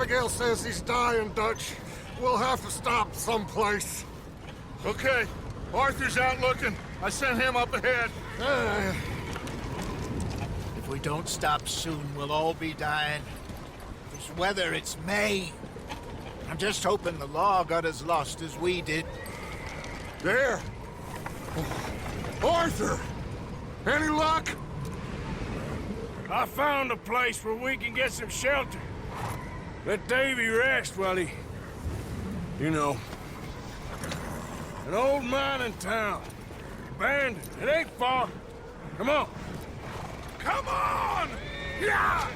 Abigail says he's dying, Dutch. We'll have to stop someplace. Okay, Arthur's out looking. I sent him up ahead. If we don't stop soon, we'll all be dying. This weather, it's May. I'm just hoping the law got as lost as we did. There! Arthur! Any luck? I found a place where we can get some shelter. Let Davy rest while he... You know. An old mining town. Abandoned. It ain't far. Come on. Come on! Yeah!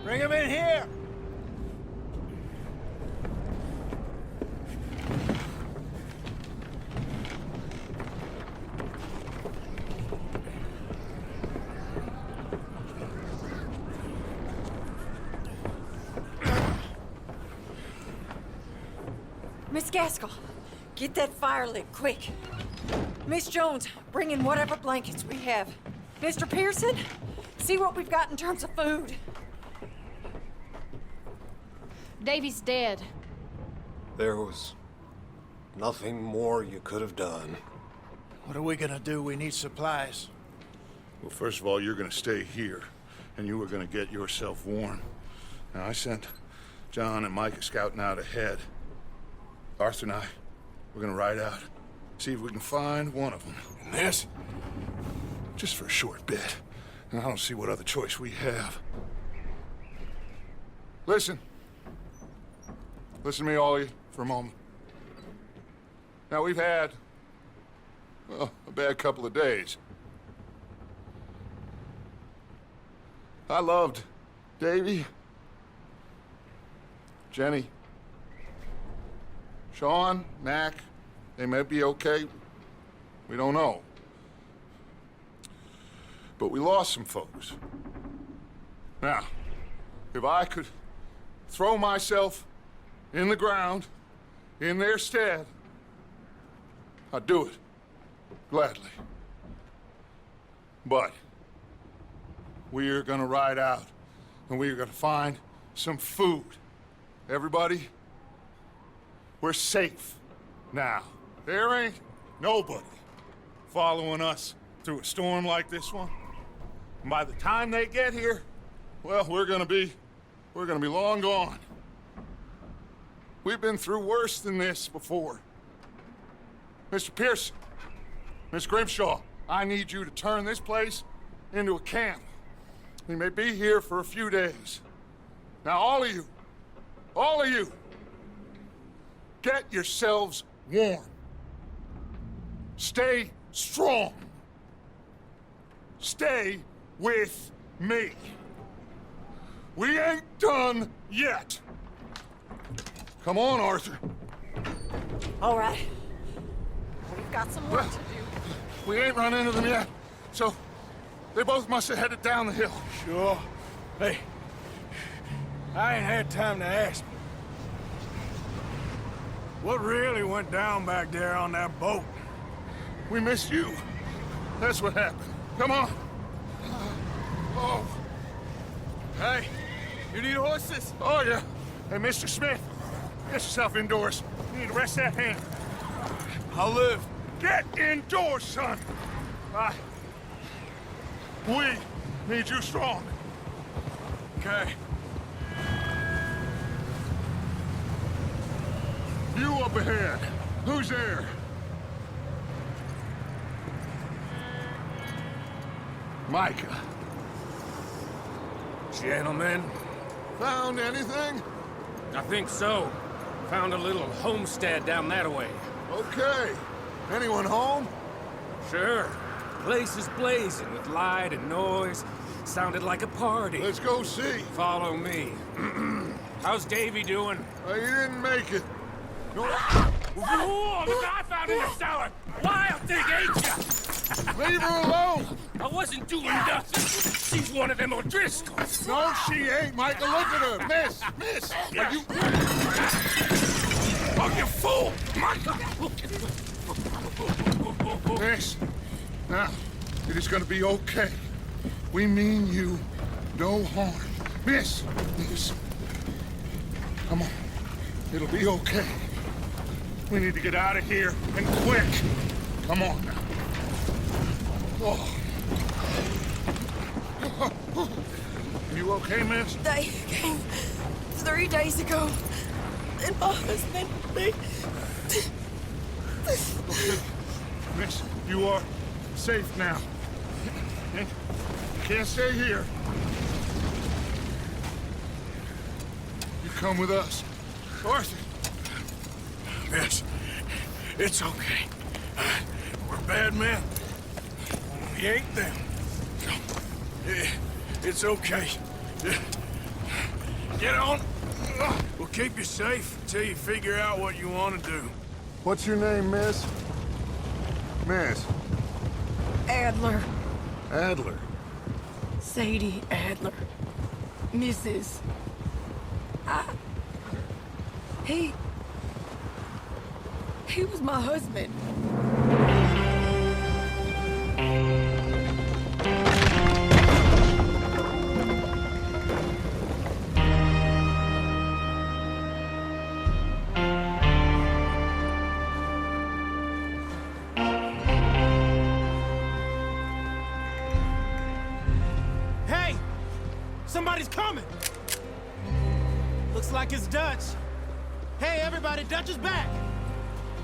Bring him in here! Miss Gaskell, get that fire lit, quick. Miss Jones, bring in whatever blankets we have. Mr. Pearson, see what we've got in terms of food. Davy's dead. There was nothing more you could have done. What are we gonna do? We need supplies. Well, first of all, you're gonna stay here, and you were gonna get yourself warm. Now, I sent John and Micah scouting out ahead. Arthur and I, we're gonna ride out, see if we can find one of them. And this, just for a short bit. And I don't see what other choice we have. Listen. Listen to me, all of you, for a moment. Now, we've had, well, a bad couple of days. I loved Davy, Jenny, Sean, Mac. They may be okay. We don't know. But we lost some folks. Now, if I could throw myself in the ground, in their stead, I'd do it, gladly. But we're gonna ride out, and we're gonna find some food. Everybody, we're safe now. There ain't nobody following us through a storm like this one. And by the time they get here, well, we're gonna be long gone. We've been through worse than this before. Mr. Pearson, Miss Grimshaw, I need you to turn this place into a camp. We may be here for a few days. Now, all of you, get yourselves warm. Stay strong. Stay with me. We ain't done yet. Come on, Arthur. All right. We've got some work to do. We ain't run into them yet, so they both must have headed down the hill. Sure. Hey, I ain't had time to ask. What really went down back there on that boat? We missed you. That's what happened. Come on. Oh. Hey, you need horses? Oh, yeah. Hey, Mr. Smith, get yourself indoors. You need to rest that hand. I'll live. Get indoors, son. We need you strong. Okay. You up ahead. Who's there? Micah. Gentlemen, Found anything? I think so. Found a little homestead down that way. Okay. Anyone home? Sure. Place is blazing with light and noise. Sounded like a party. Let's go see. Follow me. How's Davy doing? He didn't make it. No, Whoa, look what I found in the cellar! Wild thing, ain't ya? leave her alone. I wasn't doing nothing. She's one of them O'Driscolls. No, she ain't, Michael. Look at her. Miss. Are you... Oh, you fool! Miss. Now, it is gonna be okay. We mean you no harm. Miss. Come on. It'll be okay. We need to get out of here, and quick. Come on now. Oh. You okay, miss? They came 3 days ago. And my husband, Miss, you are safe now. You can't stay here. You come with us. Arthur. Miss, it's okay. We're bad men. We ain't them. It's okay. Get on. We'll keep you safe until you figure out what you want to do. What's your name, miss? Miss. Adler. Adler. Sadie Adler. Mrs. He was my husband. Hey! Somebody's coming! Looks like it's Dutch. Hey, everybody, Dutch is back!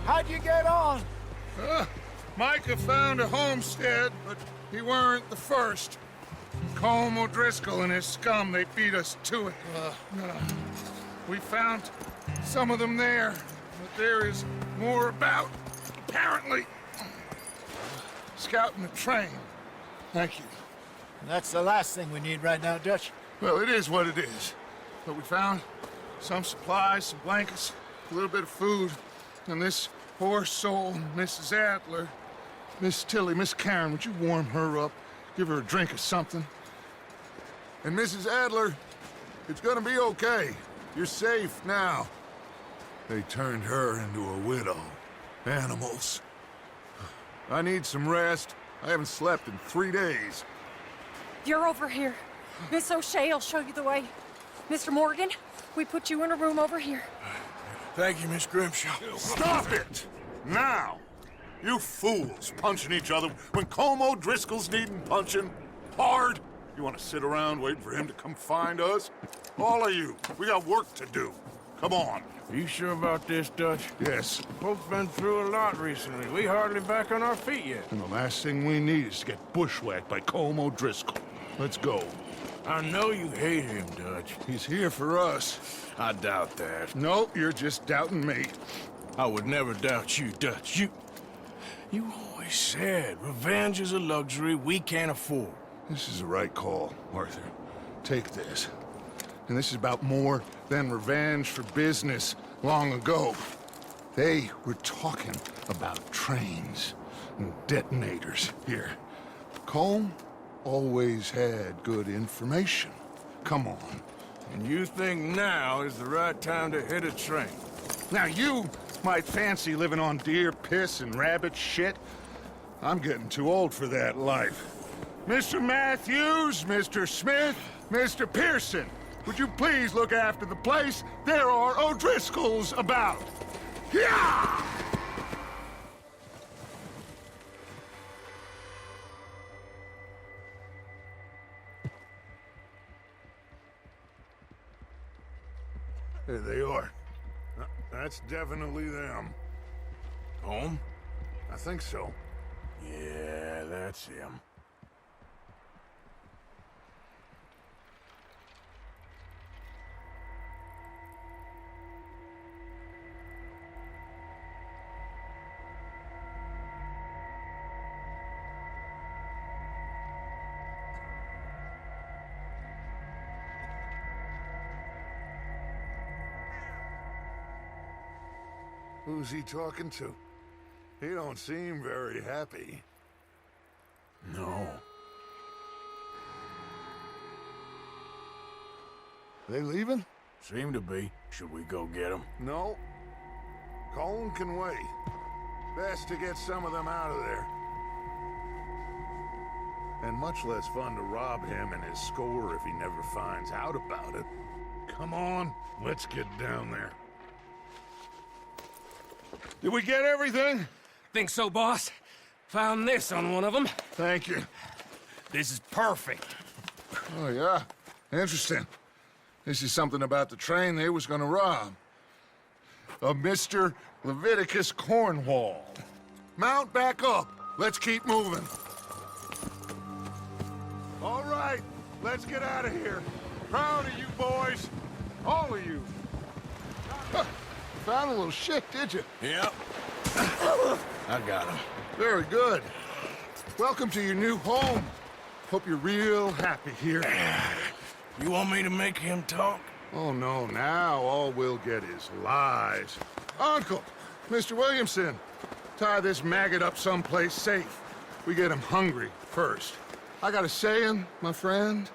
How'd you get on? Micah found a homestead, but he weren't the first. Colm O'Driscoll and his scum, they beat us to it. We found some of them there, but there is more about, apparently. Scouting the train. Thank you. That's the last thing we need right now, Dutch. Well, it is what it is. But we found some supplies, some blankets, a little bit of food, and this poor soul, Mrs. Adler, Miss Tilly, Miss Karen, would you warm her up? Give her a drink or something? And Mrs. Adler, it's gonna be okay. You're safe now. They turned her into a widow. Animals. I need some rest. I haven't slept in 3 days. You're over here. Miss O'Shea will show you the way. Mr. Morgan, we put you in a room over here. Thank you, Miss Grimshaw. Stop it! Now! You fools punching each other when Colm O'Driscoll's needing punching. Hard! You want to sit around waiting for him to come find us? All of you, we got work to do. Come on. You sure about this, Dutch? Yes. Folks been through a lot recently. We hardly back on our feet yet. And the last thing we need is to get bushwhacked by Colm O'Driscoll. Let's go. I know you hate him, Dutch. He's here for us. I doubt that. No, you're just doubting me. I would never doubt you, Dutch. You always said revenge is a luxury we can't afford. This is the right call, Arthur. Take this. And this is about more than revenge for business long ago. They were talking about trains and detonators here. Colm always had good information. Come on. And you think now is the right time to hit a train? Now you might fancy living on deer piss and rabbit shit. I'm getting too old for that life. Mr. Matthews, Mr. Smith, Mr. Pearson, would you please look after the place? There are O'Driscolls about. Yeah! There they are. That's definitely them. Home? I think so. Yeah, that's him. Who's he talking to? He don't seem very happy. No. They leaving? Seem to be. Should we go get them? No. Colin can wait. Best to get some of them out of there. And much less fun to rob him and his score if he never finds out about it. Come on, let's get down there. Did we get everything? Think so, boss? Found this on one of them. Thank you. This is perfect. Oh, yeah? Interesting. This is something about the train they was gonna rob. A Mr. Leviticus Cornwall. Mount back up. Let's keep moving. All right, let's get out of here. Proud of you boys. All of you. Huh, found a little shit, did you? Yep. I got him. Very good. Welcome to your new home. Hope you're real happy here. You want me to make him talk? Oh, no, now all we'll get is lies. Uncle, Mr. Williamson, tie this maggot up someplace safe. We get him hungry first. I got a saying, my friend.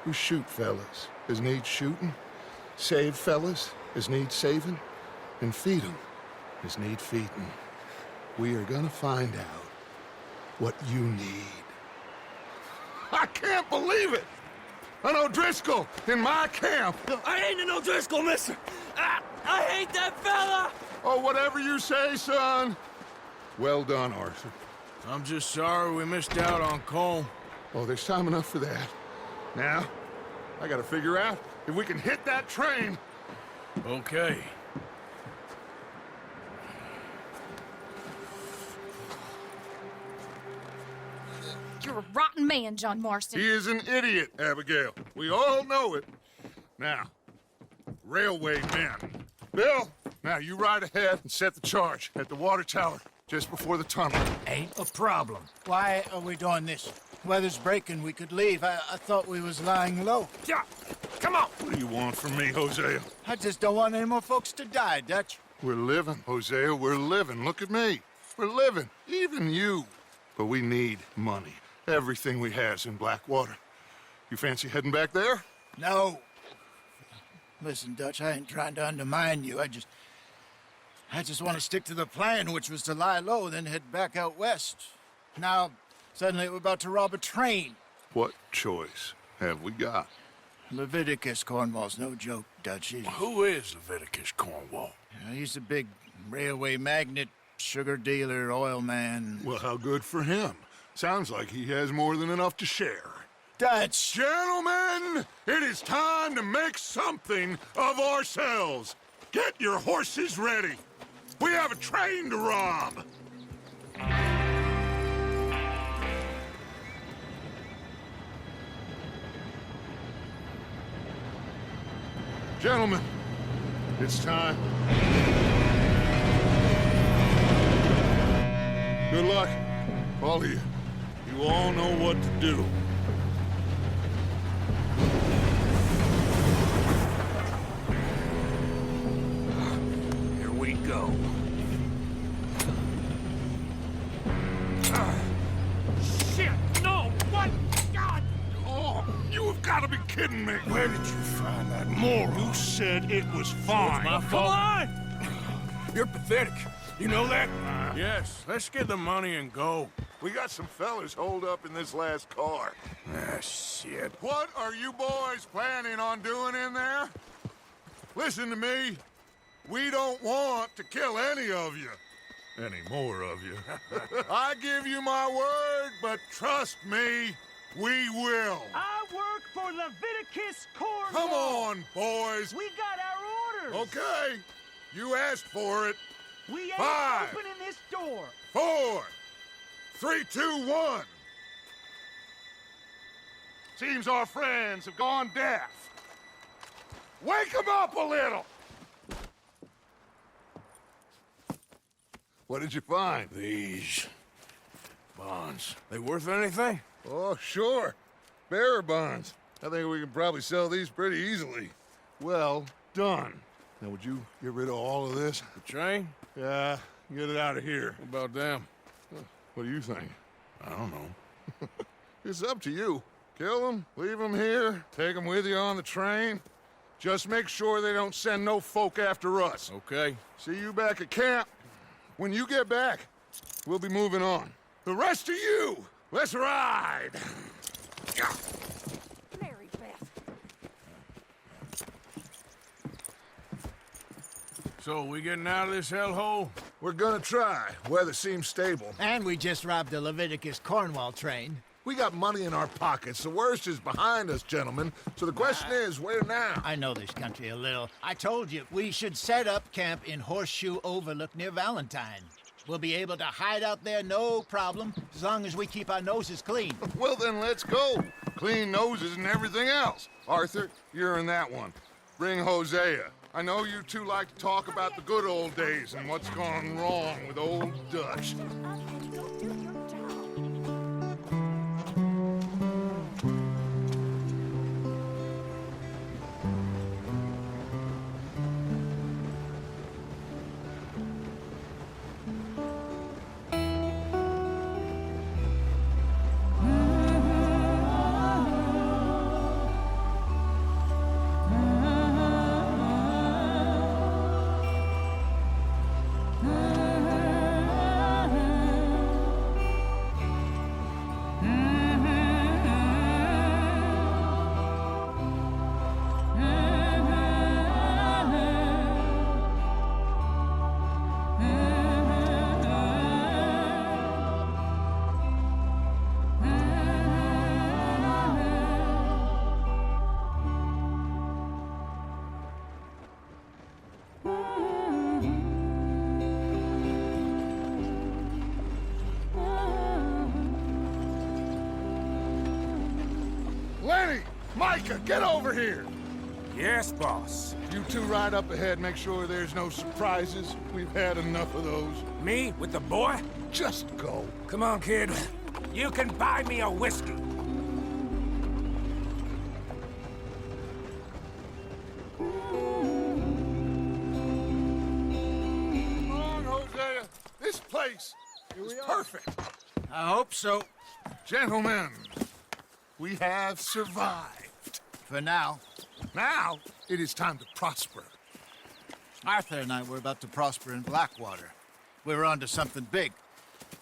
You shoot fellas as need shooting, save fellas as need saving, and feed 'em as need feeding. We are gonna find out what you need. I can't believe it! An O'Driscoll in my camp! I ain't an O'Driscoll, mister! I hate that fella! Oh, whatever you say, son. Well done, Arthur. I'm just sorry we missed out on Cole. Oh, there's time enough for that. Now, I gotta figure out if we can hit that train. Okay. You're a rotten man, John Marston. He is an idiot, Abigail. We all know it. Now, railway men. Bill, now you ride ahead and set the charge at the water tower just before the tunnel. Ain't a problem. Why are we doing this? Weather's breaking. We could leave. I thought we was lying low. Yeah, come on! What do you want from me, Hosea? I just don't want any more folks to die, Dutch. We're living, Hosea. We're living. Look at me. We're living. Even you. But we need money. Everything we has in Blackwater. You fancy heading back there? No. Listen, Dutch, I ain't trying to undermine you. I just want to stick to the plan, which was to lie low, then head back out west. Now, suddenly we're about to rob a train. What choice have we got? Leviticus Cornwall's no joke, Dutch. Who is Leviticus Cornwall? He's a big railway magnate, sugar dealer, oil man. Well, how good for him. Sounds like he has more than enough to share. Dutch! Gentlemen, it is time to make something of ourselves. Get your horses ready. We have a train to rob. Gentlemen, it's time. Good luck, all of you. You all know what to do. Here we go. Shit! No! What? God! Oh, you have got to be kidding me. Where did you find that moron? You said it was fine. My fault. Come on! You're pathetic. You know that? Yes. Let's get the money and go. We got some fellas holed up in this last car. Ah, shit. What are you boys planning on doing in there? Listen to me. We don't want to kill any of you. Any more of you. I give you my word, but trust me, we will. I work for Leviticus Cornwall. Come on, boys. We got our orders. Okay. You asked for it. We ain't 5, opening this door. 4, 3, 2, 1. Seems our friends have gone deaf. Wake them up a little. What did you find? These bonds. They worth anything? Oh, sure. Bearer bonds. I think we can probably sell these pretty easily. Well done. Now, would you get rid of all of this? The train? Yeah, get it out of here. What about them? What do you think? I don't know. It's up to you. Kill them, leave them here, take them with you on the train. Just make sure they don't send no folk after us. Okay. See you back at camp. When you get back, we'll be moving on. The rest of you, let's ride! Mary Beth. So, we getting out of this hellhole? We're gonna try. Weather seems stable. And we just robbed the Leviticus Cornwall train. We got money in our pockets. The worst is behind us, gentlemen. So the question is, where now? I know this country a little. I told you, we should set up camp in Horseshoe Overlook near Valentine. We'll be able to hide out there no problem, as long as we keep our noses clean. Well, then let's go. Clean noses and everything else. Arthur, you're in that one. Bring Hosea. I know you two like to talk about the good old days and what's gone wrong with old Dutch. Lenny! Micah, get over here! Yes, boss. You two ride up ahead, make sure there's no surprises. We've had enough of those. Me with the boy? Just go. Come on, kid. You can buy me a whiskey. Come on, Hosea. This place is perfect. I hope so. Gentlemen, we have survived. For now. Now, it is time to prosper. Arthur and I were about to prosper in Blackwater. We were onto something big.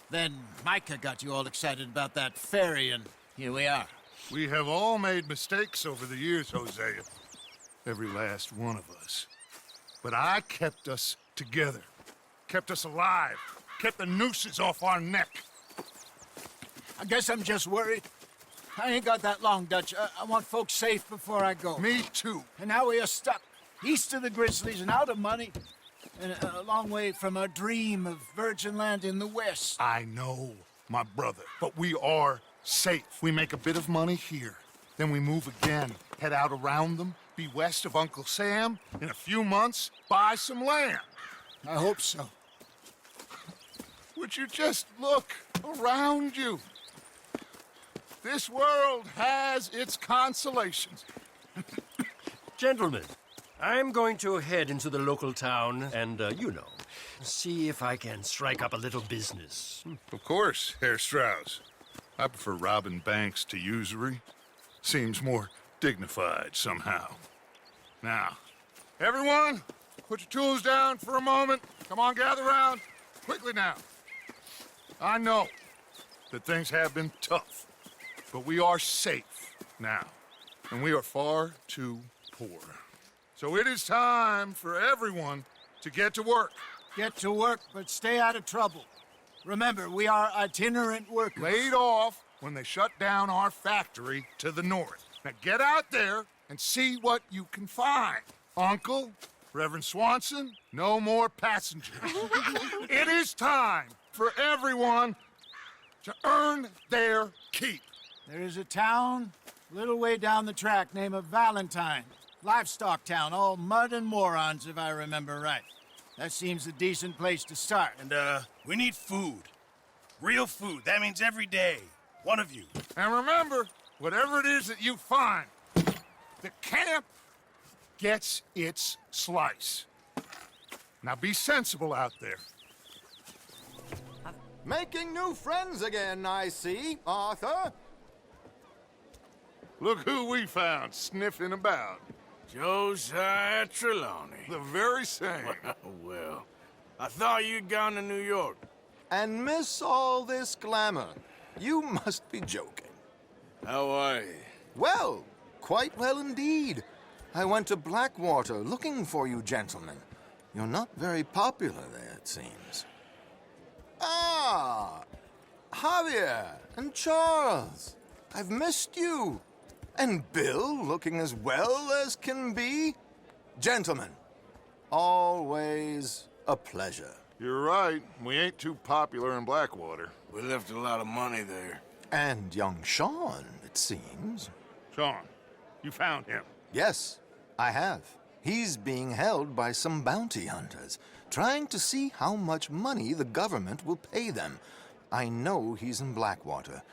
Then Micah got you all excited about that ferry, and here we are. We have all made mistakes over the years, Hosea. Every last one of us. But I kept us together. Kept us alive. Kept the nooses off our neck. I guess I'm just worried. I ain't got that long, Dutch. I want folks safe before I go. Me too. And now we are stuck, east of the Grizzlies and out of money, and a long way from our dream of virgin land in the west. I know, my brother, but we are safe. We make a bit of money here, then we move again, head out around them, be west of Uncle Sam, in a few months, buy some land. I hope so. Would you just look around you? This world has its consolations. Gentlemen, I'm going to head into the local town and, see if I can strike up a little business. Of course, Herr Strauss. I prefer robbing banks to usury. Seems more dignified somehow. Now, everyone, put your tools down for a moment. Come on, gather round. Quickly now. I know that things have been tough, but we are safe now, and we are far too poor. So it is time for everyone to get to work. Get to work, but stay out of trouble. Remember, we are itinerant workers. Laid off when they shut down our factory to the north. Now get out there and see what you can find. Uncle, Reverend Swanson, no more passengers. It is time for everyone to earn their keep. There is a town a little way down the track named Valentine. Livestock town, all mud and morons, if I remember right. That seems a decent place to start. And, we need food. Real food. That means every day. One of you. And remember, whatever it is that you find, the camp gets its slice. Now be sensible out there. Making new friends again, I see, Arthur. Look who we found sniffing about. Josiah Trelawney. The very same. Well, I thought you'd gone to New York. And miss all this glamour. You must be joking. How are you? Well, quite well indeed. I went to Blackwater looking for you gentlemen. You're not very popular there, it seems. Ah, Javier and Charles. I've missed you. And Bill looking as well as can be. Gentlemen, always a pleasure. You're right. We ain't too popular in Blackwater. We left a lot of money there. And young Sean, it seems. Sean, you found him. Yes, I have. He's being held by some bounty hunters, trying to see how much money the government will pay them. I know he's in Blackwater,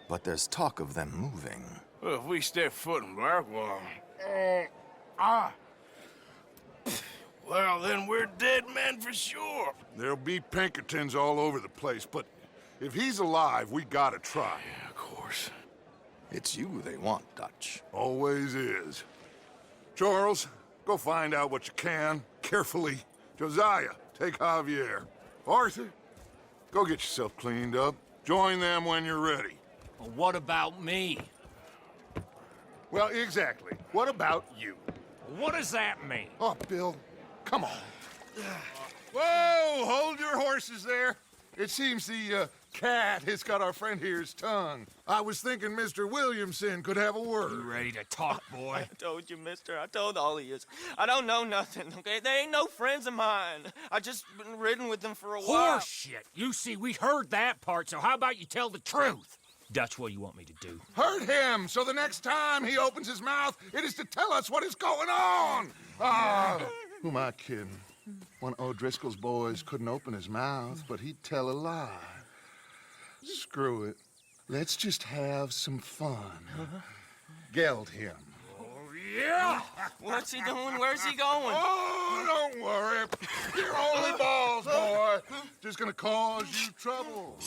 but there's talk of them moving. Well, if we step foot in Blackwater... Well, then we're dead men for sure. There'll be Pinkertons all over the place, but if he's alive, we gotta try. Yeah, of course. It's you they want, Dutch. Always is. Charles, go find out what you can, carefully. Josiah, take Javier. Arthur, go get yourself cleaned up. Join them when you're ready. Well, what about me? Well, exactly. What about you? What does that mean? Oh, Bill, come on. Whoa, hold your horses there. It seems the cat has got our friend here's tongue. I was thinking Mr. Williamson could have a word. You ready to talk, boy? I told you, mister. I told all of you. I don't know nothing, okay? They ain't no friends of mine. I just been ridden with them for a while. Horseshit. You see, we heard that part, so how about you tell the truth? Dutch, what do you want me to do? Hurt him, so the next time he opens his mouth, it is to tell us what is going on. Who am I kidding? One of O'Driscoll's boys couldn't open his mouth, but he'd tell a lie. Screw it. Let's just have some fun. Geld him. Yeah! What's he doing? Where's he going? Oh, don't worry. You're only balls, boy. Just gonna cause you trouble.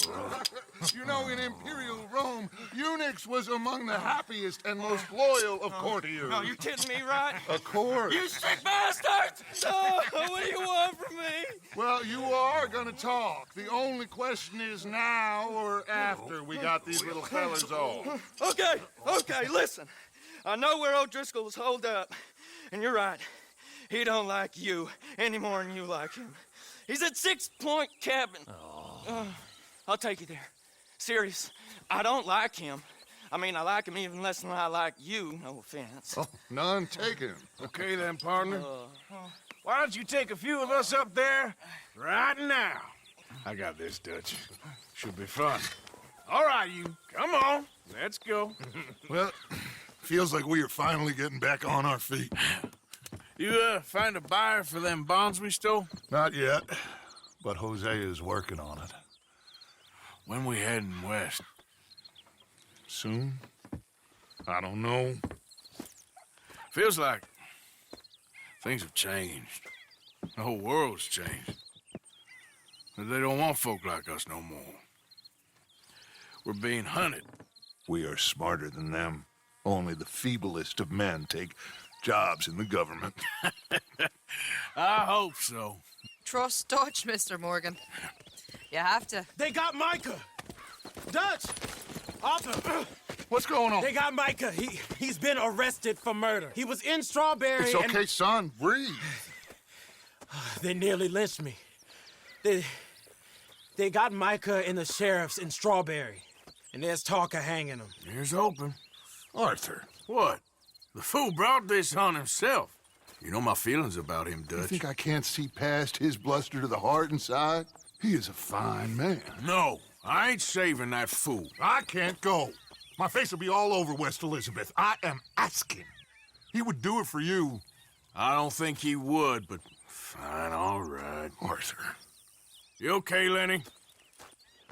You know, in Imperial Rome, eunuchs was among the happiest and most loyal of courtiers. No, you kidding me, right? Of course. You sick bastard! Oh, what do you want from me? Well, you are gonna talk. The only question is now or after we got these little fellas off. Okay, listen. I know where O'Driscoll is holed up, and you're right. He don't like you any more than you like him. He's at 6 Point Cabin. I'll take you there. Serious, I don't like him. I mean, I like him even less than I like you, no offense. Oh, none taken. Okay then, partner. Why don't you take a few of us up there right now? I got this, Dutch. Should be fun. All right, you. Come on. Let's go. Well, feels like we are finally getting back on our feet. You, find a buyer for them bonds we stole? Not yet, but Hosea is working on it. When we heading west? Soon? I don't know. Feels like things have changed. The whole world's changed. They don't want folk like us no more. We're being hunted. We are smarter than them. Only the feeblest of men take jobs in the government. I hope so. Trust Dutch, Mr. Morgan. You have to. They got Micah! Dutch! Arthur! What's going on? They got Micah. He's been arrested for murder. He was in Strawberry. It's okay, son. Breathe. They nearly lynched me. They got Micah and the sheriffs in Strawberry. And there's talk of hanging him. Here's hoping. Arthur. What? The fool brought this on himself. You know my feelings about him, You Dutch. think I can't see past his bluster to the heart inside? He is a fine man. No, I ain't saving that fool. I can't go. My face will be all over West Elizabeth. I am asking. He would do it for you. I don't think he would, but fine, all right. Arthur. You okay, Lenny?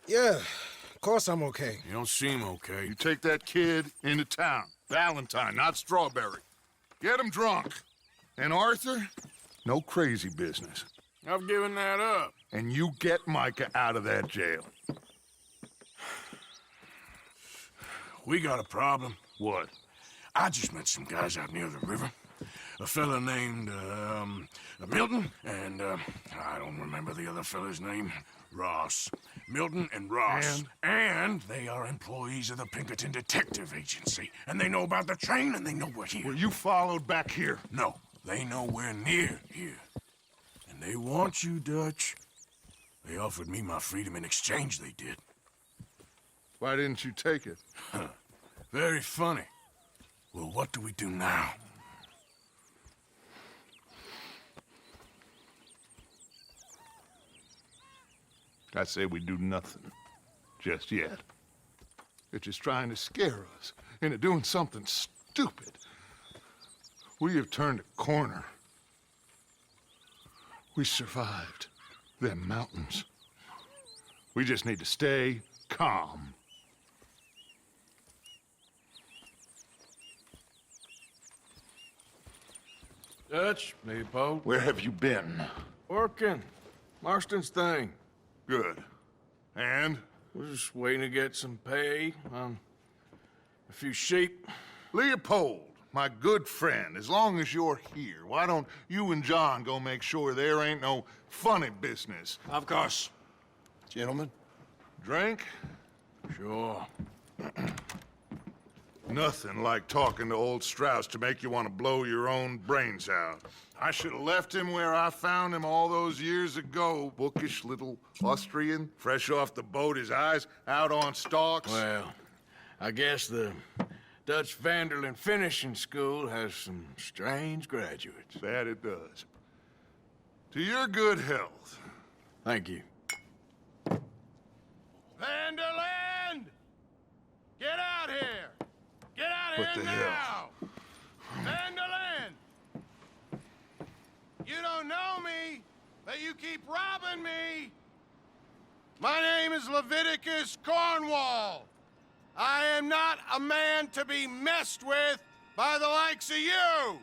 Yeah, of course I'm okay. You don't seem okay. You take that kid into town. Valentine, not Strawberry. Get him drunk. And Arthur, no crazy business. I've given that up. And you get Micah out of that jail. We got a problem. What? I just met some guys out near the river. A fella named, Milton, and, I don't remember the other fella's name. Ross. Milton and Ross. And they are employees of the Pinkerton Detective Agency. And they know about the train, and they know we're here. Were you followed back here? No, they know we're near here. And they want you, Dutch. They offered me my freedom in exchange, they did. Why didn't you take it? Very funny. Well, what do we do now? I say we do nothing. Just yet. They're just trying to scare us into doing something stupid. We have turned a corner. We survived them mountains. We just need to stay calm. Dutch, Leopold. Where have you been? Working. Marston's thing. Good. And? We're just waiting to get some pay on a few sheep. Leopold, my good friend, as long as you're here, why don't you and John go make sure there ain't no funny business? Of course. Gentlemen? Drink? Sure. Nothing like talking to old Strauss to make you want to blow your own brains out. I should have left him where I found him all those years ago. Bookish little Austrian, fresh off the boat, his eyes out on stalks. Well, I guess the Dutch Vanderlyn Finishing School has some strange graduates. That it does. To your good health. Thank you. Vanderland! Get out here! Get out What here the now! hell? Vanderland! You don't know me, but you keep robbing me! My name is Leviticus Cornwall. I am not a man to be messed with by the likes of you!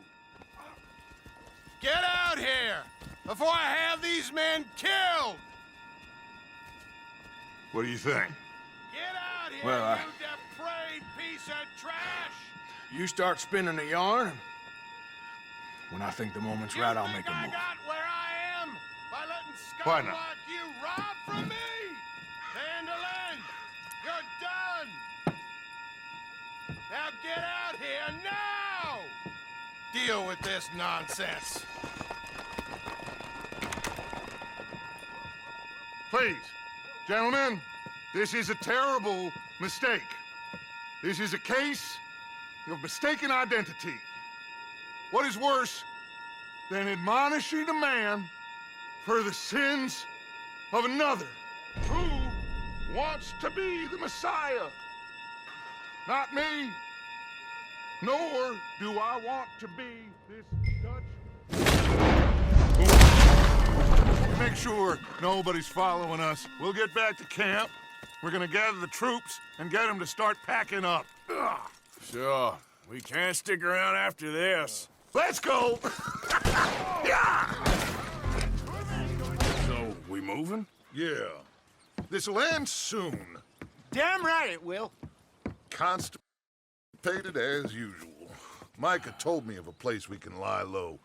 Get out here before I have these men killed! What do you think? Get out here, Well, you depraved piece of trash! You start spinning the yarn, and when I think the moment's right, I'll make a I move. got where I am by letting Why scum not? like you rob from me! Vanderlyn, you're done! Now get out here now! Deal with this nonsense. Please, gentlemen, this is a terrible mistake. This is a case of mistaken identity. What is worse than admonishing a man for the sins of another who wants to be the Messiah? Not me, nor do I want to be this Dutch. Make sure nobody's following us. We'll get back to camp. We're gonna gather the troops and get them to start packing up. Ugh. Sure. We can't stick around after this. Let's go! Yeah! So, we moving? Yeah. This'll end soon. Damn right it will. Constipated as usual. Micah told me of a place we can lie low.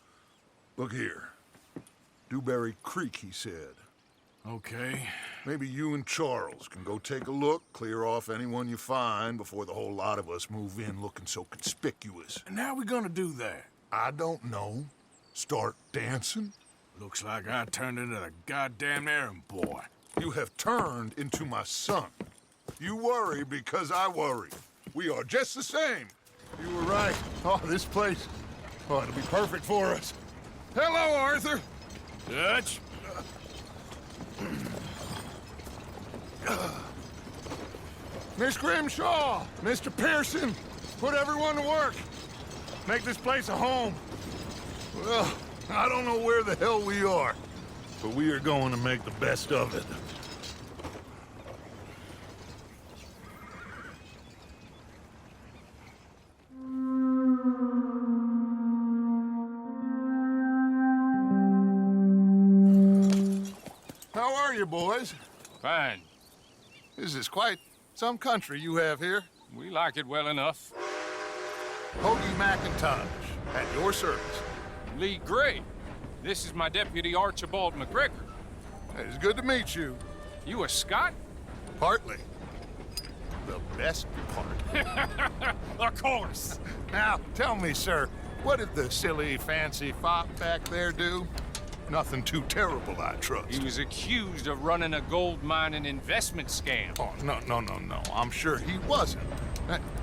Look here. Dewberry Creek, he said. Okay. Maybe you and Charles can go take a look, clear off anyone you find before the whole lot of us move in looking so conspicuous. And how we gonna do that? I don't know. Start dancing? Looks like I turned into the goddamn errand boy. You have turned into my son. You worry because I worry. We are just the same. You were right. Oh, this place ought to be perfect for us. Hello, Arthur. Dutch? Miss Grimshaw, Mr. Pearson, put everyone to work. Make this place a home. Well, I don't know where the hell we are, but we are going to make the best of it. you, boys? Fine. This is quite some country you have here. We like it well enough. Hoagie McIntosh, at your service. Lee Gray. This is my deputy, Archibald McGregor. It's good to meet you. You a Scot? Partly. The best part. Of course. Now, tell me, sir, what did the silly, fancy fop back there do? Nothing too terrible, I trust. He was accused of running a gold mining investment scam. Oh, no. I'm sure he wasn't.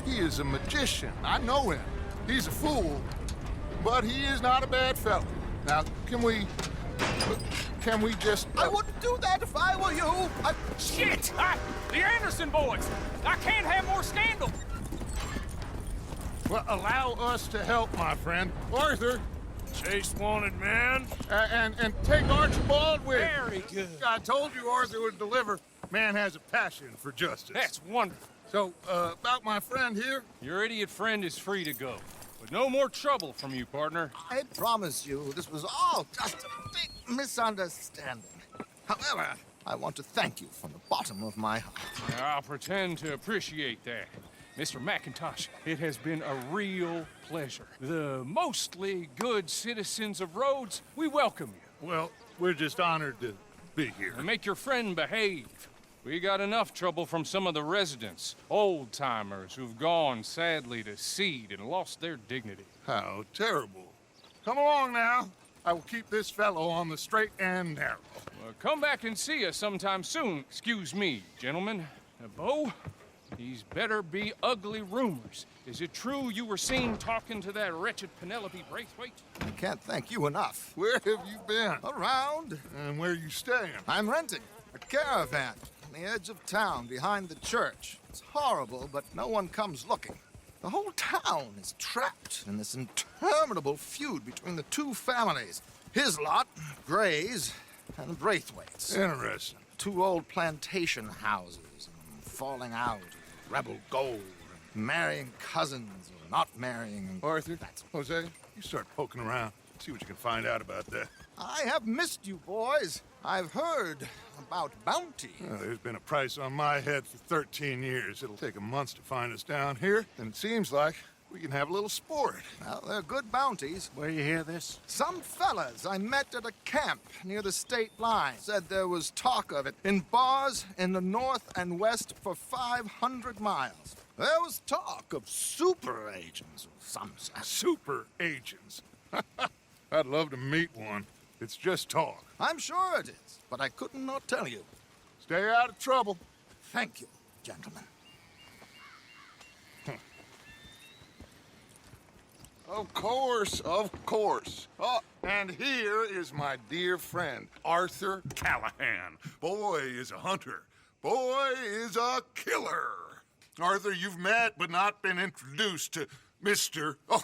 He is a magician. I know him. He's a fool, but he is not a bad fellow. Now, can we just... I wouldn't do that if I were you. Shit! The Anderson boys! I can't have more scandal! Well, allow us to help, my friend. Arthur, Chase wanted man. and take Archibald with. Very good. I told you Arthur would deliver. Man has a passion for justice. That's wonderful. So, about my friend here? Your idiot friend is free to go. But no more trouble from you, partner. I promise you, this was all just a big misunderstanding. However, I want to thank you from the bottom of my heart. I'll pretend to appreciate that. Mr. McIntosh, it has been a real pleasure. The mostly good citizens of Rhodes, we welcome you. Well, we're just honored to be here. And make your friend behave. We got enough trouble from some of the residents, old-timers who've gone, sadly, to seed and lost their dignity. How terrible. Come along now. I will keep this fellow on the straight and narrow. Well, come back and see us sometime soon. Excuse me, gentlemen. Bo, these better be ugly rumors. Is it true you were seen talking to that wretched Penelope Braithwaite? I can't thank you enough. Where have you been? Around. And where are you staying? I'm renting a caravan on the edge of town behind the church. It's horrible, but no one comes looking. The whole town is trapped in this interminable feud between the two families. His lot, Gray's, and the Braithwaites. Interesting. Two old plantation houses, and falling out, rebel gold, and marrying cousins or not marrying. And Arthur, Jose, you start poking around. See what you can find out about that. I have missed you, boys. I've heard about bounty. There's been a price on my head for 13 years. It'll take a month to find us down here, and it seems like we can have a little sport. Well, they're good bounties. Where you hear this? Some fellas I met at a camp near the state line said there was talk of it in bars in the north and west for 500 miles. There was talk of super agents of some sort. Super agents. I'd love to meet one. It's just talk. I'm sure it is, but I couldn't not tell you. Stay out of trouble. Thank you, gentlemen. Of course, of course. Oh, and here is my dear friend, Arthur Callahan. Boy is a hunter. Boy is a killer. Arthur, you've met but not been introduced to Mr. Oh,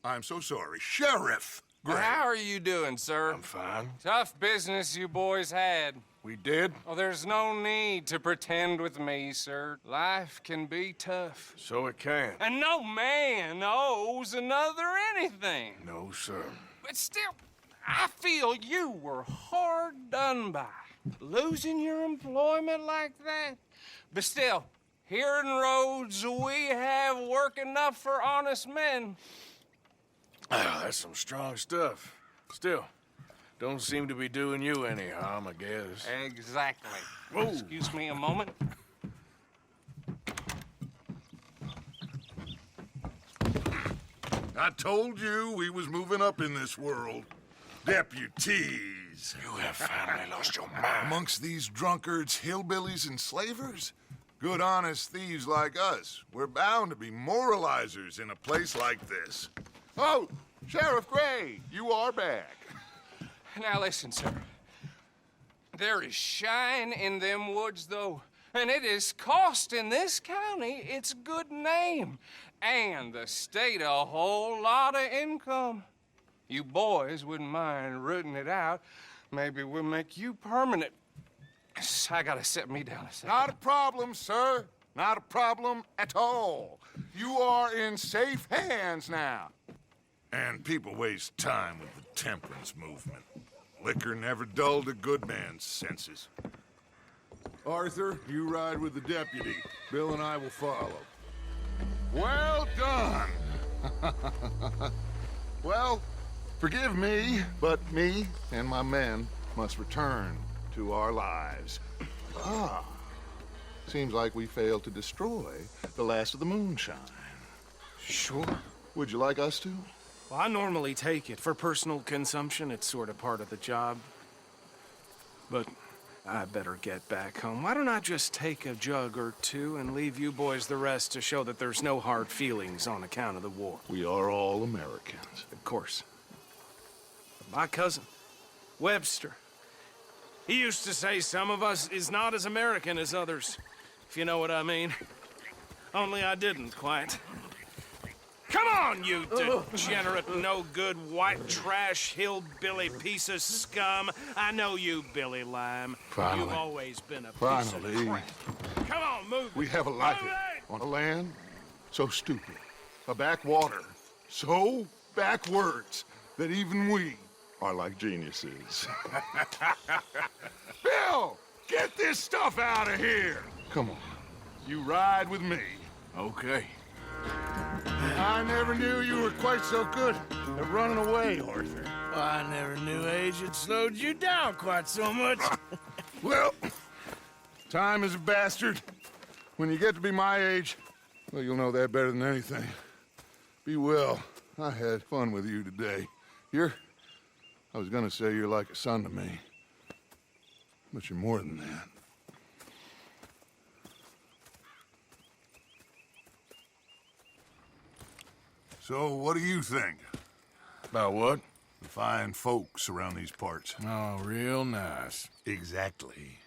I'm so sorry, Sheriff Gray. How are you doing, sir? I'm fine. Tough business you boys had. We did? Oh, there's no need to pretend with me, sir. Life can be tough. So it can. And no man owes another anything. No, sir. But still, I feel you were hard done by. Losing your employment like that. But still, here in Rhodes, we have work enough for honest men. Ah, that's some strong stuff. Still, don't seem to be doing you any harm, I guess. Exactly. Whoa. Excuse me a moment. I told you we was moving up in this world. Deputies. You have finally lost your mind. Amongst these drunkards, hillbillies, and slavers? Good, honest thieves like us. We're bound to be moralizers in a place like this. Oh, Sheriff Gray, you are back. Now listen, sir. There is shine in them woods, though, and it is costing this county its good name and the state a whole lot of income. You boys wouldn't mind rooting it out. Maybe we'll make you permanent. I gotta set me down a second. Not a problem, sir. Not a problem at all. You are in safe hands now. And people waste time with the temperance movement. Liquor never dulled a good man's senses. Arthur, you ride with the deputy. Bill and I will follow. Well done! Well, forgive me, but me and my men must return to our lives. Ah, seems like we failed to destroy the last of the moonshine. Sure. Would you like us to? Well, I normally take it. For personal consumption, it's sort of part of the job. But I better get back home. Why don't I just take a jug or two and leave you boys the rest to show that there's no hard feelings on account of the war? We are all Americans. Of course. My cousin, Webster, he used to say some of us is not as American as others, if you know what I mean. Only I didn't quite. Come on, you degenerate, no-good, white trash, hillbilly piece of scum. I know you, Billy Lime. Finally. You've always been a piece Finally. of crap. Come on, move. We have a life Move it! on a land so stupid, a backwater so backwards that even we are like geniuses. Bill, get this stuff out of here! Come on, you ride with me. Okay. I never knew you were quite so good at running away, Arthur. I never knew age had slowed you down quite so much. Well, time is a bastard. When you get to be my age, well, you'll know that better than anything. Be well. I had fun with you today. I was gonna say you're like a son to me, but you're more than that. So, what do you think? About what? The fine folks around these parts. Oh, real nice. Exactly.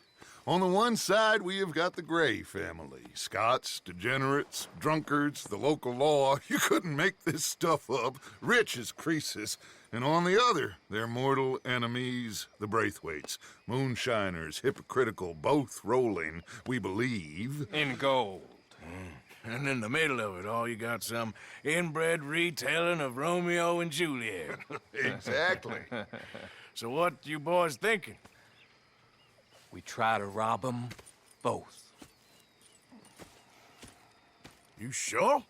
On the one side, we have got the Gray family. Scots, degenerates, drunkards, the local law. You couldn't make this stuff up. Rich as Croesus. And on the other, their mortal enemies, the Braithwaites. Moonshiners, hypocritical, both rolling, we believe. In gold. And in the middle of it all, you got some inbred retelling of Romeo and Juliet. Exactly. So what you boys thinking? We try to rob them both. You sure?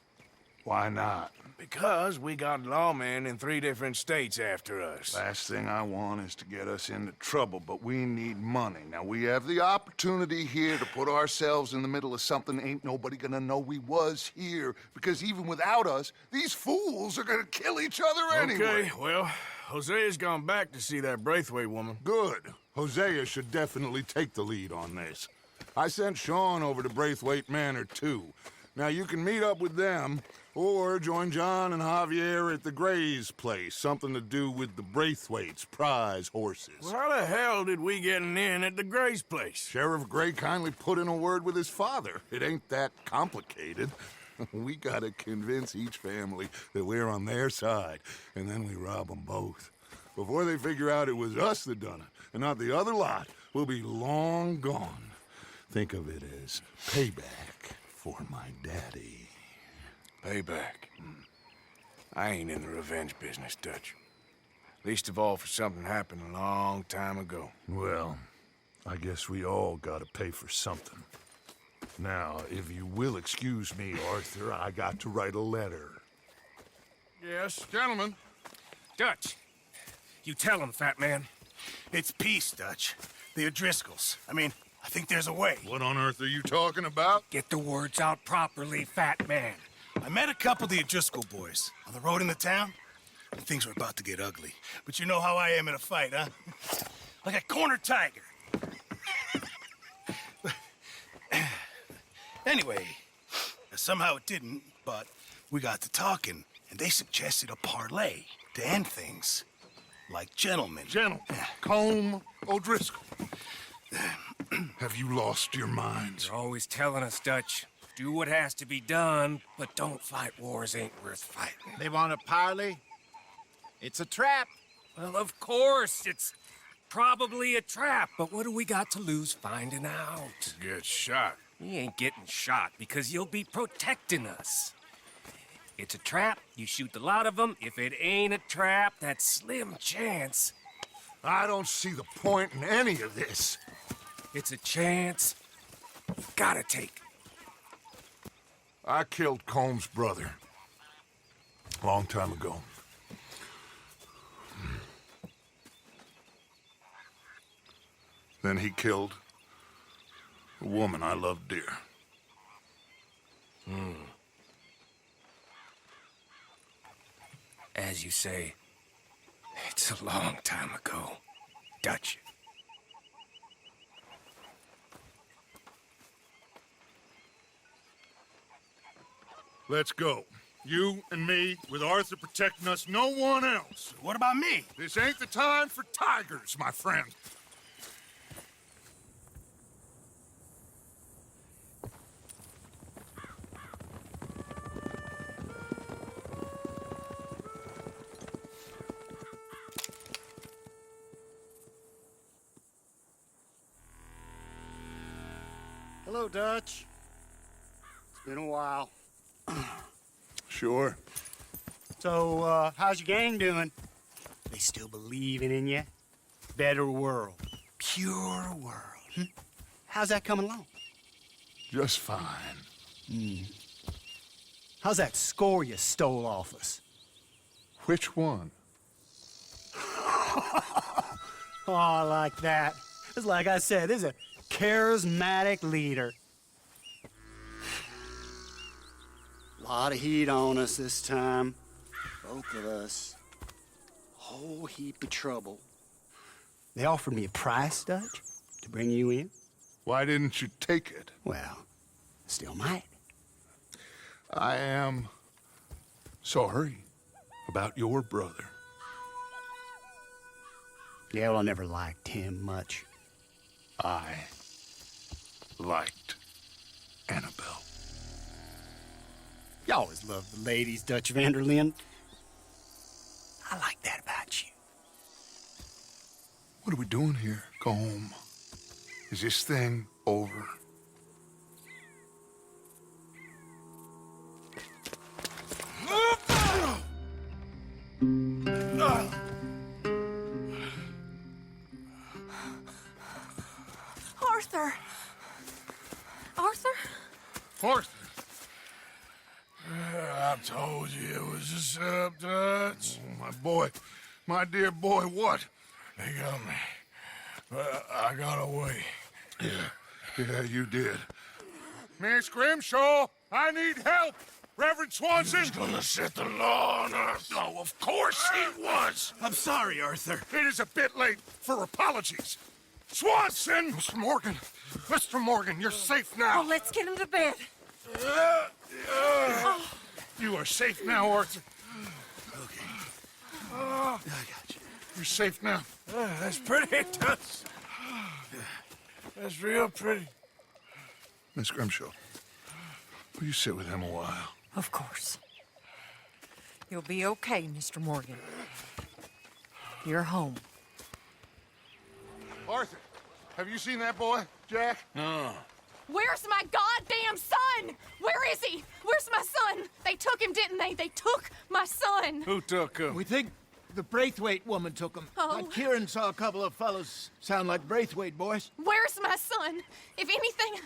Why not? Because we got lawmen in 3 different states after us. Last thing I want is to get us into trouble, but we need money. Now, we have the opportunity here to put ourselves in the middle of something ain't nobody gonna know we was here, because even without us, these fools are gonna kill each other anyway. Okay, well, Hosea's gone back to see that Braithwaite woman. Good. Hosea should definitely take the lead on this. I sent Sean over to Braithwaite Manor, too. Now, you can meet up with them, or join John and Javier at the Gray's place. Something to do with the Braithwaites' prize horses. Well, how the hell did we get in at the Gray's place? Sheriff Gray kindly put in a word with his father. It ain't that complicated. We gotta convince each family that we're on their side, and then we rob them both. Before they figure out it was us that done it, and not the other lot, we'll be long gone. Think of it as payback for my daddy. Payback. I ain't in the revenge business, Dutch. Least of all for something happened a long time ago. Well, I guess we all gotta pay for something. Now, if you will excuse me, Arthur, I got to write a letter. Yes? Gentlemen. Dutch, you tell him, fat man. It's peace, Dutch. The O'Driscolls. I think there's a way. What on earth are you talking about? Get the words out properly, fat man. I met a couple of the O'Driscoll boys on the road into town, and things were about to get ugly. But you know how I am in a fight, huh? Like a corner tiger. Anyway, somehow it didn't, but we got to talking, and they suggested a parlay to end things. Like gentlemen. Gentlemen. Combe O'Driscoll. Have you lost your minds? You're always telling us, Dutch. Do what has to be done, but don't fight wars ain't worth fighting. They want a parley? It's a trap. Well, of course, it's probably a trap, but what do we got to lose finding out? Get shot. We ain't getting shot because you'll be protecting us. It's a trap, you shoot the lot of them. If it ain't a trap, that's slim chance. I don't see the point in any of this. It's a chance Gotta take. I killed Combs' brother. A long time ago. Then he killed a woman I loved dear. As you say, it's a long time ago, Dutch. Let's go. You and me, with Arthur protecting us, no one else. What about me? This ain't the time for tigers, my friend. Hello, Dutch. It's been a while. Sure. So, how's your gang doing? They still believing in you? Better world. Pure world. How's that coming along? Just fine. How's that score you stole off us? Which one? Oh, I like that. It's like I said, this is a charismatic leader. Lot of heat on us this time. Both of us. Whole heap of trouble. They offered me a price, Dutch, to bring you in. Why didn't you take it? Well, still might. I am sorry about your brother. Yeah, well, I never liked him much. I liked Annabelle. You always loved the ladies, Dutch van der Linde. I like that about you. What are we doing here? Go home. Is this thing over? Arthur! Arthur? Arthur! I told you it was a setup, Dutch. Oh, my boy. My dear boy, what? They got me. But I got away. Yeah, you did. Miss Grimshaw, I need help! Reverend Swanson! He's gonna set the law on us. Oh, of course he was! I'm sorry, Arthur. It is a bit late for apologies. Swanson! Mr. Morgan, you're safe now. Oh, let's get him to bed. You are safe now, Arthur. Okay. I got you. You're safe now. That's pretty, Dutch. That's real pretty. Miss Grimshaw, will you sit with him a while? Of course. You'll be okay, Mr. Morgan. You're home. Arthur, have you seen that boy, Jack? No. Where's my goddamn son? Where is he? Where's my son? They took him, didn't they? They took my son. Who took him? We think the Braithwaite woman took him. Oh. Kieran saw a couple of fellows sound like Braithwaite boys. Where's my son? If anything,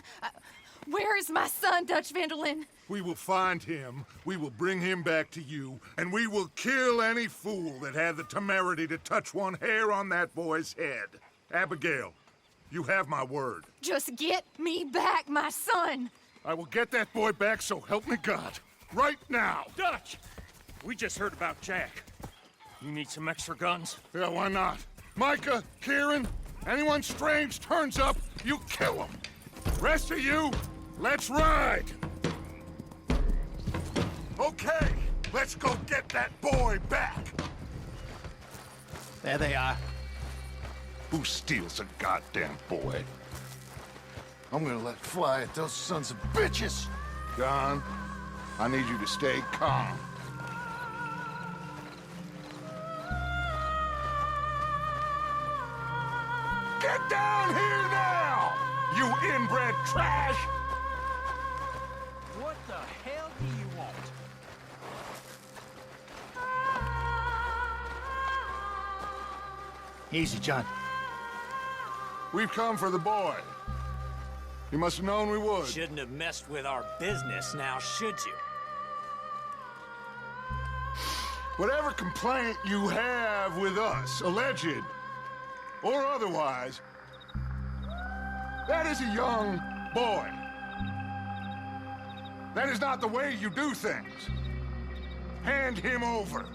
where is my son, Dutch van der Linde? We will find him, we will bring him back to you, and we will kill any fool that had the temerity to touch one hair on that boy's head. Abigail, you have my word. Just get me back, my son. I will get that boy back, so help me God. Right now. Dutch! We just heard about Jack. You need some extra guns? Yeah, why not? Micah, Kieran, anyone strange turns up, you kill him. Rest of you, let's ride. Okay, let's go get that boy back. There they are. Who steals a goddamn boy? I'm gonna let fly at those sons of bitches. Don, I need you to stay calm. Get down here now, you inbred trash! What the hell do you want? Easy, John. We've come for the boy. You must have known we would. Shouldn't have messed with our business now, should you? Whatever complaint you have with us, alleged or otherwise, that is a young boy. That is not the way you do things. Hand him over.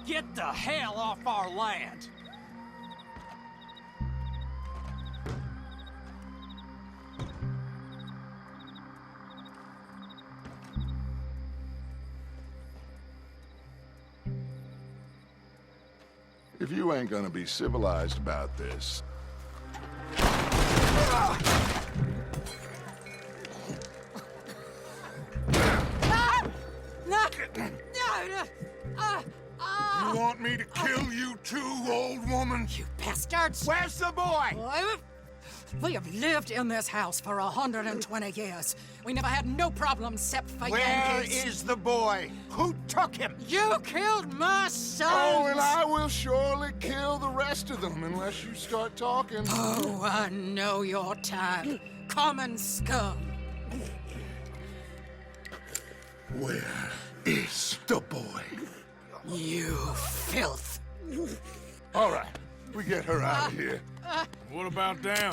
Get the hell off our land! If you ain't gonna be civilized about this... You want me to kill you too, old woman? You bastards! Where's the boy? We have lived in this house for 120 years. We never had no problems except for Where Yankees. is the boy? Who took him? You killed my son! Oh, and I will surely kill the rest of them unless you start talking. Oh, I know your type. Common scum. Where is the boy? You filth. All right, we get her out of here. What about them?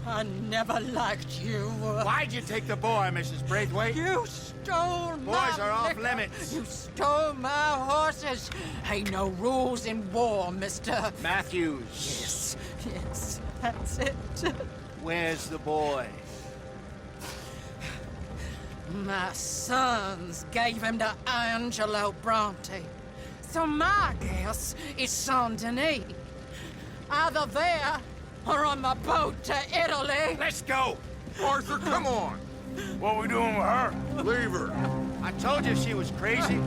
I never liked you. Why'd you take the boy, Mrs. Braithwaite? You stole my Boys are off liquor. limits. You stole my horses. Ain't no rules in war, Mr. Matthews. Yes, that's it. Where's the boy? My sons gave him to Angelo Bronte. So my guess is Saint Denis. Either there or on the boat to Italy. Let's go! Arthur, come on! What we doing with her? Leave her. I told you she was crazy.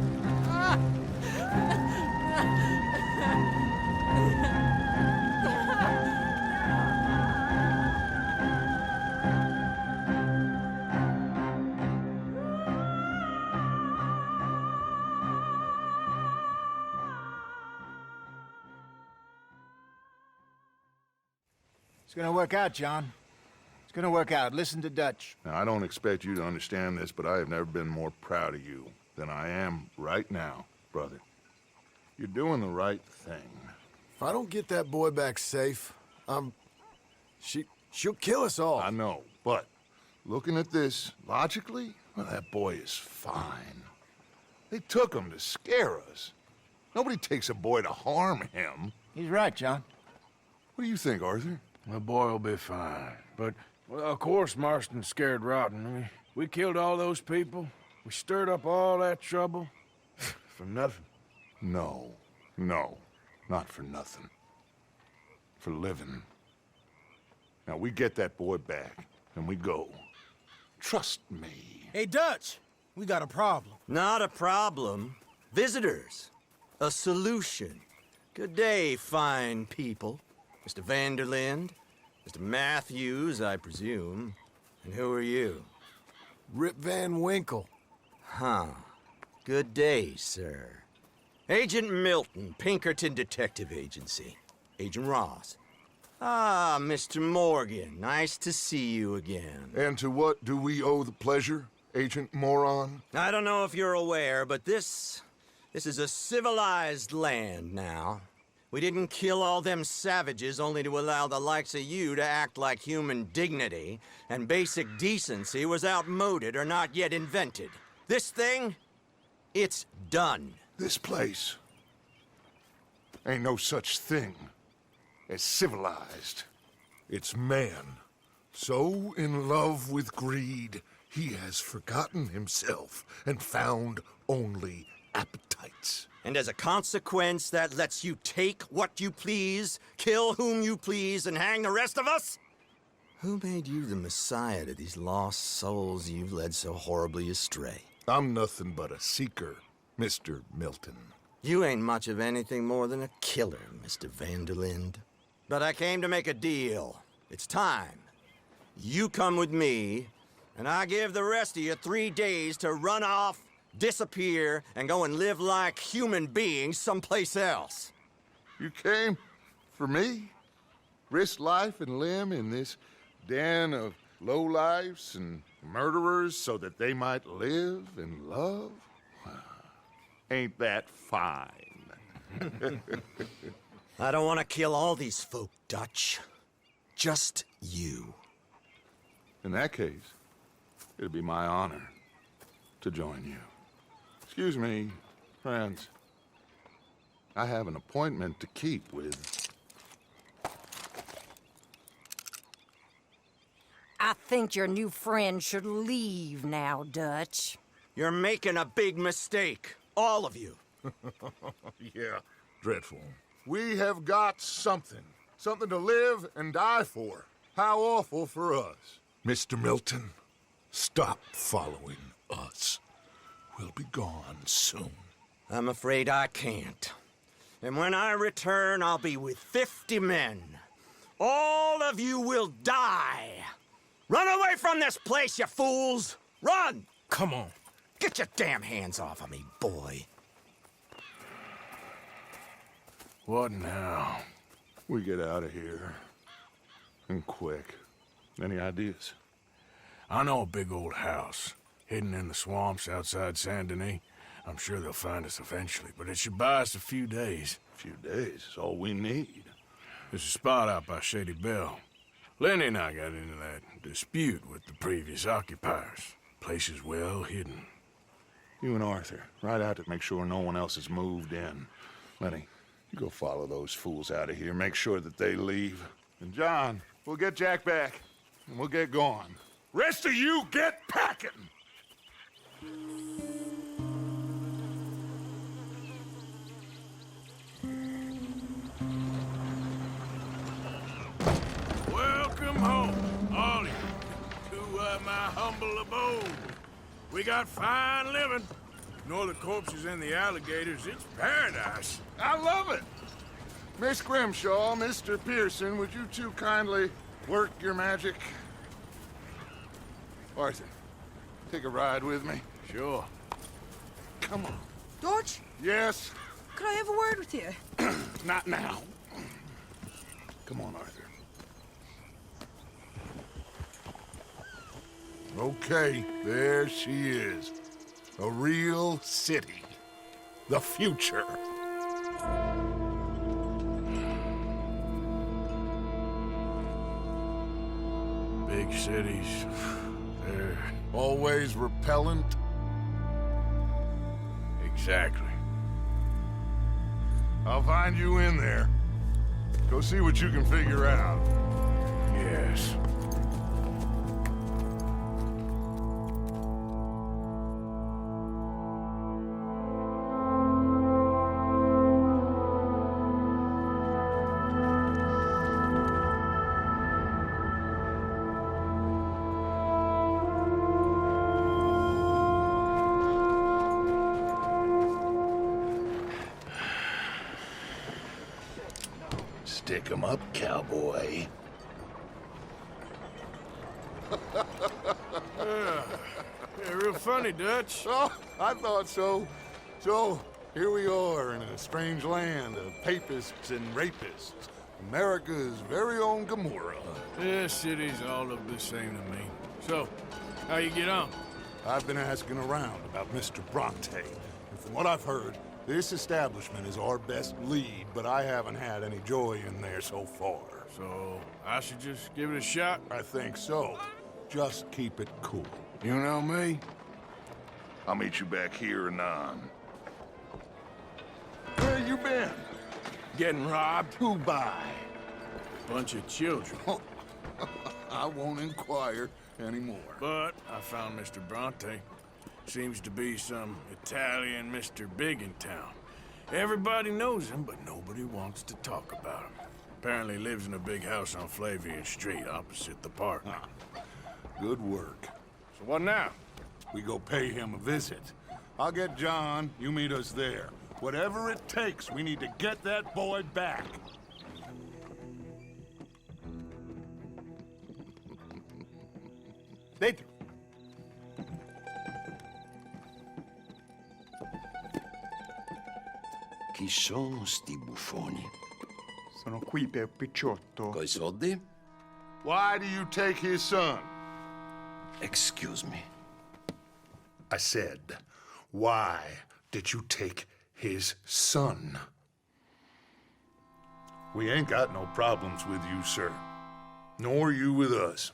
It's gonna work out, John. It's gonna work out. Listen to Dutch. Now, I don't expect you to understand this, but I have never been more proud of you than I am right now, brother. You're doing the right thing. If I don't get that boy back safe, she'll kill us all. I know, but looking at this logically, well, that boy is fine. They took him to scare us. Nobody takes a boy to harm him. He's right, John. What do you think, Arthur? The boy will be fine. But, well, of course, Marston's scared rotten. I mean, we killed all those people. We stirred up all that trouble. For nothing. No, not for nothing. For living. Now, we get that boy back, and we go. Trust me. Hey, Dutch, we got a problem. Not a problem. Visitors. A solution. Good day, fine people. Mr. Vanderlind, Mr. Matthews, I presume. And who are you? Rip Van Winkle. Huh. Good day, sir. Agent Milton, Pinkerton Detective Agency. Agent Ross. Ah, Mr. Morgan, nice to see you again. And to what do we owe the pleasure, Agent Moron? I don't know if you're aware, but this is a civilized land now. We didn't kill all them savages only to allow the likes of you to act like human dignity, and basic decency was outmoded or not yet invented. This thing, it's done. This place ain't no such thing as civilized. It's man, so in love with greed, he has forgotten himself and found only appetites. And as a consequence, that lets you take what you please, kill whom you please, and hang the rest of us? Who made you the messiah to these lost souls you've led so horribly astray? I'm nothing but a seeker, Mr. Milton. You ain't much of anything more than a killer, Mr. Vanderlind. But I came to make a deal. It's time. You come with me, and I give the rest of you 3 days to run off, disappear, and go and live like human beings someplace else. You came for me? Risk life and limb in this den of lowlifes and murderers so that they might live and love? Ain't that fine? I don't want to kill all these folk, Dutch. Just you. In that case, it'd be my honor to join you. Excuse me, friends. I have an appointment to keep with... I think your new friend should leave now, Dutch. You're making a big mistake. All of you. Yeah, dreadful. We have got something. Something to live and die for. How awful for us. Mr. Milton, stop following us. We'll be gone soon. I'm afraid I can't. And when I return, I'll be with 50 men. All of you will die. Run away from this place, you fools! Run! Come on. Get your damn hands off of me, boy. What now? We get out of here. And quick. Any ideas? I know a big old house, hidden in the swamps outside Saint Denis. I'm sure they'll find us eventually, but it should buy us a few days. A few days is all we need. There's a spot out by Shady Bell. Lenny and I got into that dispute with the previous occupiers. Place is well hidden. You and Arthur, ride out to make sure no one else has moved in. Lenny, you go follow those fools out of here. Make sure that they leave. And John, we'll get Jack back, and we'll get going. Rest of you, get packing! Welcome home, all of you, to my humble abode. We got fine living. Ignore the corpses and the alligators. It's paradise. I love it! Miss Grimshaw, Mr. Pearson, would you two kindly work your magic? Arthur, take a ride with me. Sure. Come on. Dutch, Yes? could I have a word with you? Not now. Come on, Arthur. Okay, there she is. A real city. The future. Big cities, they're... Always repellent. Exactly. I'll find you in there. Go see what you can figure out. Yes. Stick 'em up, cowboy. Yeah, real funny, Dutch. Oh, I thought so. So, here we are in a strange land of papists and rapists. America's very own Gomorrah. Yeah, cities all look the same to me. So, how you get on? I've been asking around about Mr. Bronte, and from what I've heard, this establishment is our best lead, but I haven't had any joy in there so far. So, I should just give it a shot? I think so. Just keep it cool. You know me? I'll meet you back here anon. Where you been? Getting robbed? Who by? Bunch of children. Oh, I won't inquire anymore. But I found Mr. Bronte. Seems to be some Italian Mr. Big in town. Everybody knows him, but nobody wants to talk about him. Apparently lives in a big house on Flavian Street, opposite the park. Good work. So what now? We go pay him a visit. I'll get John, you meet us there. Whatever it takes, we need to get that boy back. Dentro. Chi sono sti buffoni? Sono qui per Picciotto. Coi soldi? Why do you take his son? Excuse me. I said, why did you take his son? We ain't got no problems with you, sir. Nor you with us.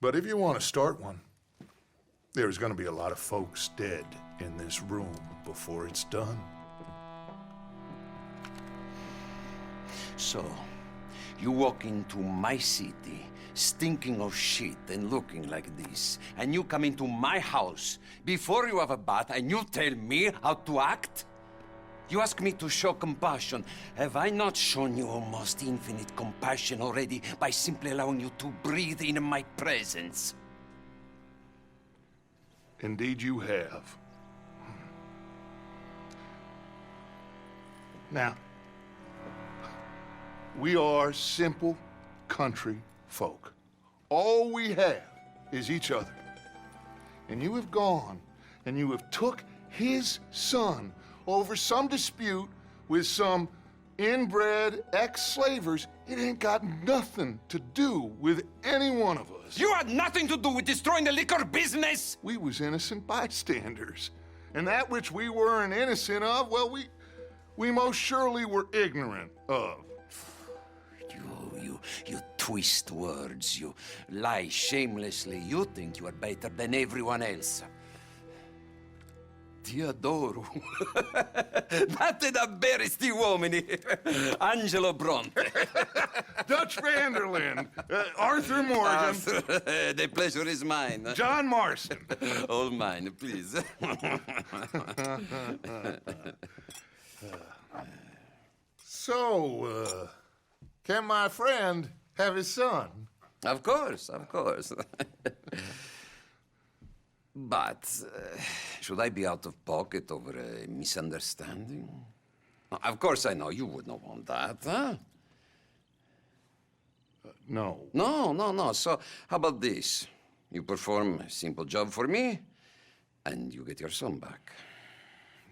But if you want to start one, there's gonna be a lot of folks dead in this room before it's done. So, you walk into my city, stinking of shit and looking like this, and you come into my house before you have a bath and you tell me how to act? You ask me to show compassion. Have I not shown you almost infinite compassion already by simply allowing you to breathe in my presence? Indeed you have. Now, we are simple country folk. All we have is each other. And you have gone and you have took his son over some dispute with some inbred ex-slavers. It ain't got nothing to do with any one of us. You had nothing to do with destroying the liquor business! We was innocent bystanders. And that which we weren't innocent of, well, we most surely were ignorant of. You twist words, you lie shamelessly, you think you are better than everyone else. Ti adoro. Date davvero sti uomini. Angelo Bronte. Dutch Vanderlyn. Arthur Morgan. The pleasure is mine. John Marston. All mine, please. So, can my friend have his son? Of course, of course. But should I be out of pocket over a misunderstanding? Of course I know you would not want that, huh? No. No. So how about this? You perform a simple job for me, and you get your son back.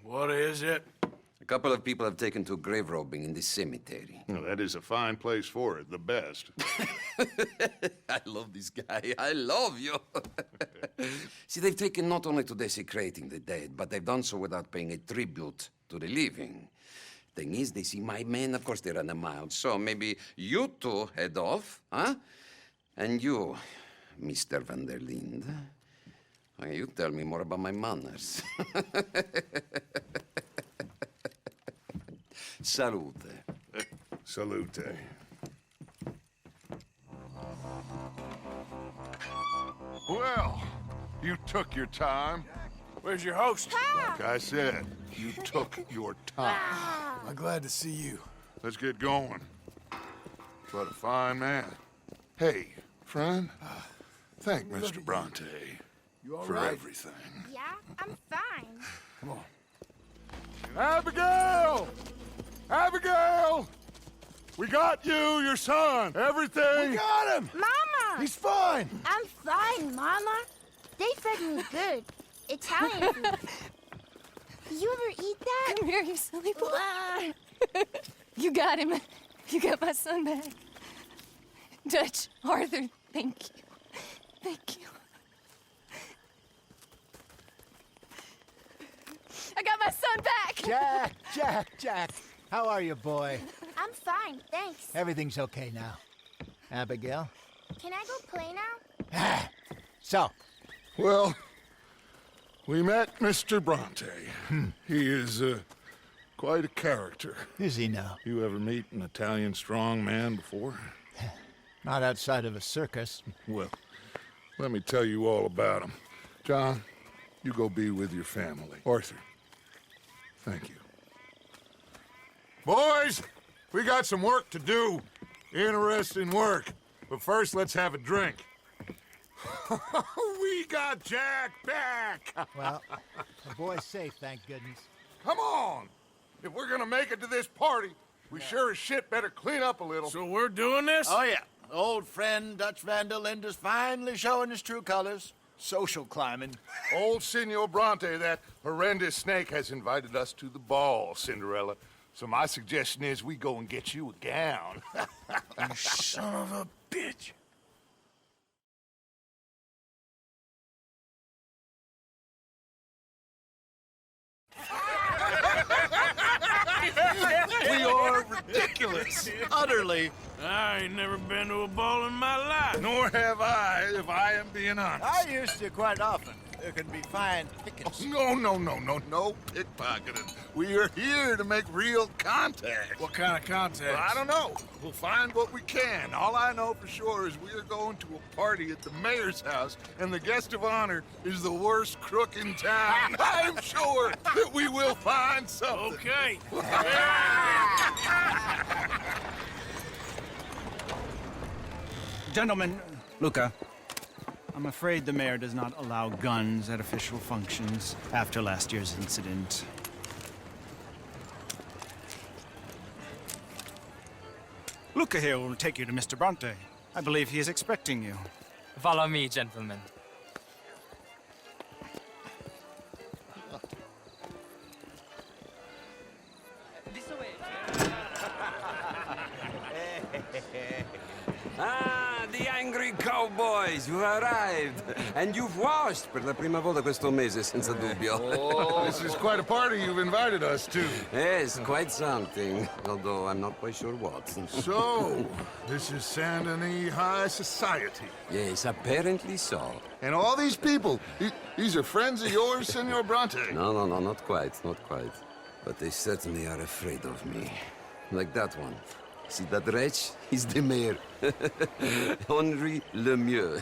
What is it? A couple of people have taken to grave robbing in this cemetery. Well, that is a fine place for it, the best. I love this guy. I love you. See, they've taken not only to desecrating the dead, but they've done so without paying a tribute to the living. Thing is, they see my men, of course they run a mile. So maybe you two head off, huh? And you, Mr. Van der Linde, you tell me more about my manners. Salute. Salute. Well, you took your time. Where's your host? Like I said, you took your time. I'm glad to see you. Let's get going. What a fine man. Hey, friend, thank Mr. Bronte for everything. Yeah, I'm fine. Come on. Abigail! Abigail! We got you, your son, everything. We got him! Mama! He's fine! I'm fine, Mama. They fed me good. Italian food. Did you ever eat that? Come here, you silly boy. You got him. You got my son back. Dutch, Arthur, thank you. Thank you. I got my son back! Jack. How are you, boy? I'm fine, thanks. Everything's okay now. Abigail? Can I go play now? So? Well, we met Mr. Bronte. He is quite a character. Is he now? You ever meet an Italian strong man before? Not outside of a circus. Well, let me tell you all about him. John, you go be with your family. Arthur, thank you. Boys, we got some work to do. Interesting work. But first, let's have a drink. We got Jack back! Well, the boy's safe, thank goodness. Come on! If we're gonna make it to this party, we sure as shit better clean up a little. So we're doing this? Oh, yeah. Old friend Dutch Van der Linde is finally showing his true colors. Social climbing. Old Senor Bronte, that horrendous snake, has invited us to the ball, Cinderella. So my suggestion is we go and get you a gown. You son of a bitch. We are ridiculous. Utterly. I ain't never been to a ball in my life. Nor have I, if I am being honest. I used to quite often. There can be fine pickings. No pickpocketing. We are here to make real contact. What kind of contact? Well, I don't know. We'll find what we can. All I know for sure is we are going to a party at the mayor's house, and the guest of honor is the worst crook in town. I'm sure that we will find something. Okay. Gentlemen, Luca, I'm afraid the mayor does not allow guns at official functions after last year's incident. Luca here will take you to Mr. Bronte. I believe he is expecting you. Follow me, gentlemen. Ah, the angry cowboys, you've arrived. And you've washed per la prima volta questo mese, senza dubbio. Oh, this is quite a party you've invited us to. Yes, quite something. Although I'm not quite sure what. So, this is Saint Denis High Society. Yes, apparently so. And all these people, these are friends of yours, Senor Bronte? No, not quite, not quite. But they certainly are afraid of me. Like that one. See that wretch? He's the mayor. Henri Lemieux.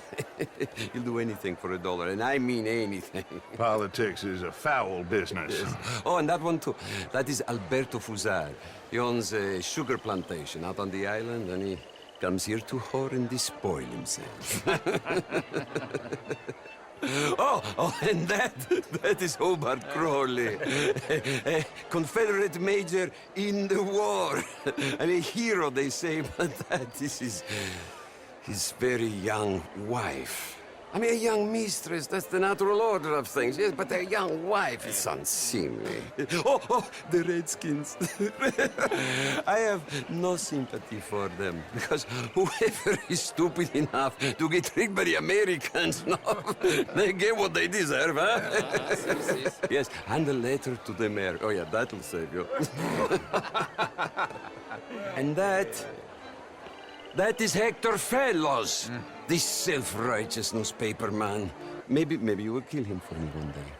He'll do anything for $1, and I mean anything. Politics is a foul business. Yes. Oh, and that one too. That is Alberto Fusar. He owns a sugar plantation out on the island, and he comes here to whore and despoil himself. Oh, and that is Hobart Crawley, a Confederate major in the war. And a hero, they say, but that is his very young wife. I mean, a young mistress, that's the natural order of things, yes, but a young wife is unseemly. Oh, the Redskins. I have no sympathy for them, because whoever is stupid enough to get tricked by the Americans, no, they get what they deserve, huh? Yes, and a letter to the mayor. Oh, yeah, that'll save you. And that is Hector Fellows. This self-righteous newspaper man. Maybe you will kill him for me one day.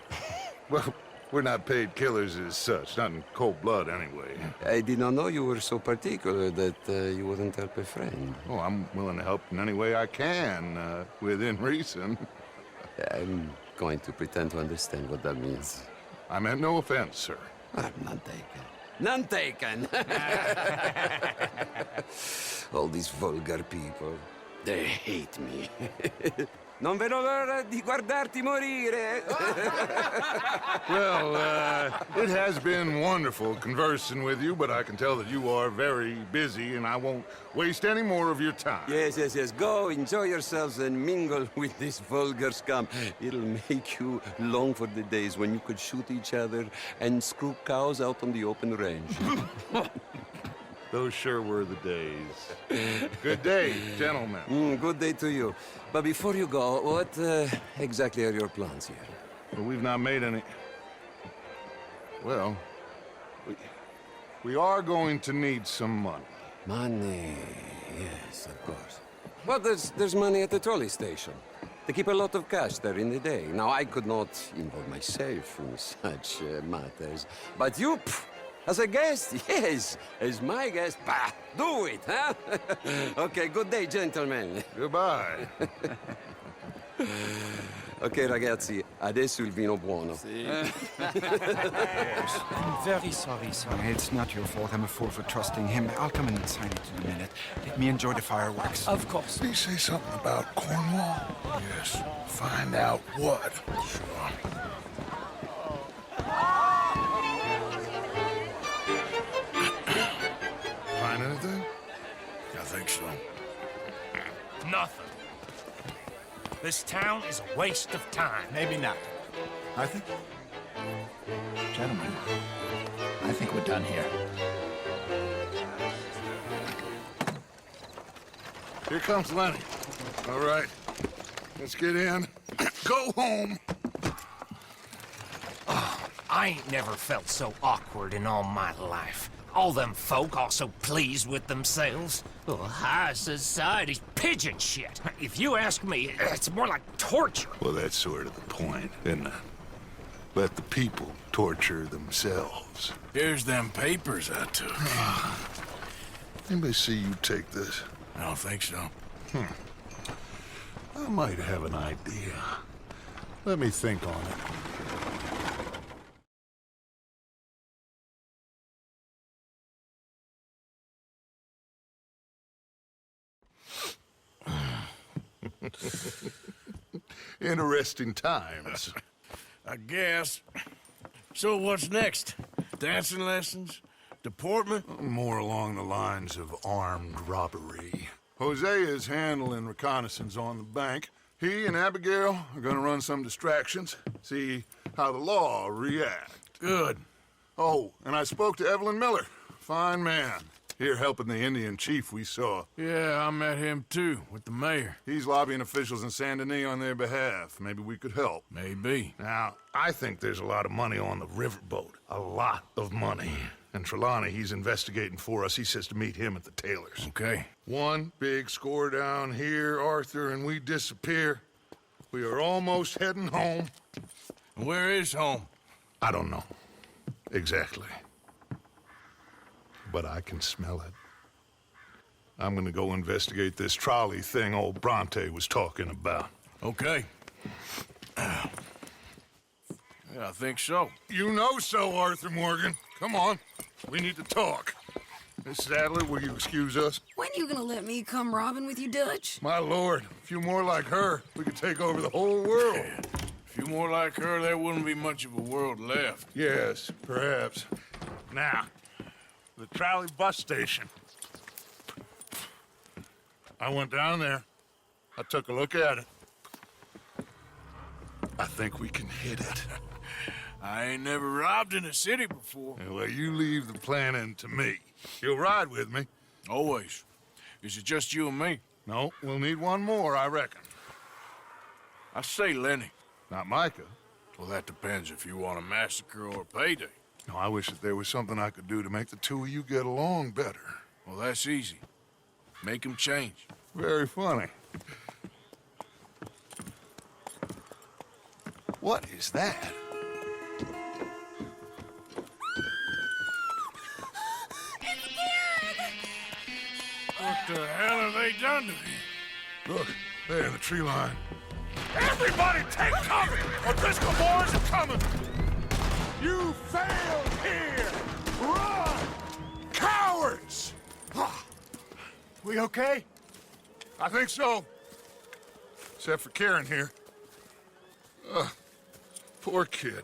Well, we're not paid killers as such, not in cold blood anyway. I did not know you were so particular that you wouldn't help a friend. Oh, I'm willing to help in any way I can, within reason. I'm going to pretend to understand what that means. I meant no offense, sir. None taken. None taken. All these vulgar people. They hate me. Non vedo l'ora di guardarti morire. Well, it has been wonderful conversing with you, but I can tell that you are very busy, and I won't waste any more of your time. Yes. Go, enjoy yourselves, and mingle with this vulgar scum. It'll make you long for the days when you could shoot each other and screw cows out on the open range. Those sure were the days. Good day, gentlemen. Good day to you. But before you go, what exactly are your plans here? Well, we've not made any... Well, we are going to need some money. Money, yes, of course. Well, there's money at the trolley station. They keep a lot of cash there in the day. Now, I could not involve myself in such matters. But you... As a guest? Yes. As my guest? Bah, do it, huh? Okay, good day, gentlemen. Goodbye. Ok, ragazzi, adesso il vino buono. Yes. I'm very sorry, sir. It's not your fault. I'm a fool for trusting him. I'll come in and sign it in a minute. Let me enjoy the fireworks. Of course. Did he say something about Cornwall? Yes. Find out what. Sure. Find anything? I think so. Nothing. This town is a waste of time. Maybe not. Gentlemen, I think we're done here. Here comes Lenny. All right, let's get in. Go home. Oh, I ain't never felt so awkward in all my life. All them folk all so pleased with themselves. Oh, high society's pigeon shit. If you ask me, it's more like torture. Well, that's sort of the point, isn't it? Let the people torture themselves. Here's them papers I took. Anybody see you take this? I don't think so. I might have an idea. Let me think on it. Interesting times. I guess. So what's next? Dancing lessons? Deportment? More along the lines of armed robbery. Hosea is handling reconnaissance on the bank. He and Abigail are gonna run some distractions, see how the law react. Good. Oh, and I spoke to Evelyn Miller. Fine man. Here helping the Indian chief we saw. Yeah, I met him too, with the mayor. He's lobbying officials in Saint Denis on their behalf. Maybe we could help. Maybe. Now, I think there's a lot of money on the riverboat. A lot of money. And Trelawney, he's investigating for us. He says to meet him at the Taylor's. Okay. One big score down here, Arthur, and we disappear. We are almost heading home. Where is home? I don't know. Exactly. But I can smell it. I'm gonna go investigate this trolley thing old Bronte was talking about. Okay. Yeah, I think so. You know so, Arthur Morgan. Come on. We need to talk. Miss Sadler, will you excuse us? When you gonna let me come robbing with you, Dutch? My lord, a few more like her, we could take over the whole world. A few more like her, there wouldn't be much of a world left. Yes, perhaps. Now, the trolley bus station. I went down there. I took a look at it. I think we can hit it. I ain't never robbed in a city before. Well, you leave the planning to me. You'll ride with me. Always. Is it just you and me? No, we'll need one more, I reckon. I say Lenny. Not Micah. Well, that depends if you want a massacre or a payday. No, I wish that there was something I could do to make the two of you get along better. Well, that's easy. Make them change. Very funny. What is that? What the hell have they done to him? Look, there in the tree line. Everybody take cover! O'Driscoll boys are coming! You failed here! Run! Cowards! We okay? I think so. Except for Karen here. Poor kid.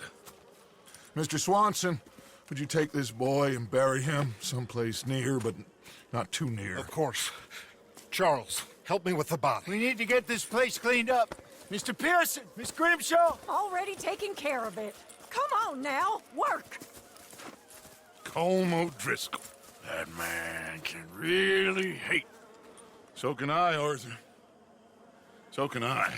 Mr. Swanson, would you take this boy and bury him someplace near, but not too near? Of course. Charles, help me with the body. We need to get this place cleaned up. Mr. Pearson, Miss Grimshaw. Already taking care of it. Come on now, work. Colm O'Driscoll. That man can really hate. So can I, Arthur. So can I.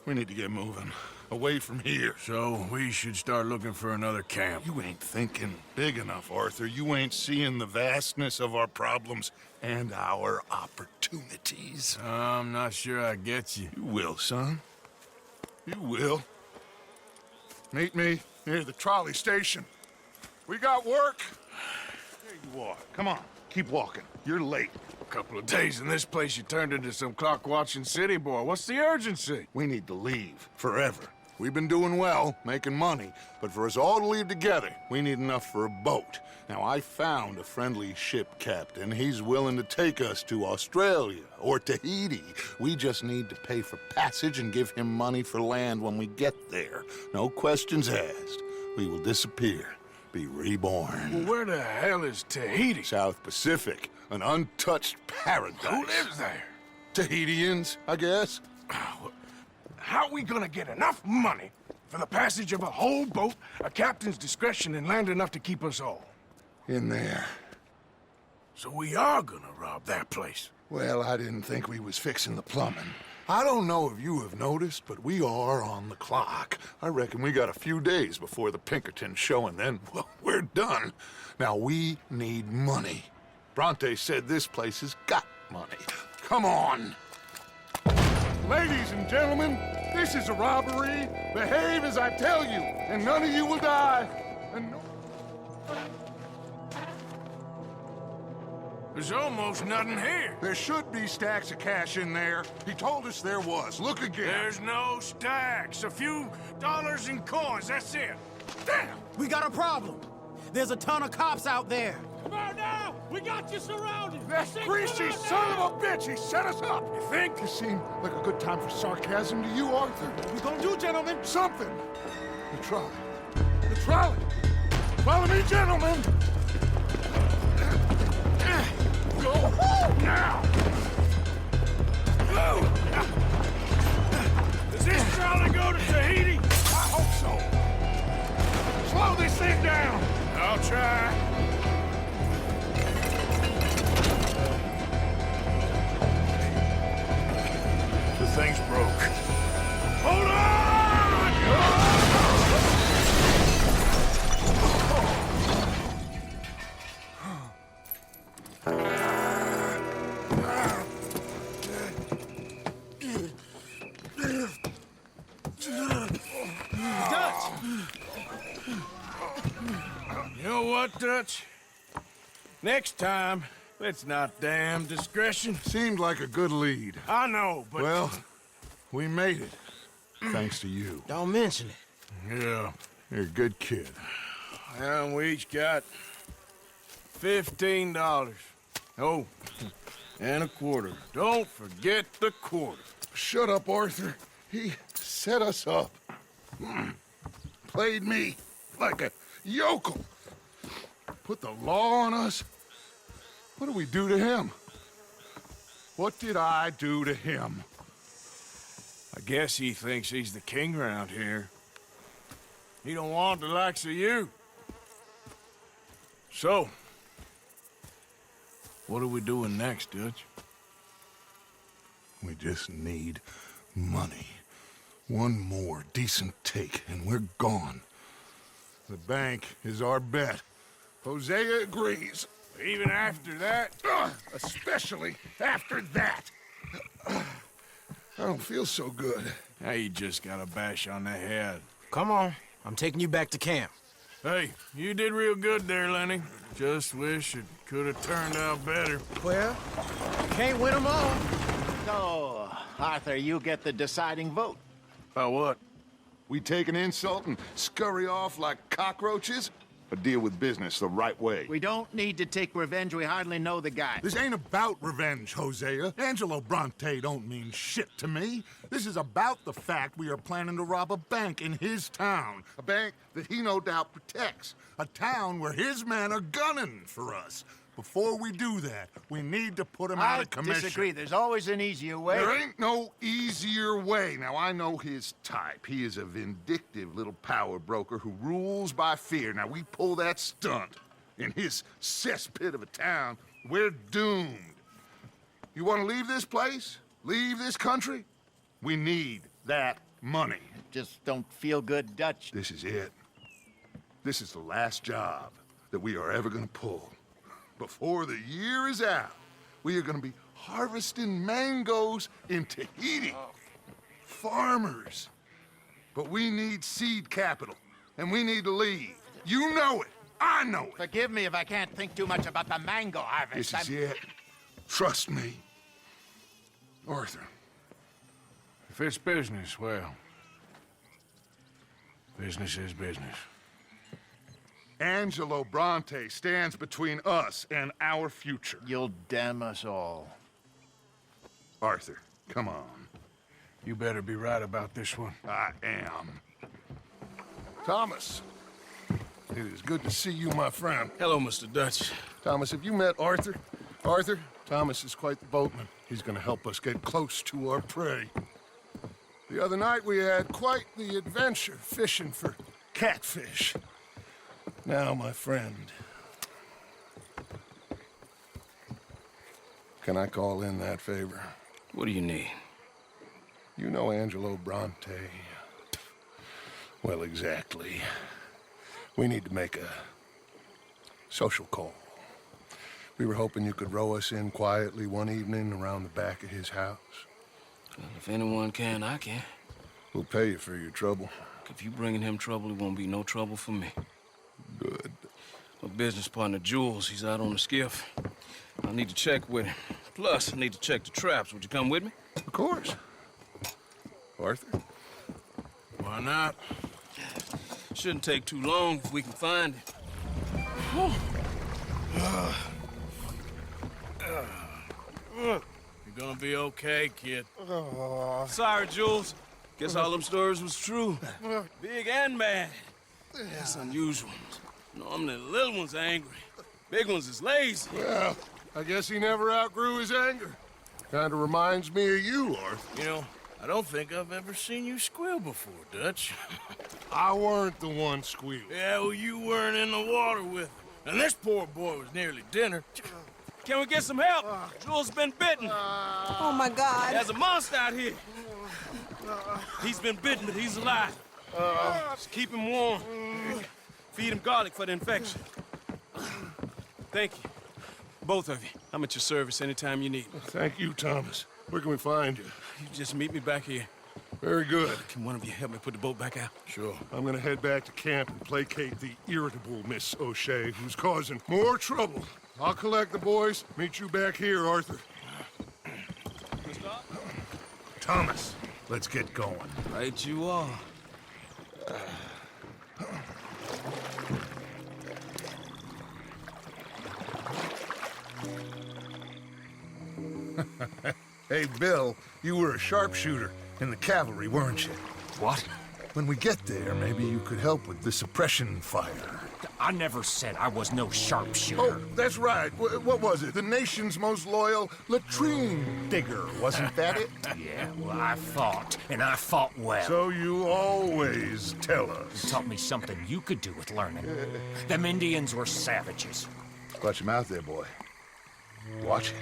We need to get moving. Away from here. So we should start looking for another camp. You ain't thinking big enough, Arthur. You ain't seeing the vastness of our problems and our opportunities. I'm not sure I get you. You will, son. You will. Meet me near the trolley station. We got work. There you are. Come on. Keep walking. You're late. A couple of days in this place, you turned into some clock-watching city boy. What's the urgency? We need to leave. Forever. We've been doing well, making money, but for us all to leave together, we need enough for a boat. Now, I found a friendly ship captain. He's willing to take us to Australia or Tahiti. We just need to pay for passage and give him money for land when we get there. No questions asked. We will disappear, be reborn. Well, where the hell is Tahiti? South Pacific, an untouched paradise. Who lives there? Tahitians, I guess. How are we gonna get enough money for the passage of a whole boat, a captain's discretion, and land enough to keep us all? In there. So we are gonna rob that place. Well, I didn't think we was fixing the plumbing. I don't know if you have noticed, but we are on the clock. I reckon we got a few days before the Pinkerton show, and then, well, we're done. Now, we need money. Bronte said this place has got money. Come on. Ladies and gentlemen, this is a robbery. Behave as I tell you, and none of you will die. And no... There's almost nothing here. There should be stacks of cash in there. He told us there was. Look again. There's no stacks. A few dollars in coins, that's it. Damn! We got a problem. There's a ton of cops out there. Come on now! We got you surrounded! That greasy son of a bitch! He set us up! You think? This seemed like a good time for sarcasm to you, Arthur. What we gonna do, gentlemen? Something! The trolley. The trolley! Follow me, gentlemen! Go now! Does this trolley go to Tahiti? I hope so. Slow this thing down! I'll try. The thing's broke. Hold on! You know what, Dutch? Next time, let's not damn discretion. Seemed like a good lead. I know, but... Well, we made it. Thanks to you. Don't mention it. Yeah, you're a good kid. And we each got $15. Oh, and a quarter. Don't forget the quarter. Shut up, Arthur. He set us up. Played me like a yokel. Put the law on us. What do we do to him? What did I do to him? I guess he thinks he's the king around here. He don't want the likes of you. So, what are we doing next, Dutch? We just need money. One more decent take, and we're gone. The bank is our bet. Hosea agrees. Even after that? Especially after that. I don't feel so good. Now you just got a bash on the head. Come on. I'm taking you back to camp. Hey, you did real good there, Lenny. Just wish it could have turned out better. Well, can't win them all. So, Arthur, you get the deciding vote. About what? We take an insult and scurry off like cockroaches? Or deal with business the right way? We don't need to take revenge. We hardly know the guy. This ain't about revenge, Hosea. Angelo Bronte don't mean shit to me. This is about the fact we are planning to rob a bank in his town. A bank that he no doubt protects. A town where his men are gunning for us. Before we do that, we need to put him out of commission. I disagree. There's always an easier way. There ain't no easier way. Now, I know his type. He is a vindictive little power broker who rules by fear. Now, we pull that stunt in his cesspit of a town, we're doomed. You want to leave this place? Leave this country? We need that money. Just don't feel good, Dutch. This is it. This is the last job that we are ever going to pull. Before the year is out, we are going to be harvesting mangoes in Tahiti. Farmers. But we need seed capital, and we need to leave. You know it. I know it. Forgive me if I can't think too much about the mango harvest. This is it. Trust me. Arthur. If it's business, well, business is business. Angelo Bronte stands between us and our future. You'll damn us all. Arthur, come on. You better be right about this one. I am. Thomas, it is good to see you, my friend. Hello, Mr. Dutch. Thomas, have you met Arthur? Arthur, Thomas is quite the boatman. He's gonna help us get close to our prey. The other night we had quite the adventure fishing for catfish. Now, my friend, Can I call in that favor? What do you need? You know Angelo Bronte. Well, exactly. We need to make a social call. We were hoping you could row us in quietly one evening around the back of his house. Well, if anyone can, I can. We'll pay you for your trouble. If you bringing him trouble, it won't be no trouble for me. Good. My business partner, Jules, he's out on the skiff. I need to check with him. Plus, I need to check the traps. Would you come with me? Of course. Arthur? Why not? Shouldn't take too long if we can find it. You're gonna be okay, kid. Sorry, Jules. Guess all them stories was true. Big and bad. That's unusual. Normally, the little ones are angry. Big ones is lazy. Well, I guess he never outgrew his anger. Kinda reminds me of you, Arthur. You know, I don't think I've ever seen you squeal before, Dutch. I weren't the one squealing. Yeah, well, you weren't in the water with him. And this poor boy was nearly dinner. Can we get some help? Jules been bitten. Oh, my God. There's a monster out here. He's been bitten, but he's alive. Just keep him warm. Feed him garlic for the infection. Thank you. Both of you. I'm at your service anytime you need me. Thank you, Thomas. Where can we find you? You just meet me back here. Very good. Can one of you help me put the boat back out? Sure. I'm gonna head back to camp and placate the irritable Miss O'Shea, who's causing more trouble. I'll collect the boys. Meet you back here, Arthur. Thomas, let's get going. Right you are. Hey, Bill, you were a sharpshooter in the cavalry, weren't you? What? When we get there, maybe you could help with the suppression fire. I never said I was no sharpshooter. Oh, that's right. What was it? The nation's most loyal latrine digger, wasn't that it? Yeah, well, I fought, and I fought well. So you always tell us. You taught me something you could do with learning. Them Indians were savages. Watch him out there, boy. Watch it.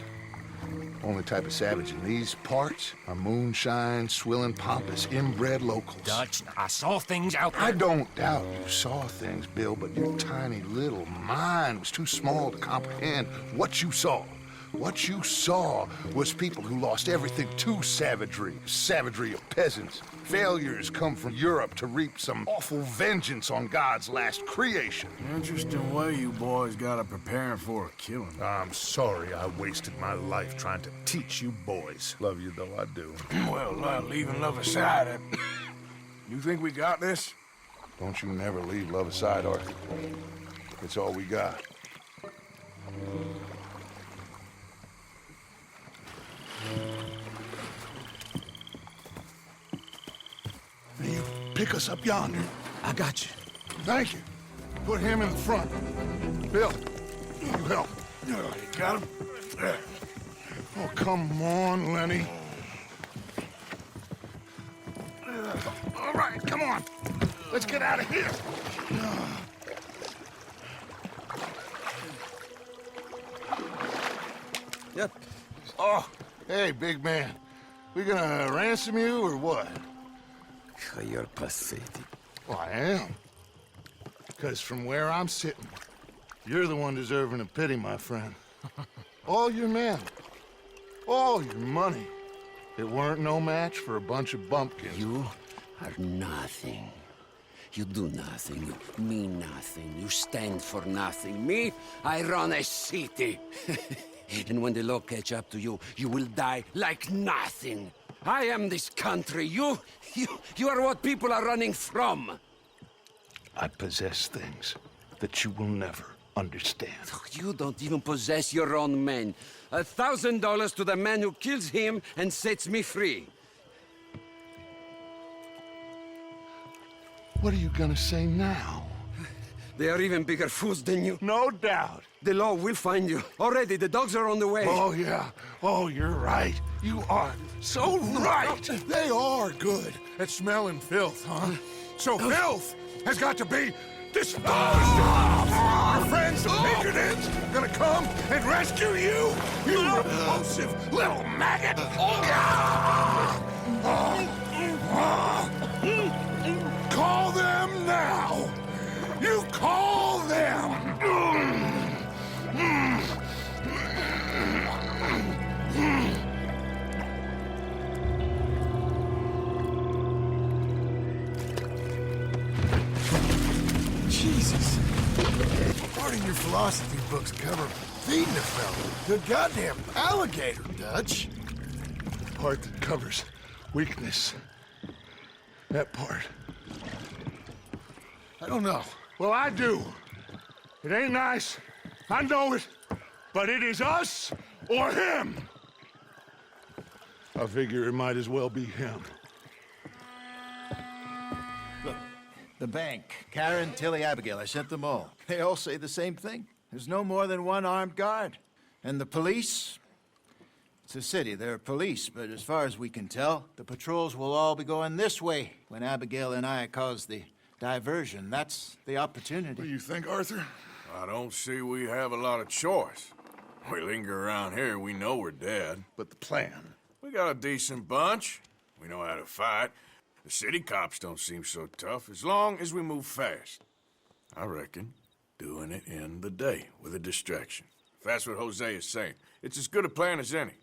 Only type of savage in these parts are moonshine, swilling, pompous, inbred locals. Dutch, I saw things out there. I don't doubt you saw things, Bill, but your tiny little mind was too small to comprehend what you saw. What you saw was people who lost everything to savagery. Savagery of peasants. Failures come from Europe to reap some awful vengeance on God's last creation. Interesting way you boys got up preparing for a killing. I'm sorry I wasted my life trying to teach you boys. Love you though, I do. Well, leaving love aside, you think we got this? Don't you never leave love aside, Arthur. It's all we got. You pick us up yonder. I got you. Thank you. Put him in the front. Bill, you help. You got him? Oh, come on, Lenny. All right, come on. Let's get out of here. Yep. Oh, hey, big man. We gonna ransom you or what? You're pathetic. Well, I am. Because from where I'm sitting, you're the one deserving of pity, my friend. All your men, all your money. It weren't no match for a bunch of bumpkins. You are nothing. You do nothing. You mean nothing. You stand for nothing. Me, I run a city. And when the law catch up to you, you will die like nothing. I am this country. You are what people are running from. I possess things that you will never understand. You don't even possess your own men. $1,000 to the man who kills him and sets me free. What are you gonna say now? They are even bigger fools than you. No doubt. The law will find you. Already, the dogs are on the way. Oh, yeah. Oh, you're right. You are so right. They are good at smelling filth, huh? So filth has got to be disposed of. Our friends, the patrons, gonna come and rescue you, you repulsive little maggot! Call them now! You call them! Jesus. Part of your philosophy books cover feeding a fella. The goddamn alligator, Dutch. Part that covers weakness. That part. I don't know. Well, I do. It ain't nice. I know it. But it is us or him. I figure it might as well be him. Look, the bank, Karen, Tilly, Abigail, I sent them all. They all say the same thing. There's no more than one armed guard. And the police? It's a city, there are police, but as far as we can tell, the patrols will all be going this way when Abigail and I cause the diversion. That's the opportunity. What do you think, Arthur? I don't see we have a lot of choice. We linger around here, we know we're dead. But the plan? We got a decent bunch. We know how to fight. The city cops don't seem so tough as long as we move fast. I reckon doing it in the day with a distraction. If that's what Jose is saying, it's as good a plan as any.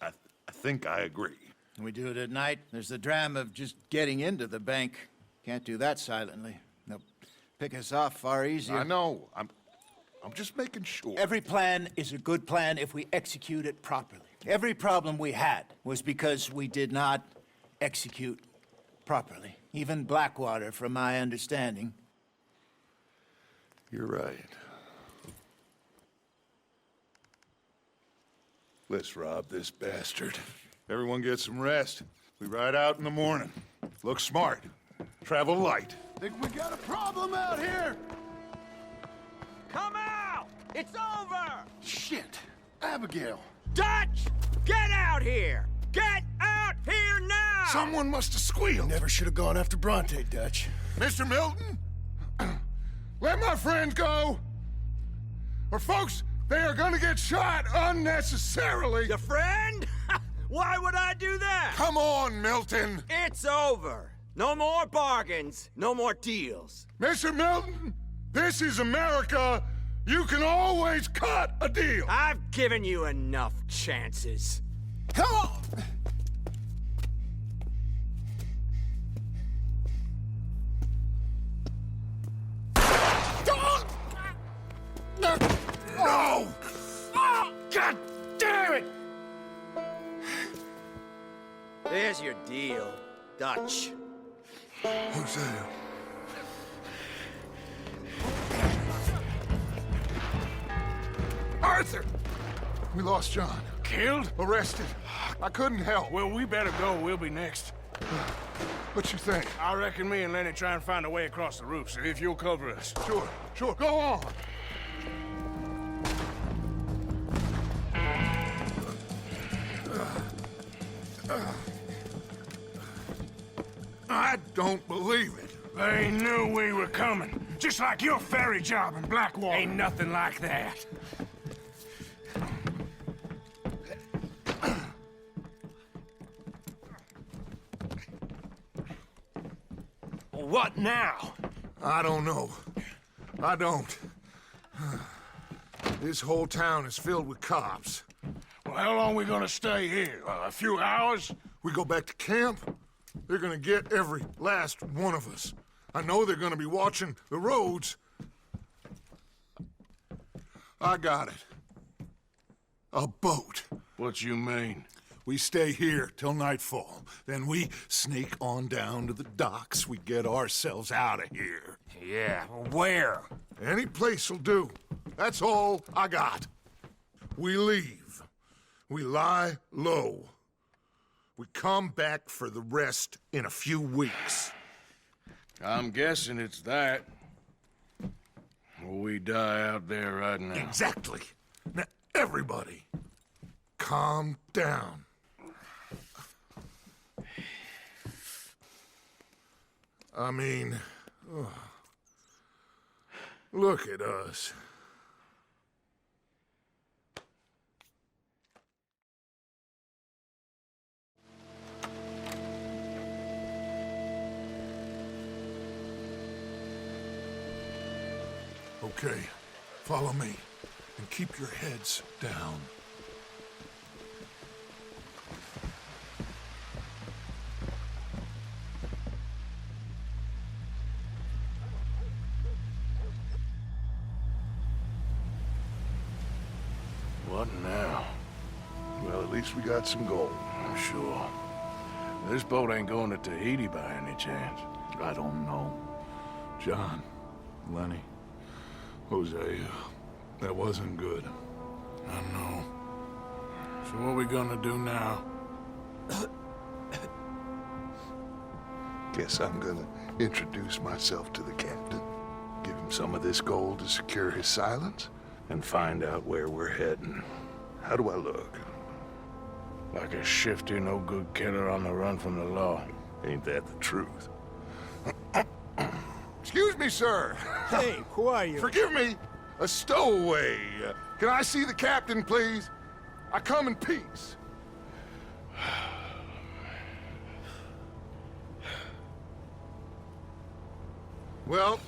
I think I agree. We do it at night. There's the drama of just getting into the bank. Can't do that silently. They'll pick us off far easier. I know. I'm just making sure. Every plan is a good plan if we execute it properly. Every problem we had was because we did not execute properly. Even Blackwater, from my understanding. You're right. Let's rob this bastard. Everyone get some rest. We ride out in the morning. Look smart. Travel light. Think we got a problem out here? Come out! It's over! Shit. Abigail. Dutch! Get out here! Get out here now! Someone must have squealed. Never should have gone after Bronte, Dutch. Mr. Milton? Let my friend go! Or folks, they are gonna get shot unnecessarily! Your friend? Why would I do that? Come on, Milton! It's over. No more bargains, no more deals. Mr. Milton, this is America. You can always cut a deal. I've given you enough chances. Come on! No! God damn it! There's your deal, Dutch. Hosea. Arthur! We lost John. Killed? Arrested. I couldn't help. Well, we better go. We'll be next. What you think? I reckon me and Lenny try and find a way across the roof, so if you'll cover us. Sure. Go on. I don't believe it. They knew we were coming. Just like your ferry job in Blackwater. Ain't nothing like that. What now? I don't know. I don't. This whole town is filled with cops. Well, how long we gonna stay here? A few hours? We go back to camp, they're gonna get every last one of us. I know they're gonna be watching the roads. I got it. A boat. What you mean? We stay here till nightfall. Then we sneak on down to the docks. We get ourselves out of here. Yeah, where? Any place'll do. That's all I got. We leave. We lie low. We come back for the rest in a few weeks. I'm guessing it's that. Or we die out there right now. Exactly. Now, everybody, calm down. I mean, look at us. Okay, follow me, and keep your heads down. What now? Well, at least we got some gold. I'm sure. This boat ain't going to Tahiti by any chance. I don't know. John, Lenny, Hosea, that wasn't good. I know. So what we gonna do now? Guess I'm gonna introduce myself to the captain. Give him some of this gold to secure his silence, and find out where we're heading. How do I look? Like a shifty, no-good killer on the run from the law. Ain't that the truth? Excuse me, sir. Hey, who are you? Forgive me. A stowaway. Can I see the captain, please? I come in peace. Well,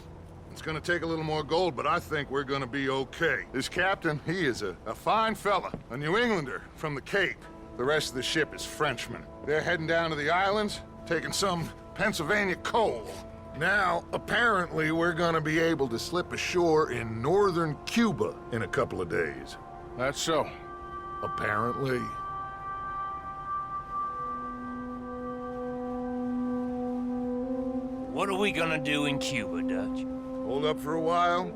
it's gonna take a little more gold, but I think we're gonna be okay. This captain, he is a fine fella, a New Englander from the Cape. The rest of the ship is Frenchmen. They're heading down to the islands, taking some Pennsylvania coal. Now, apparently, we're gonna be able to slip ashore in northern Cuba in a couple of days. That's so. Apparently. What are we gonna do in Cuba, Dutch? Hold up for a while,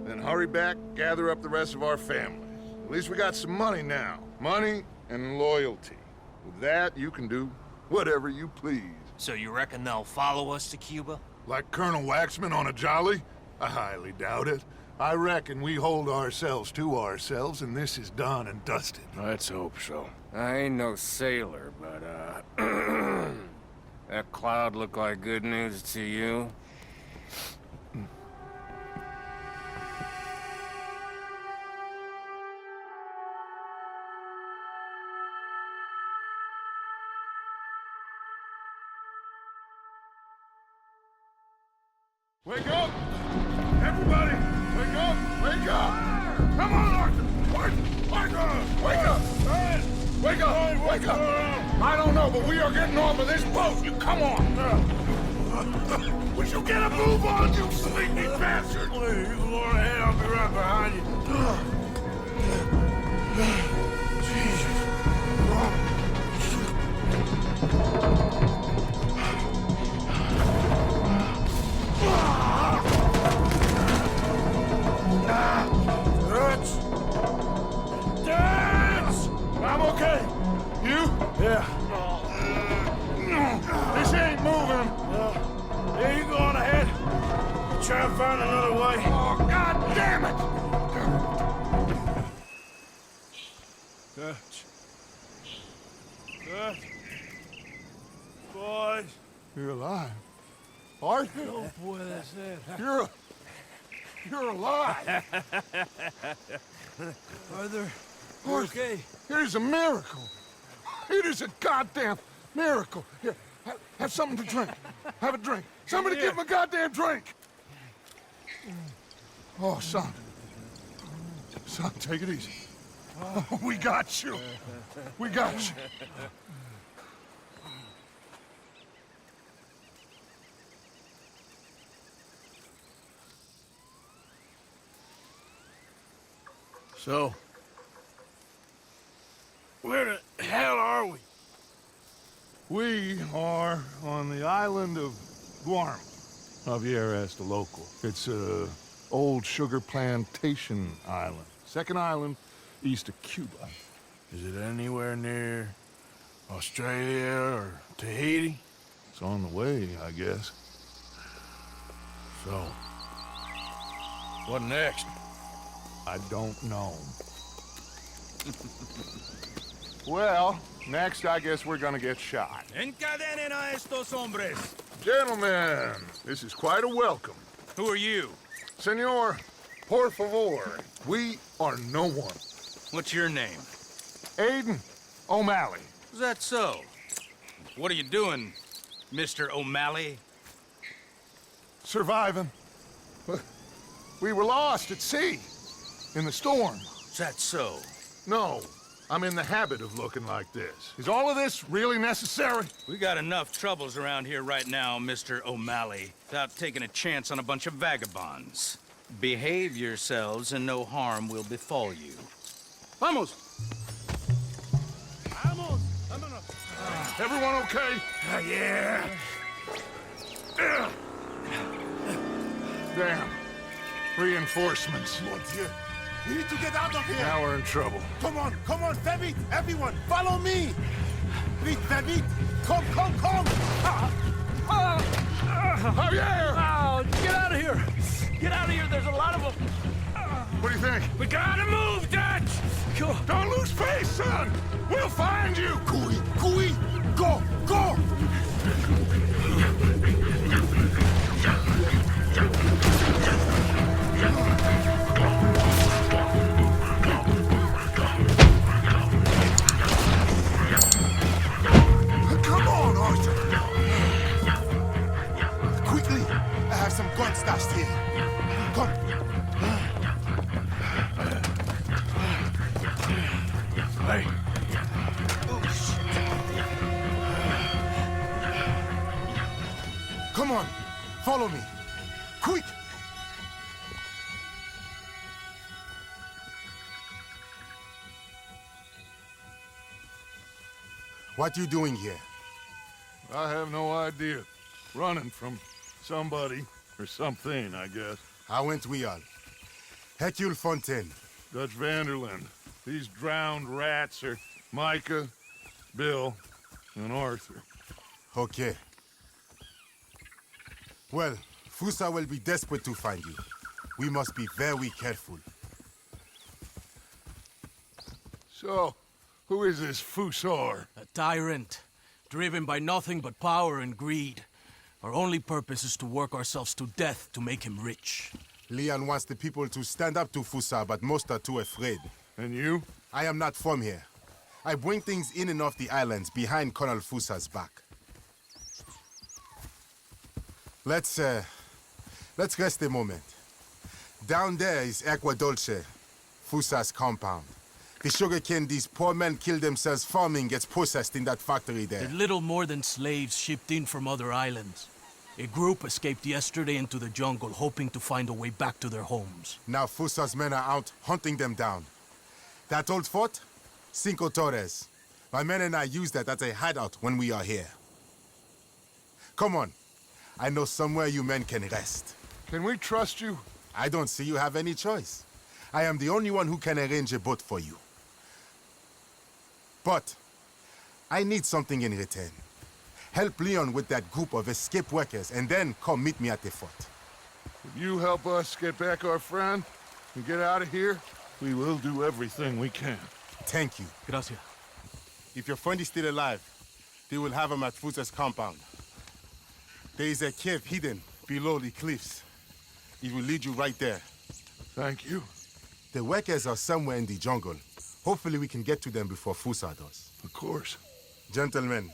then hurry back, gather up the rest of our family. At least we got some money now. Money and loyalty. With that, you can do whatever you please. So you reckon they'll follow us to Cuba? Like Colonel Waxman on a jolly? I highly doubt it. I reckon we hold ourselves to ourselves, and this is done and dusted. Let's hope so. I ain't no sailor, but, that cloud look like good news to you? Wake up! Everybody! Wake up! Wake up! Come on, Arthur! Arthur! Wake up! Wake up! Wake up! I don't know, but we are getting off of this boat! You come on! Would you get a move on, you sleepy bastard? Please, you go on ahead, I'll be right behind you. Dance! I'm okay. You? Yeah. This ain't moving. Yeah, you go on ahead. Try and find another way. Oh, God damn it! Dutch. Dutch. Boys. You're alive. Arthur? Oh, boy, that's it. You're alive. Arthur, Okay. It is a miracle. It is a goddamn miracle. Here, have something to drink. Have a drink. Somebody give him a goddamn drink. Oh, son. Son, take it easy. Oh, we got you. We got you. So, where the hell are we? We are on the island of Guarma. Javier asked a local. It's a old sugar plantation island. Second island east of Cuba. Is it anywhere near Australia or Tahiti? It's on the way, I guess. So, what next? I don't know. Well, next I guess we're gonna get shot. Encadenen a estos hombres. Gentlemen, this is quite a welcome. Who are you? Senor, por favor, we are no one. What's your name? Aiden O'Malley. Is that so? What are you doing, Mr. O'Malley? Surviving. We were lost at sea. In the storm. Is that so? No. I'm in the habit of looking like this. Is all of this really necessary? We got enough troubles around here right now, Mr. O'Malley, without taking a chance on a bunch of vagabonds. Behave yourselves and no harm will befall you. Vamos! Vamos! Everyone okay? Yeah. Damn. Reinforcements. Mon Dieu. We need to get out of here. Now we're in trouble. Come on, fais vite, everyone, follow me. Vite, fais vite. Come. Javier! Oh, get out of here! Get out of here, there's a lot of them! What do you think? We gotta move, Dutch! Don't lose face, son! We'll find you! Cooey, go! Come on, Arthur! Quickly, I have some gun stashed here. Come. Hey. Come on, follow me. Quick! What you doing here? I have no idea. Running from somebody or something, I guess. How went we all? Hercule Fontaine. Dutch Vanderland. These drowned rats are Micah, Bill, and Arthur. Okay. Well, Fusa will be desperate to find you. We must be very careful. So, who is this Fusar? A tyrant, driven by nothing but power and greed. Our only purpose is to work ourselves to death to make him rich. Leon wants the people to stand up to Fusa, but most are too afraid. And you? I am not from here. I bring things in and off the islands behind Colonel Fusa's back. Let's rest a moment. Down there is Agua Dulce, Fusa's compound. The sugarcane these poor men kill themselves farming gets processed in that factory there. They're little more than slaves shipped in from other islands. A group escaped yesterday into the jungle, hoping to find a way back to their homes. Now Fusa's men are out hunting them down. That old fort? Cinco Torres. My men and I use that as a hideout when we are here. Come on. I know somewhere you men can rest. Can we trust you? I don't see you have any choice. I am the only one who can arrange a boat for you. But I need something in return. Help Leon with that group of escape workers and then come meet me at the fort. If you help us get back our friend and get out of here, we will do everything we can. Thank you. Gracias. If your friend is still alive, they will have him at Fusa's compound. There is a cave hidden below the cliffs. It will lead you right there. Thank you. The workers are somewhere in the jungle. Hopefully we can get to them before Fusa does. Of course. Gentlemen.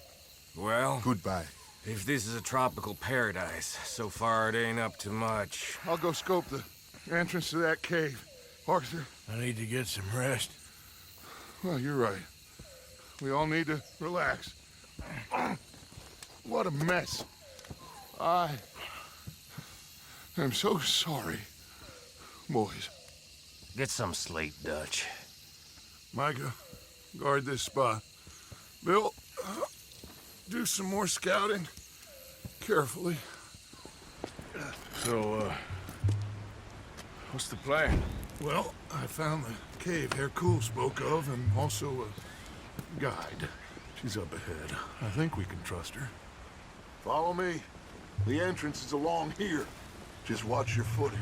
Well, goodbye. If this is a tropical paradise, so far it ain't up to much. I'll go scope the entrance to that cave. Arthur? I need to get some rest. Well, you're right. We all need to relax. What a mess. I am so sorry, boys. Get some sleep, Dutch. Micah, guard this spot. Bill, do some more scouting. Carefully. So, what's the plan? Well, I found the cave Hercule spoke of, and also a guide. She's up ahead. I think we can trust her. Follow me. The entrance is along here. Just watch your footing.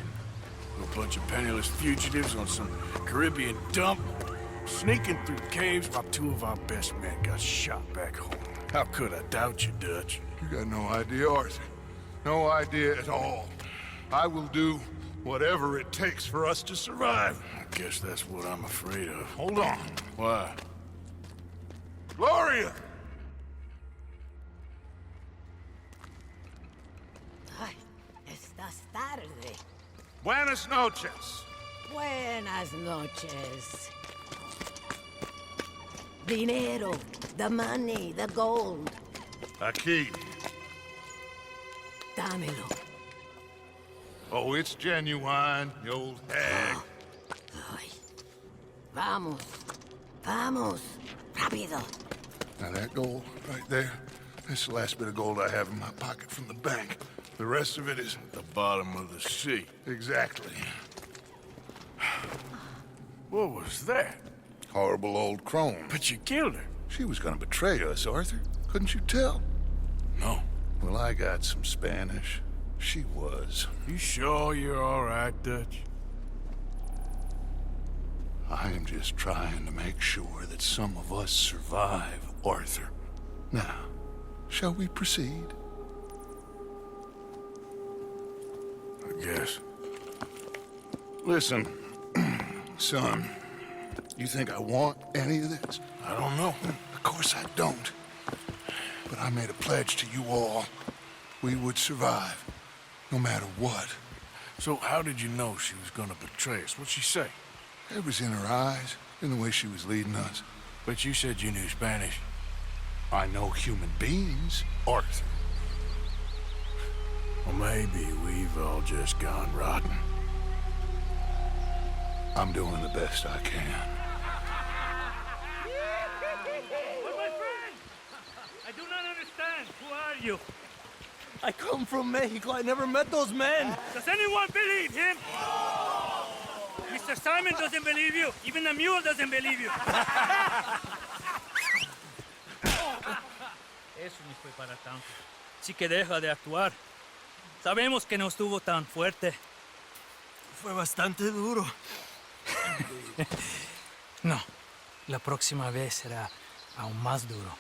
A bunch of penniless fugitives on some Caribbean dump, sneaking through caves while two of our best men got shot back home. How could I doubt you, Dutch? You got no idea, Arthur. No idea at all. I will do whatever it takes for us to survive. I guess that's what I'm afraid of. Hold on. Why? Gloria! Ay, estás tarde. Buenas noches. Buenas noches. Dinero, the money, the gold. Aquí. Dámelo. Oh, it's genuine, you old hag. Vamos. Vamos. Rápido. Now that gold right there, that's the last bit of gold I have in my pocket from the bank. The rest of it is at the bottom of the sea. Exactly. What was that? Horrible old crone. But you killed her. She was gonna betray us, Arthur. Couldn't you tell? No. Well, I got some Spanish. She was. You sure you're all right, Dutch? I am just trying to make sure that some of us survive, Arthur. Now, shall we proceed? I guess. Listen, son, you think I want any of this? I don't know. Of course I don't. But I made a pledge to you all. We would survive, no matter what. So how did you know she was gonna betray us? What'd she say? It was in her eyes, in the way she was leading us. But you said you knew Spanish. I know human beings, Arthur. Well, maybe we've all just gone rotten. I'm doing the best I can. But my friend! I do not understand. Who are you? I come from Mexico. I never met those men. Does anyone believe him? Mr. Simon doesn't believe you. Even the mule doesn't believe you. Eso ni fue para tanto. Sí que deja de actuar. Sabemos que no estuvo tan fuerte. Fue bastante duro. No, la próxima vez será aún más duro.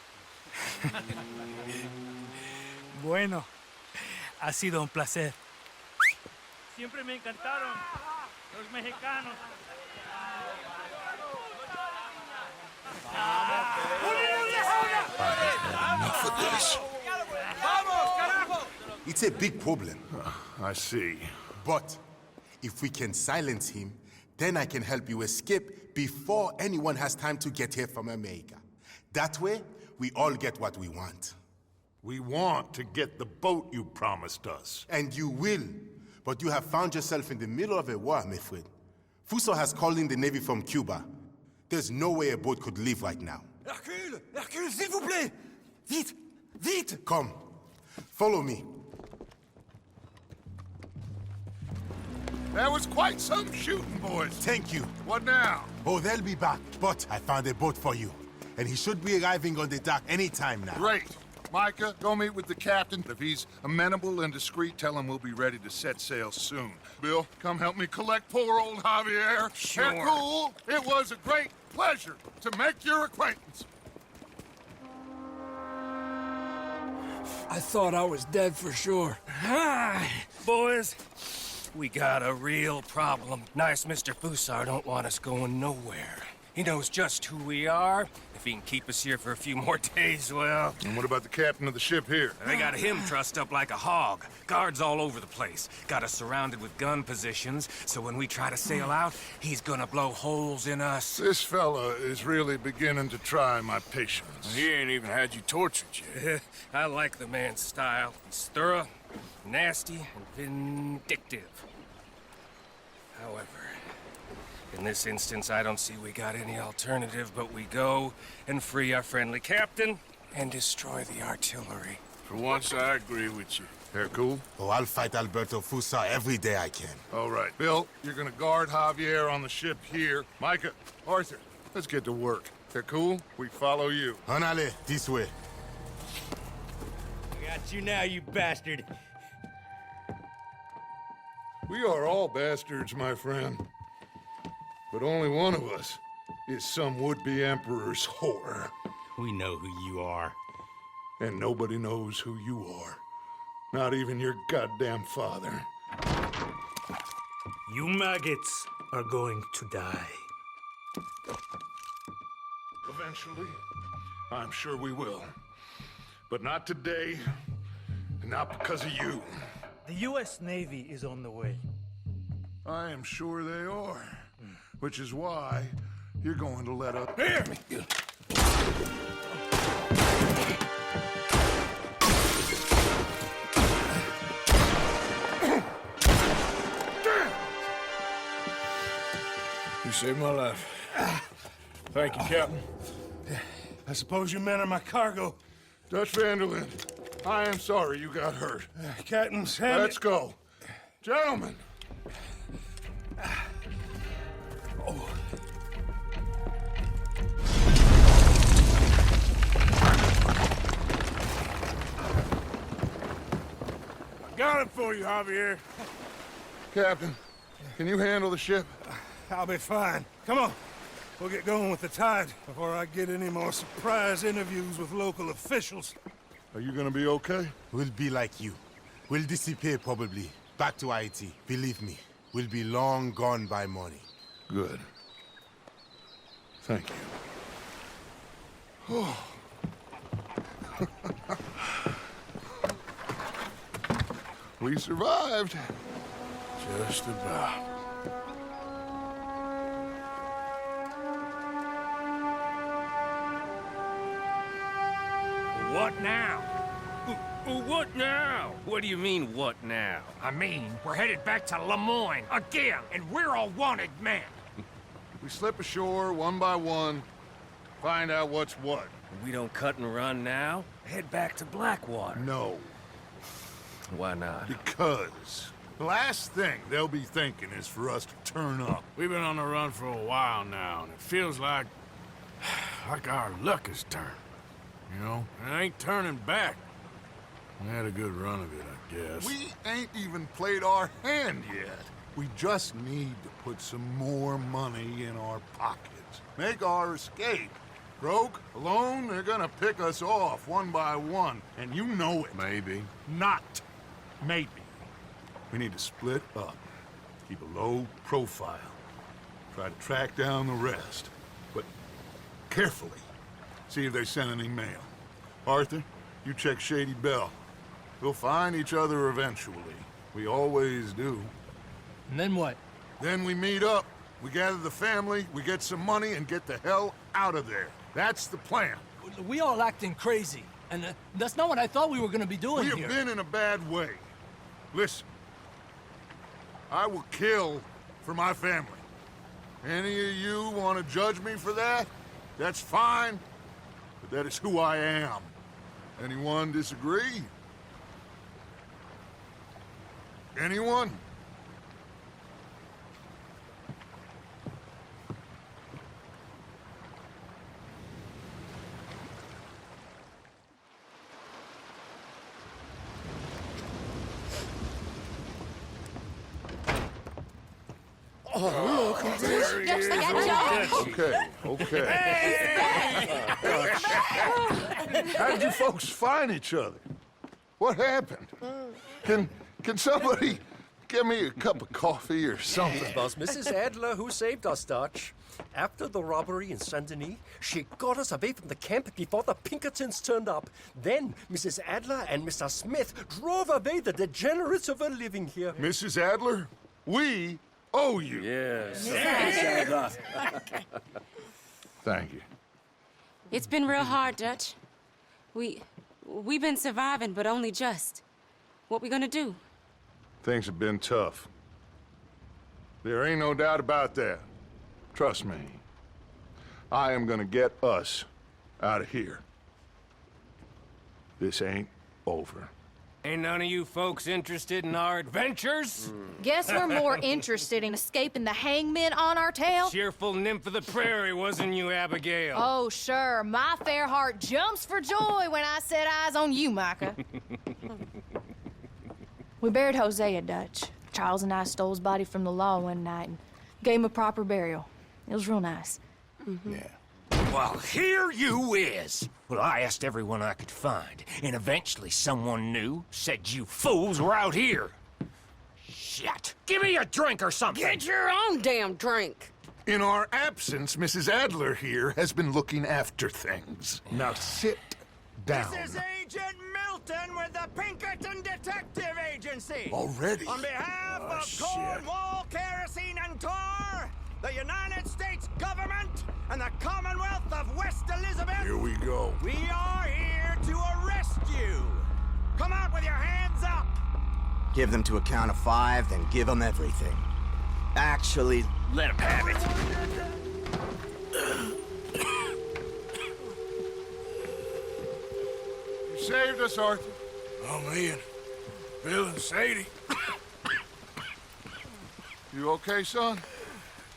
Bueno, ha sido un placer. Siempre me encantaron los mexicanos. Enough of this. It's a big problem. I see. But if we can silence him, then I can help you escape before anyone has time to get here from America. That way, we all get what we want. We want to get the boat you promised us. And you will. But you have found yourself in the middle of a war, my friend. Fuso has called in the Navy from Cuba. There's no way a boat could leave right now. Hercule! Hercule, s'il vous plaît! Vite! Vite! Come. Follow me. That was quite some shooting, boys. Thank you. What now? Oh, they'll be back. But I found a boat for you. And he should be arriving on the dock any time now. Great. Micah, go meet with the captain. If he's amenable and discreet, tell him we'll be ready to set sail soon. Bill, come help me collect poor old Javier. Sure. Hercule, it was a great pleasure to make your acquaintance. I thought I was dead for sure. Boys, we got a real problem. Nice Mr. Fusar don't want us going nowhere. He knows just who we are. If he can keep us here for a few more days, well... And what about the captain of the ship here? They got him trussed up like a hog. Guards all over the place. Got us surrounded with gun positions, so when we try to sail out, he's gonna blow holes in us. This fella is really beginning to try my patience. He ain't even had you tortured yet. I like the man's style. He's thorough, nasty, and vindictive. However, in this instance, I don't see we got any alternative, but we go and free our friendly captain and destroy the artillery. For once, I agree with you. Hercule? Oh, I'll fight Alberto Fusa every day I can. All right. Bill, you're gonna guard Javier on the ship here. Micah, Arthur, let's get to work. Hercule, we follow you. Honale, this way. I got you now, you bastard. We are all bastards, my friend. But only one of us is some would-be emperor's whore. We know who you are. And nobody knows who you are. Not even your goddamn father. You maggots are going to die. Eventually, I'm sure we will. But not today, and not because of you. The U.S. Navy is on the way. I am sure they are. Which is why you're going to let up. Here! You saved my life. Thank you, Captain. I suppose you men are my cargo. Dutch Van der Linde, I am sorry you got hurt. Captain Sam. Let's go. Gentlemen. Got it for you, Javier. Captain, can you handle the ship? I'll be fine. Come on. We'll get going with the tide before I get any more surprise interviews with local officials. Are you gonna be okay? We'll be like you. We'll disappear probably. Back to Haiti. Believe me, we'll be long gone by morning. Good. Thank you. Oh. We survived. Just about. What now? What now? What do you mean, what now? I mean, we're headed back to Lemoyne again, and we're all wanted men. We slip ashore one by one, find out what's what. We don't cut and run now? Head back to Blackwater. No. Why not? Because the last thing they'll be thinking is for us to turn up. We've been on the run for a while now, and it feels like our luck has turned. You know, it ain't turning back. We had a good run of it, I guess. We ain't even played our hand yet. We just need to put some more money in our pockets. Make our escape. Broke, alone, they're gonna pick us off one by one, and you know it. Maybe. Not maybe. We need to split up. Keep a low profile. Try to track down the rest. But carefully. See if they send any mail. Arthur, you check Shady Belle. We'll find each other eventually. We always do. And then what? Then we meet up. We gather the family, we get some money, and get the hell out of there. That's the plan. We all acting crazy. And that's not what I thought we were gonna be doing We here. have been in a bad way. Listen. I will kill for my family. Any of you want to judge me for that? That's fine. But that is who I am. Anyone disagree? Anyone? Oh, look, there he is. Okay, okay. How did you folks find each other? What happened? Can somebody give me a cup of coffee or something? It was Mrs. Adler who saved us, Dutch. After the robbery in Saint-Denis, she got us away from the camp before the Pinkertons turned up. Then Mrs. Adler and Mr. Smith drove away the degenerates who were living here. Mrs. Adler, we owe you. Yes. Thank you. It's been real hard, Dutch. We've been surviving, but only just. What we gonna do? Things have been tough. There ain't no doubt about that. Trust me. I am gonna get us out of here. This ain't over. Ain't none of you folks interested in our adventures? Guess we're more interested in escaping the hangmen on our tail? Cheerful nymph of the prairie, wasn't you, Abigail? Oh, sure. My fair heart jumps for joy when I set eyes on you, Micah. We buried Hosea, Dutch. Charles and I stole his body from the law one night and gave him a proper burial. It was real nice. Yeah. Well, here you is. Well, I asked everyone I could find, and eventually someone new said you fools were out here. Shit. Give me a drink or something. Get your own damn drink. In our absence, Mrs. Adler here has been looking after things. Now sit down. This is Agent Milton with the Pinkerton Detective Agency. Already? On behalf of shit. Cornwall, Kerosene, and Tar, the United States government, and the Commonwealth of West Elizabeth. Here we go. We are here to arrest you. Come out with your hands up. Give them to a count of 5, then give them everything. Actually, let them have it. You saved us, Arthur. Oh, me and Bill and Sadie. You okay, son?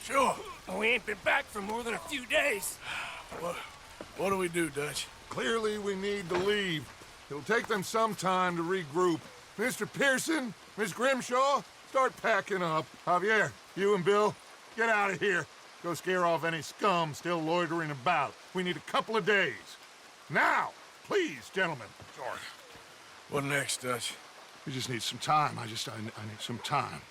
Sure. We ain't been back for more than a few days. What do we do, Dutch? Clearly, we need to leave. It'll take them some time to regroup. Mr. Pearson, Miss Grimshaw, start packing up. Javier, you and Bill, get out of here. Go scare off any scum still loitering about. We need a couple of days. Now, please, gentlemen. Sorry. What next, Dutch? We just need some time. I need some time.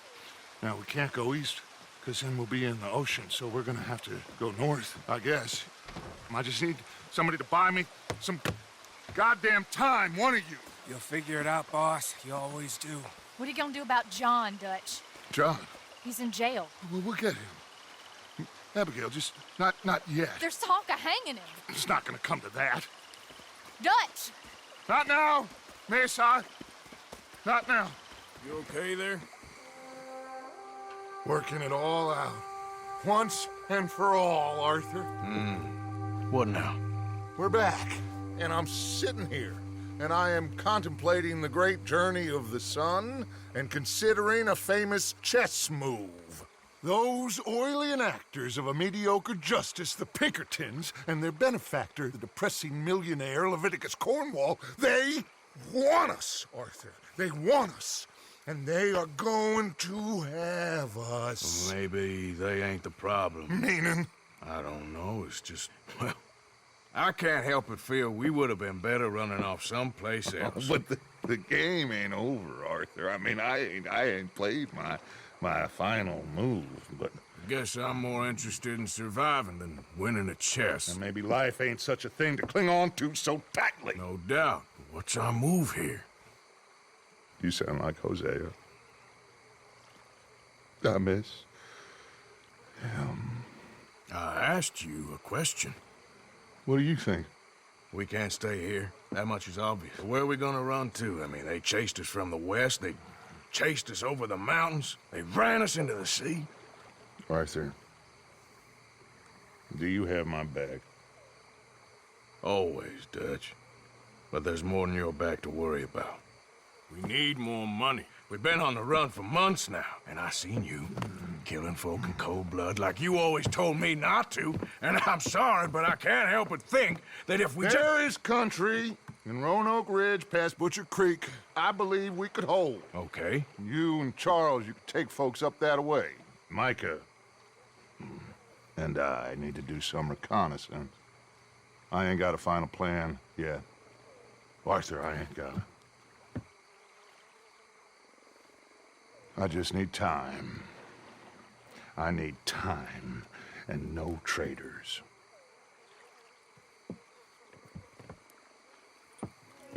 Now, we can't go east, because then we'll be in the ocean, so we're gonna have to go north, I guess. I just need somebody to buy me some goddamn time, one of you. You'll figure it out, boss. You always do. What are you gonna do about John, Dutch? John, He's in jail. we'll get him. Abigail, just not yet. There's talk of hanging him. It's not gonna come to that. Dutch! Not now, Mesa. Not now. You okay there? Working it all out. Once and for all, Arthur. What now? We're back, and I'm sitting here, and I am contemplating the great journey of the sun and considering a famous chess move. Those oily enactors of a mediocre justice, the Pinkertons, and their benefactor, the depressing millionaire Leviticus Cornwall, they want us, Arthur. They want us. And they are going to have us. Maybe they ain't the problem. Meaning? I don't know. It's just, well, I can't help but feel we would have been better running off someplace else. But the game ain't over, Arthur. I mean, I ain't played my final move, but... Guess I'm more interested in surviving than winning a chess. And maybe life ain't such a thing to cling on to so tightly. No doubt. But what's our move here? You sound like Hosea. I miss him. I asked you a question. What do you think? We can't stay here. That much is obvious. Where are we gonna run to? I mean, they chased us from the west. They chased us over the mountains. They ran us into the sea. Arthur, do you have my back? Always, Dutch. But there's more than your back to worry about. We need more money. We've been on the run for months now, and I seen you killing folk in cold blood like you always told me not to. And I'm sorry, but I can't help but think that if we There is country in Roanoke Ridge past Butcher Creek I believe we could hold. Okay. You and Charles, you could take folks up that way. Micah and I need to do some reconnaissance. I ain't got a final plan yet. Arthur, I ain't got it. I just need time. I need time and no traitors.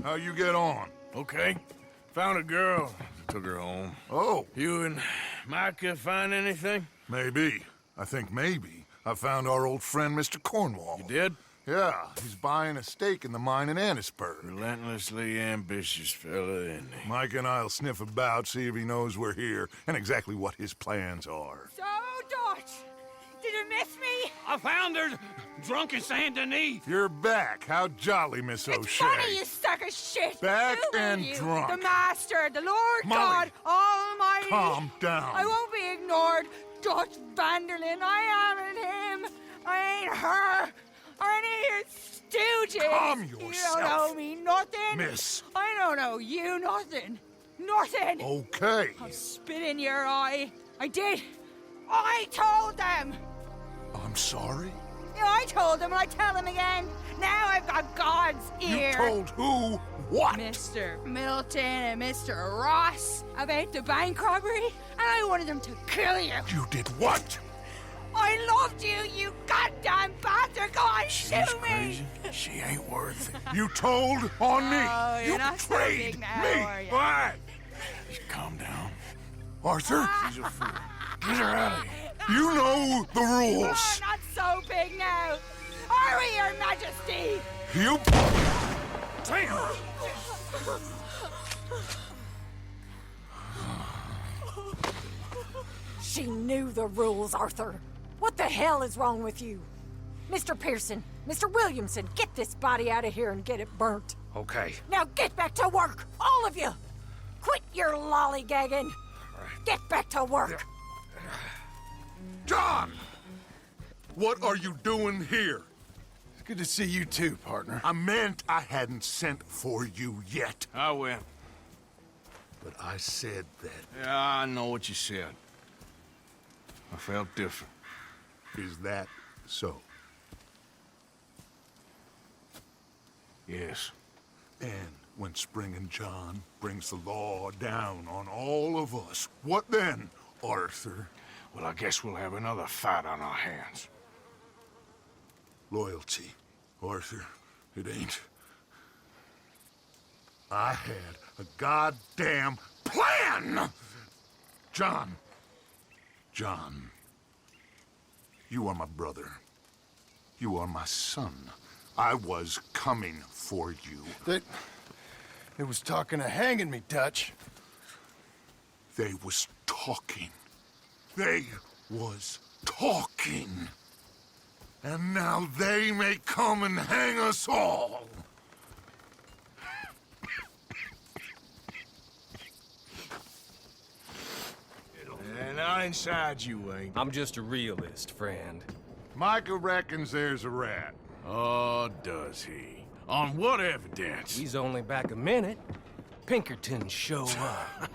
How you get on? Okay. Found a girl. Took her home. Oh. You and Micah find anything? Maybe. I think maybe. I found our old friend, Mr. Cornwall. You did? Yeah, he's buying a stake in the mine in Annisburg. Relentlessly ambitious fella, isn't he? Mike and I'll sniff about, see if he knows we're here, and exactly what his plans are. So, Dutch, did you miss me? I found her drunk in Saint Denis. You're back. How jolly, Miss O'Shea. It's funny, you sack of shit. Back Who are and you? drunk. The Master, the Lord Molly, God Almighty. calm down. I won't be ignored. Dutch Vanderlyn, I am him. I ain't her. Or any of your stooges. Calm You yourself. don't know me nothing. Miss. I don't know you nothing. Nothing. Okay. I'll spit in your eye. I did. I told them. I'm sorry? Yeah, I told them and I tell them again. Now I've got God's ear. You told who what? Mr. Milton and Mr. Ross about the bank robbery, and I wanted them to kill you. You did what? I loved you, you goddamn bastard! Go on, shoot me! She ain't worth it. You told on me. Oh, You you're not so betrayed big now, me. are you? What? Just calm down. Arthur, She's a fool. Get her out of here. you know the Oh, rules. not so big now. Are we, Your Majesty? You... She knew the rules, Arthur. What the hell is wrong with you? Mr. Pearson, Mr. Williamson, get this body out of here and get it burnt. Okay. Now get back to work, all of you! Quit your lollygagging! Get back to work! John! What are you doing here? It's good to see you too, partner. I meant I hadn't sent for you yet. I went. But I said that. Yeah, I know what you said. I felt different. Is that so? Yes. And when Spring and John brings the law down on all of us, what then, Arthur? Well, I guess we'll have another fight on our hands. Loyalty, Arthur, it ain't. I had a goddamn plan! John, you are my brother. You are my son. I was coming for you. They was talking of hanging me, Dutch. They was talking. They was talking. And now they may come and hang us all. And I inside you ain't. I'm just a realist, friend. Micah reckons there's a rat. Oh, does he? On what evidence? He's only back a minute. Pinkerton show up.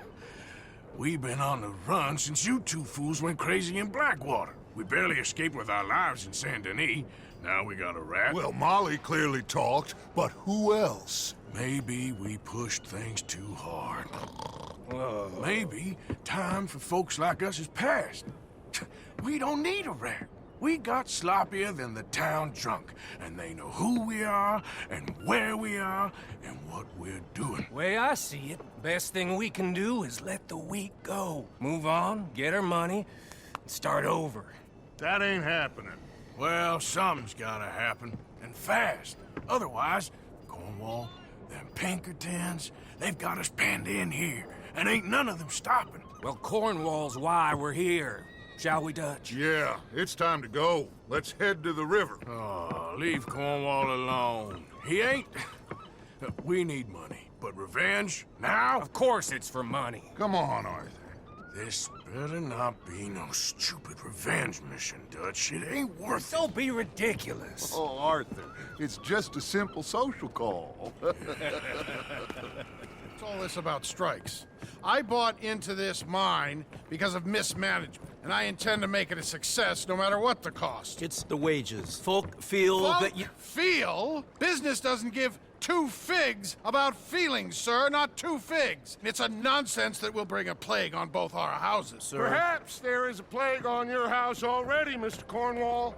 We've been on the run since you two fools went crazy in Blackwater. We barely escaped with our lives in Saint Denis. Now we got a rat. Well, Molly clearly talked, but who else? Maybe we pushed things too hard. Maybe time for folks like us is past. We don't need a rat. We got sloppier than the town drunk, and they know who we are, and where we are, and what we're doing. Way I see it, best thing we can do is let the week go. Move on, get our money, and start over. That ain't happening. Well, something's gotta happen, and fast. Otherwise, Cornwall, them Pinkertons, they've got us penned in here, and ain't none of them stopping. Well, Cornwall's why we're here. Shall we, Dutch? Yeah, it's time to go. Let's head to the river. Oh, leave Cornwall alone. He ain't... We need money, but revenge, now? Of course it's for money. Come on, Arthur. This better not be no stupid revenge mission, Dutch. It ain't worth it. Don't be ridiculous. Oh, Arthur, it's just a simple social call. What's all this about strikes? I bought into this mine because of mismanagement, and I intend to make it a success no matter what the cost. It's the wages. Folk feel that you... Feel? Business doesn't give two figs about feelings, sir, not two figs. It's a nonsense that will bring a plague on both our houses, sir. Perhaps there is a plague on your house already, Mr. Cornwall.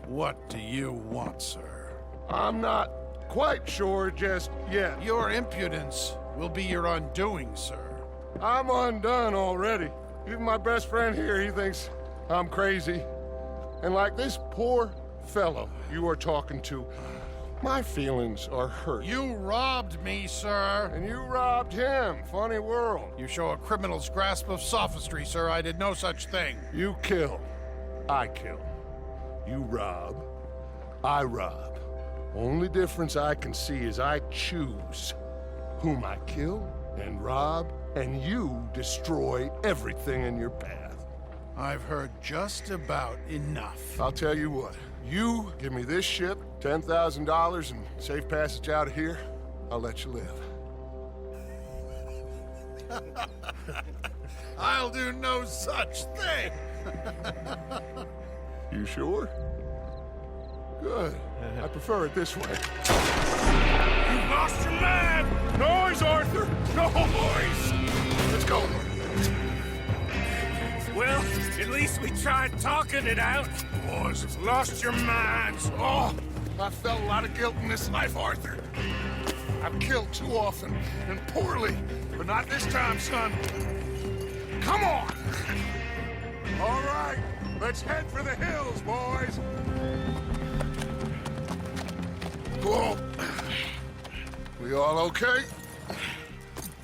What do you want, sir? I'm not quite sure just yet. Your impudence will be your undoing, sir. I'm undone already. Even my best friend here, he thinks I'm crazy. And like this poor fellow you are talking to, my feelings are hurt. You robbed me, sir. And you robbed him. Funny world. You show a criminal's grasp of sophistry, sir. I did no such thing. You kill. I kill. You rob. I rob. Only difference I can see is I choose whom I kill and rob, and you destroy everything in your path. I've heard just about enough. I'll tell you what. You give me this ship, $10,000, and safe passage out of here, I'll let you live. I'll do no such thing. You sure? Good. I prefer it this way. You lost your man! Noise, Arthur! No boys! Let's go. Well, at least we tried talking it out. Boys have lost your minds. Oh, I felt a lot of guilt in this life, Arthur. I've killed too often and poorly, but not this time, son. Come on! All right, let's head for the hills, boys. Whoa. We all okay?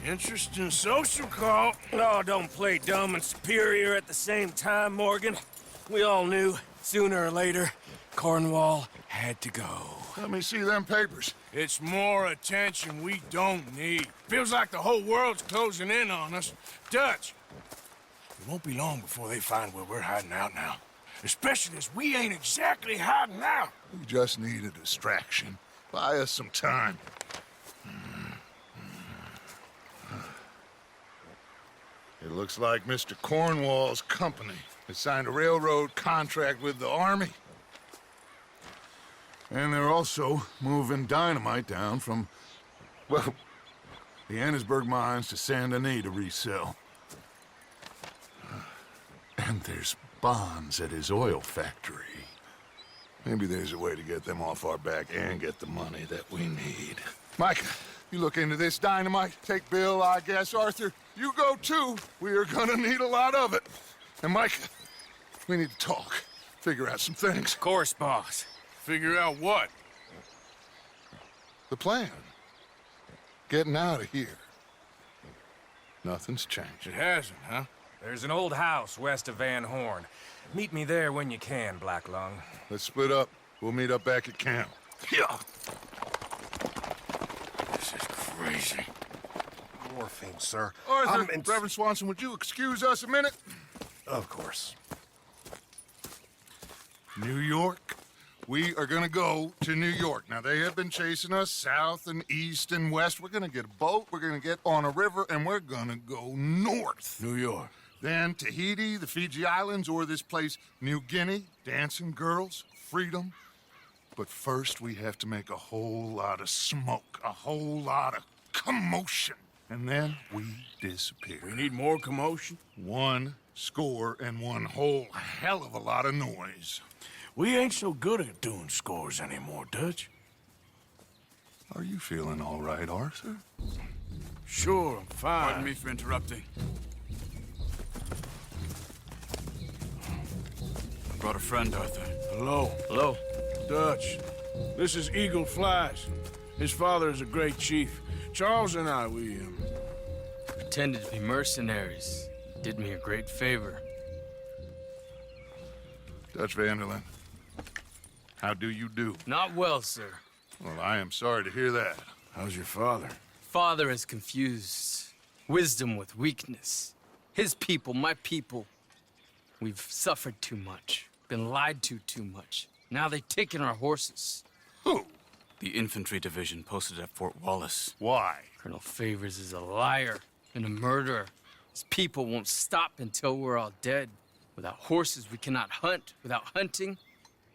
Interesting social call. Oh, don't play dumb and superior at the same time, Morgan. We all knew, sooner or later, Cornwall had to go. Let me see them papers. It's more attention we don't need. Feels like the whole world's closing in on us. Dutch, it won't be long before they find where we're hiding out now. Especially as we ain't exactly hiding out. We just need a distraction. Buy us some time. It looks like Mr. Cornwall's company has signed a railroad contract with the Army. And they're also moving dynamite down from, well, the Annesburg mines to Saint Denis to resell. And there's bonds at his oil factory. Maybe there's a way to get them off our back and get the money that we need. Micah, you look into this dynamite. Take Bill, I guess. Arthur, you go too. We are gonna need a lot of it. And Micah, we need to talk. Figure out some things. Of course, boss. Figure out what? The plan. Getting out of here. Nothing's changed. It hasn't, huh? There's an old house west of Van Horn. Meet me there when you can, Black Lung. Let's split up. We'll meet up back at camp. Yeah. This is crazy. Morphine, sir. Arthur, Reverend Swanson, would you excuse us a minute? Of course. New York. We are gonna go to New York. Now, they have been chasing us south and east and west. We're gonna get a boat, we're gonna get on a river, and we're gonna go north. New York. Then Tahiti, the Fiji Islands, or this place, New Guinea, dancing girls, freedom. But first, we have to make a whole lot of smoke, a whole lot of commotion. And then we disappear. We need more commotion? 1 score and 1 whole hell of a lot of noise. We ain't so good at doing scores anymore, Dutch. Are you feeling all right, Arthur? Sure, I'm fine. Pardon me for interrupting. I brought a friend, Arthur. Hello. Hello. Dutch. This is Eagle Flies. His father is a great chief. Charles and I, we pretended to be mercenaries. Did me a great favor. Dutch Vanderlyn, how do you do? Not well, sir. Well, I am sorry to hear that. How's your father? Father has confused wisdom with weakness. His people, my people. We've suffered too much. Been lied to too much. Now they've taken our horses. Who? The infantry division posted at Fort Wallace. Why? Colonel Favors is a liar and a murderer. His people won't stop until we're all dead. Without horses, we cannot hunt. Without hunting,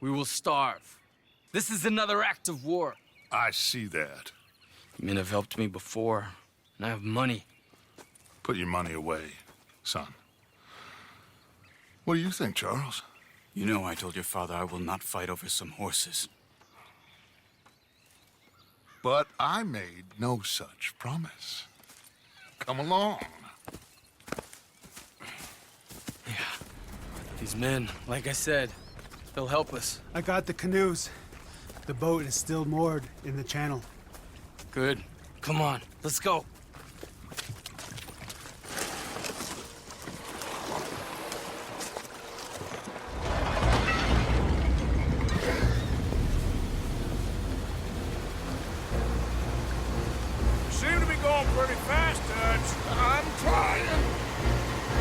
we will starve. This is another act of war. I see that. Men have helped me before, and I have money. Put your money away, son. What do you think, Charles? You know I told your father I will not fight over some horses. But I made no such promise. Come along. Yeah. These men, like I said, they'll help us. I got the canoes. The boat is still moored in the channel. Good. Come on, let's go. Seem to be going pretty fast, Dutch. I'm trying.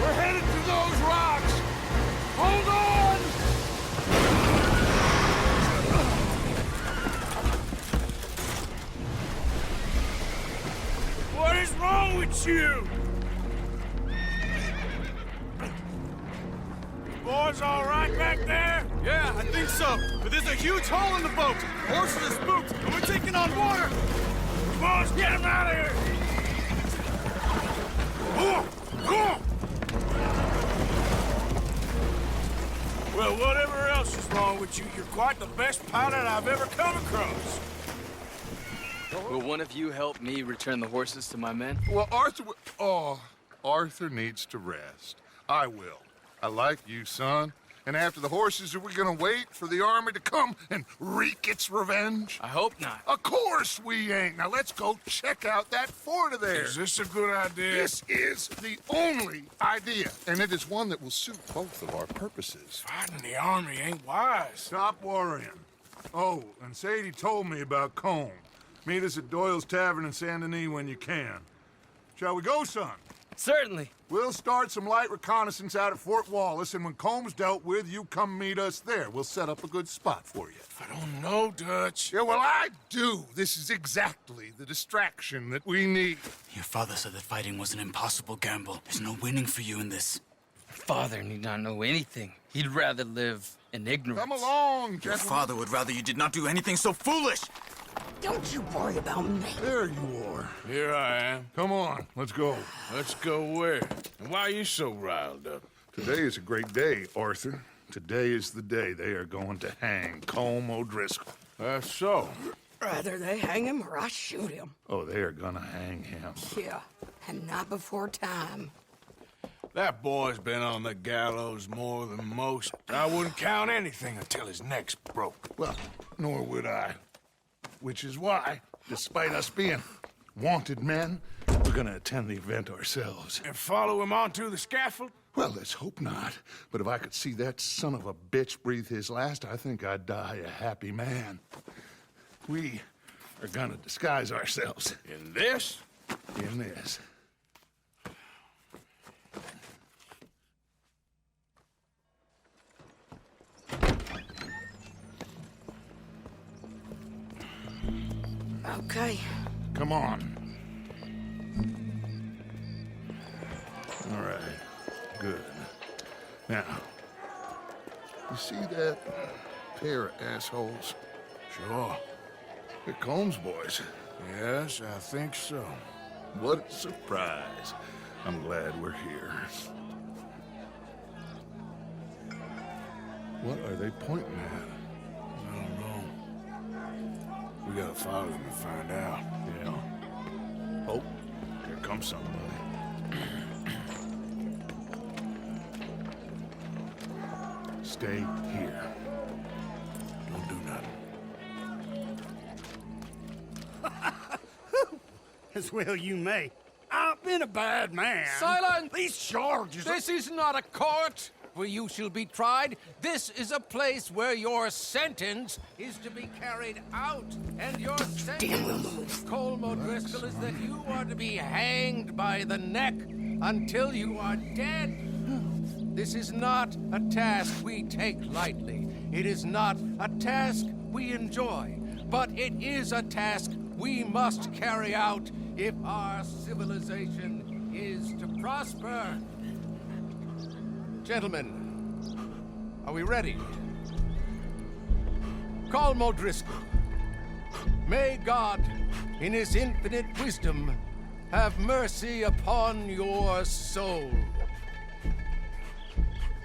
We're headed to those rocks. Hold on! What is wrong with you? Boys all right back there? Yeah, I think so. But there's a huge hole in the boat. Horses are spooked, and we're taking on water. Come on, let's get him out of here! Well, whatever else is wrong with you, you're quite the best pilot I've ever come across. Will one of you help me return the horses to my men? Well, Arthur needs to rest. I will. I like you, son. And after the horses, are we gonna wait for the army to come and wreak its revenge? I hope not. Of course we ain't. Now let's go check out that fort of theirs. Is this a good idea? This is the only idea, and it is one that will suit both of our purposes. Fighting the army ain't wise. Stop worrying. Oh, and Sadie told me about Combe. Meet us at Doyle's Tavern in Saint Denis when you can. Shall we go, son? Certainly. We'll start some light reconnaissance out at Fort Wallace, and when Combs dealt with, you come meet us there. We'll set up a good spot for you. I don't know, Dutch. Yeah, well, I do. This is exactly the distraction that we need. Your father said that fighting was an impossible gamble. There's no winning for you in this. Father need not know anything. He'd rather live in ignorance. Come along, Your gentlemen. father would rather you did not do anything so foolish. Don't you worry about me. There you are. Here I am. Come on, let's go. Let's go where? And why are you so riled up? Today is a great day, Arthur. Today is the day they are going to hang Colm O'Driscoll. That's so. Rather they hang him or I shoot him. Oh, they are gonna hang him. Yeah, and not before time. That boy's been on the gallows more than most. I wouldn't count anything until his neck's broke. Well, nor would I. Which is why, despite us being wanted men, we're gonna attend the event ourselves. And follow him onto the scaffold? Well, let's hope not. But if I could see that son of a bitch breathe his last, I think I'd die a happy man. We are gonna disguise ourselves. In this? In this. Okay. Come on. All right. Good. Now, you see that pair of assholes? Sure. They're Combs boys. Yes, I think so. What a surprise. I'm glad we're here. What are they pointing at? I don't know. We gotta follow them and find out. Yeah. Oh, here comes somebody. Stay here. Don't do nothing. As well you may. I've been a bad man. Silence! These charges are... This is not a court where you shall be tried. This is a place where your sentence is to be carried out. And your sentence, Colm O'Driscoll, is that you are to be hanged by the neck until you are dead. This is not a task we take lightly. It is not a task we enjoy. But it is a task we must carry out if our civilization is to prosper. Gentlemen, are we ready? Colm O'Driscoll, may God, in his infinite wisdom, have mercy upon your soul.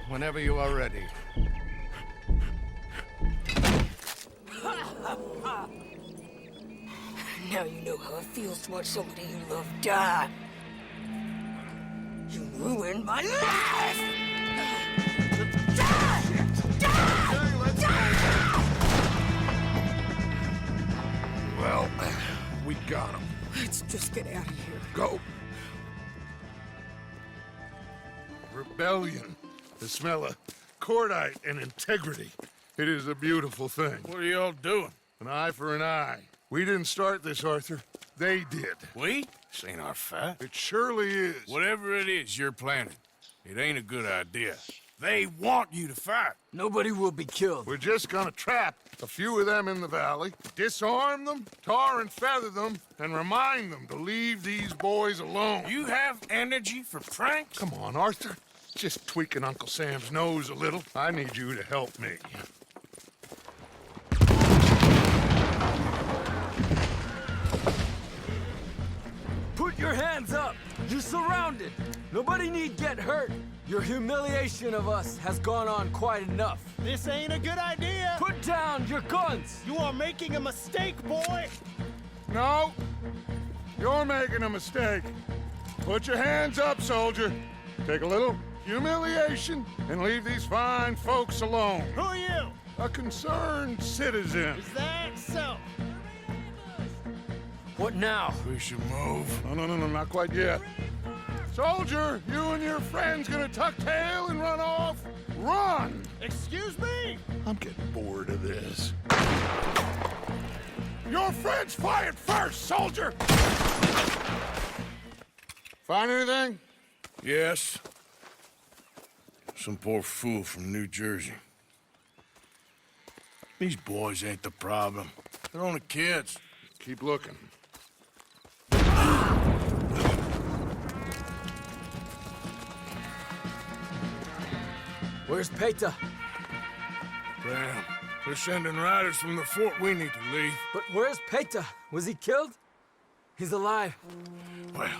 Whenever you are ready. Now you know how it feels to watch somebody you love die. You ruined my life! Well, we got him. Let's just get out of here. Go. Rebellion. The smell of cordite and integrity. It is a beautiful thing. What are y'all doing? An eye for an eye. We didn't start this, Arthur. They did. We? This ain't our fight. It surely is. Whatever it is you're planning, it ain't a good idea. They want you to fight. Nobody will be killed. We're just gonna trap a few of them in the valley, disarm them, tar and feather them, and remind them to leave these boys alone. You have energy for pranks? Come on, Arthur. Just tweaking Uncle Sam's nose a little. I need you to help me. Put your hands up. You're surrounded. Nobody need get hurt. Your humiliation of us has gone on quite enough. This ain't a good idea. Put down your guns! You are making a mistake, boy. No, you're making a mistake. Put your hands up, soldier. Take a little humiliation and leave these fine folks alone. Who are you? A concerned citizen. Is that so? What now? We should move. No, not quite yet. Soldier, you and your friends gonna tuck tail and run off? Run! Excuse me? I'm getting bored of this. Your friends fired first, soldier! Find anything? Yes. Some poor fool from New Jersey. These boys ain't the problem. They're only kids. Keep looking. Where's Peta? Damn. They're sending riders from the fort. We need to leave. But where's Peta? Was he killed? He's alive. Well,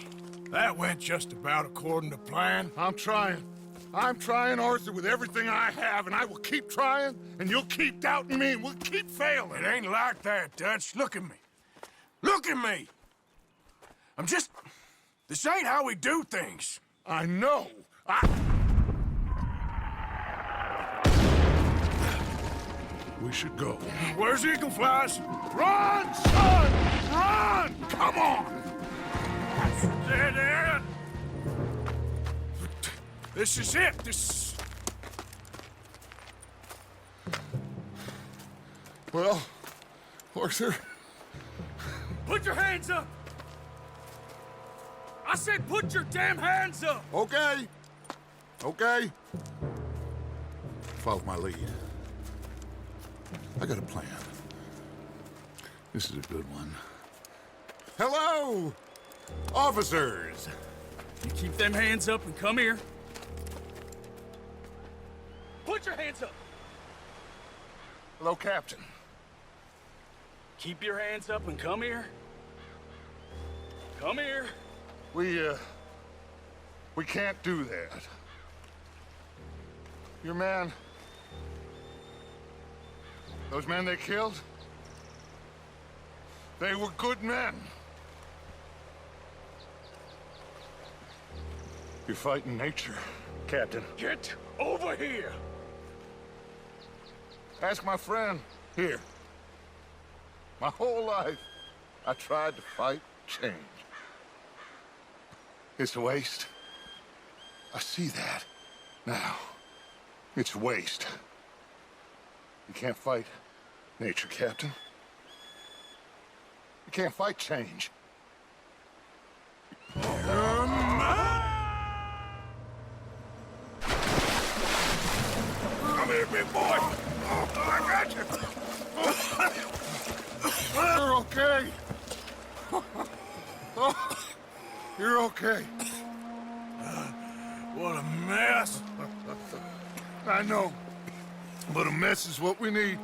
that went just about according to plan. I'm trying, Arthur, with everything I have, and I will keep trying, and you'll keep doubting me, and we'll keep failing. It ain't like that, Dutch. Look at me. Look at me! I'm just... This ain't how we do things. I know. We should go. Where's Eagle Flies? Run, son! Run! Come on! There. This is it. This... Well, Arthur... Put your hands up! I said put your damn hands up! Okay. Okay. Follow my lead. I got a plan. This is a good one. Hello, officers! You keep them hands up and come here. Put your hands up! Hello, Captain. Keep your hands up and come here. Come here. We can't do that. Your man... Those men they killed? They were good men. You're fighting nature, Captain. Get over here! Ask my friend here. My whole life, I tried to fight change. It's a waste. I see that now. It's a waste. You can't fight nature, Captain. You can't fight change. Come here, big boy. I got you. You're okay. Oh, you're okay. What a mess. I know. But a mess is what we need.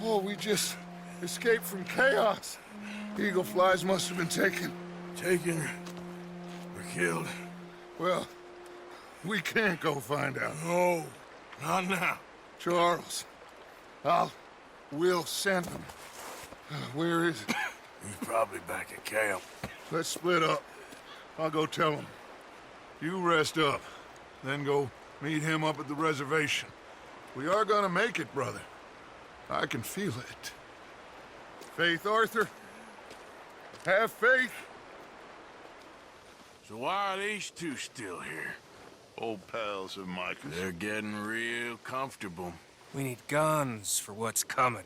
Oh, we just escaped from chaos. Eagle Flies must have been taken. Taken or killed? Well, we can't go find out. No, not now. Charles, we'll send them. Where is it? He's probably back at camp. Let's split up. I'll go tell him. You rest up, then go meet him up at the reservation. We are gonna make it, brother. I can feel it. Faith, Arthur. Have faith. So why are these two still here? Old pals of Micah's. They're getting real comfortable. We need guns for what's coming.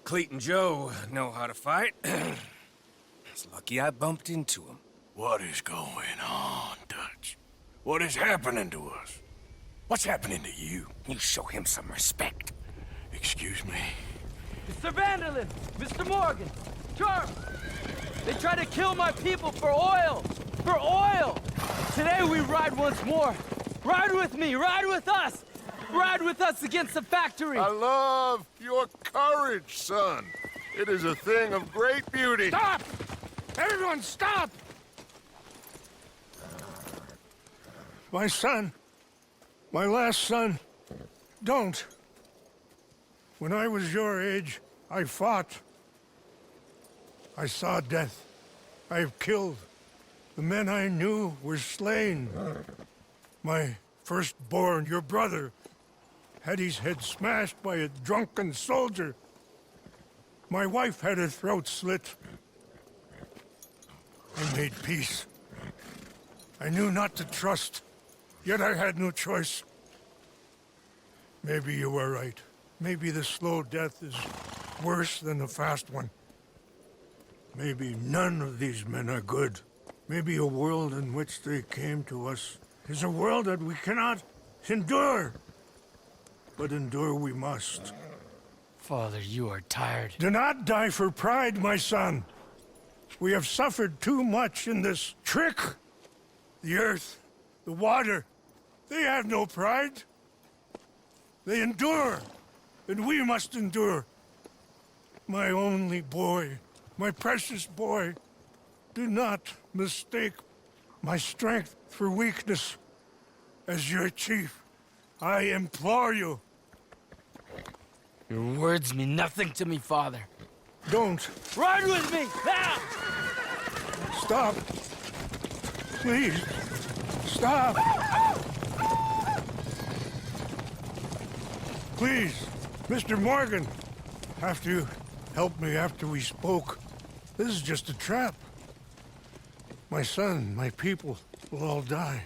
Cleet and Joe know how to fight. It's lucky I bumped into them. What is going on, Dutch? What is happening to us? What's happening to you? You show him some respect. Excuse me? Mr. Vanderlyn! Mr. Morgan! Charles! They try to kill my people for oil! For oil! Today we ride once more! Ride with me! Ride with us! Ride with us against the factory! I love your courage, son. It is a thing of great beauty. Stop! Everyone stop! My son My last son, don't. When I was your age, I fought. I saw death. I have killed. The men I knew were slain. My firstborn, your brother, had his head smashed by a drunken soldier. My wife had her throat slit. I made peace. I knew not to trust, yet I had no choice. Maybe you were right. Maybe the slow death is worse than the fast one. Maybe none of these men are good. Maybe a world in which they came to us is a world that we cannot endure. But endure we must. Father, you are tired. Do not die for pride, my son. We have suffered too much in this trick. The earth, the water, they have no pride. They endure, and we must endure. My only boy, my precious boy, do not mistake my strength for weakness. As your chief, I implore you. Your words mean nothing to me, Father. Don't. Ride with me! Now! Stop. Please. Stop. Please, Mr. Morgan. Have to help me after we spoke. This is just a trap. My son, my people will all die.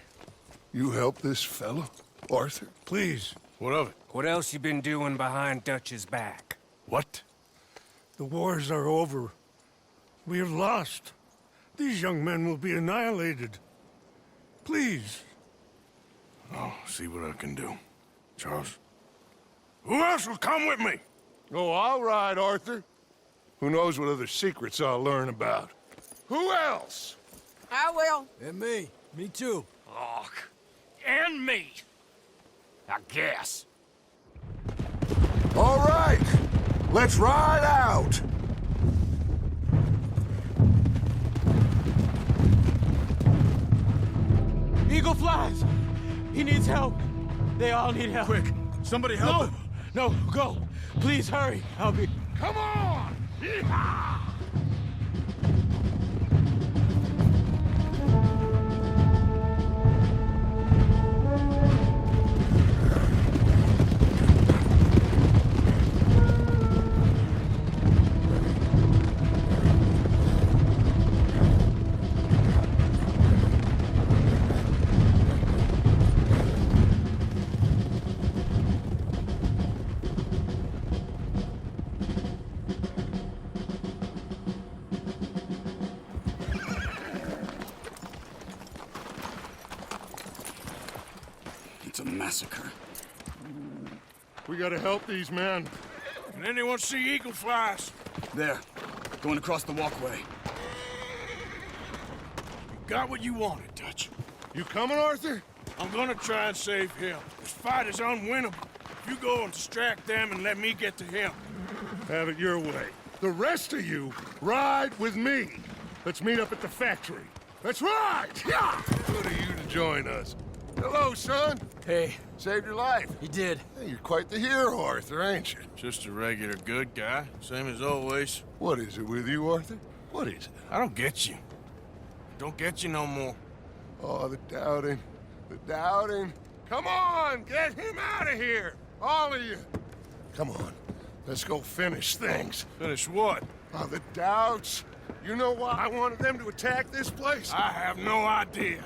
You help this fellow, Arthur? Please. What of it? What else you been doing behind Dutch's back? What? The wars are over. We have lost. These young men will be annihilated. Please. I'll see what I can do. Charles? Who else will come with me? Oh, all right, Arthur. Who knows what other secrets I'll learn about? Who else? I will. And me. Me too. Oh, and me. I guess. All right, let's ride out. Eagle flies! He needs help. They all need help. Quick, somebody help him. No, go. Please hurry. I'll be... Come on! Yeehaw! It's a massacre. We gotta help these men. Can anyone see eagle flies? There. Going across the walkway. Got what you wanted, Dutch. You coming, Arthur? I'm gonna try and save him. This fight is unwinnable. You go and distract them and let me get to him. Have it your way. The rest of you, ride with me. Let's meet up at the factory. That's right! Yeah! Good of you to join us. Hello, son. Hey. Saved your life. He did. Hey, you're quite the hero, Arthur, ain't you? Just a regular good guy, same as always. What is it with you, Arthur? What is it? I don't get you. Don't get you no more. Oh, the doubting. The doubting. Come on, get him out of here. All of you. Come on. Let's go finish things. Finish what? Oh, the doubts. You know why I wanted them to attack this place? I have no idea.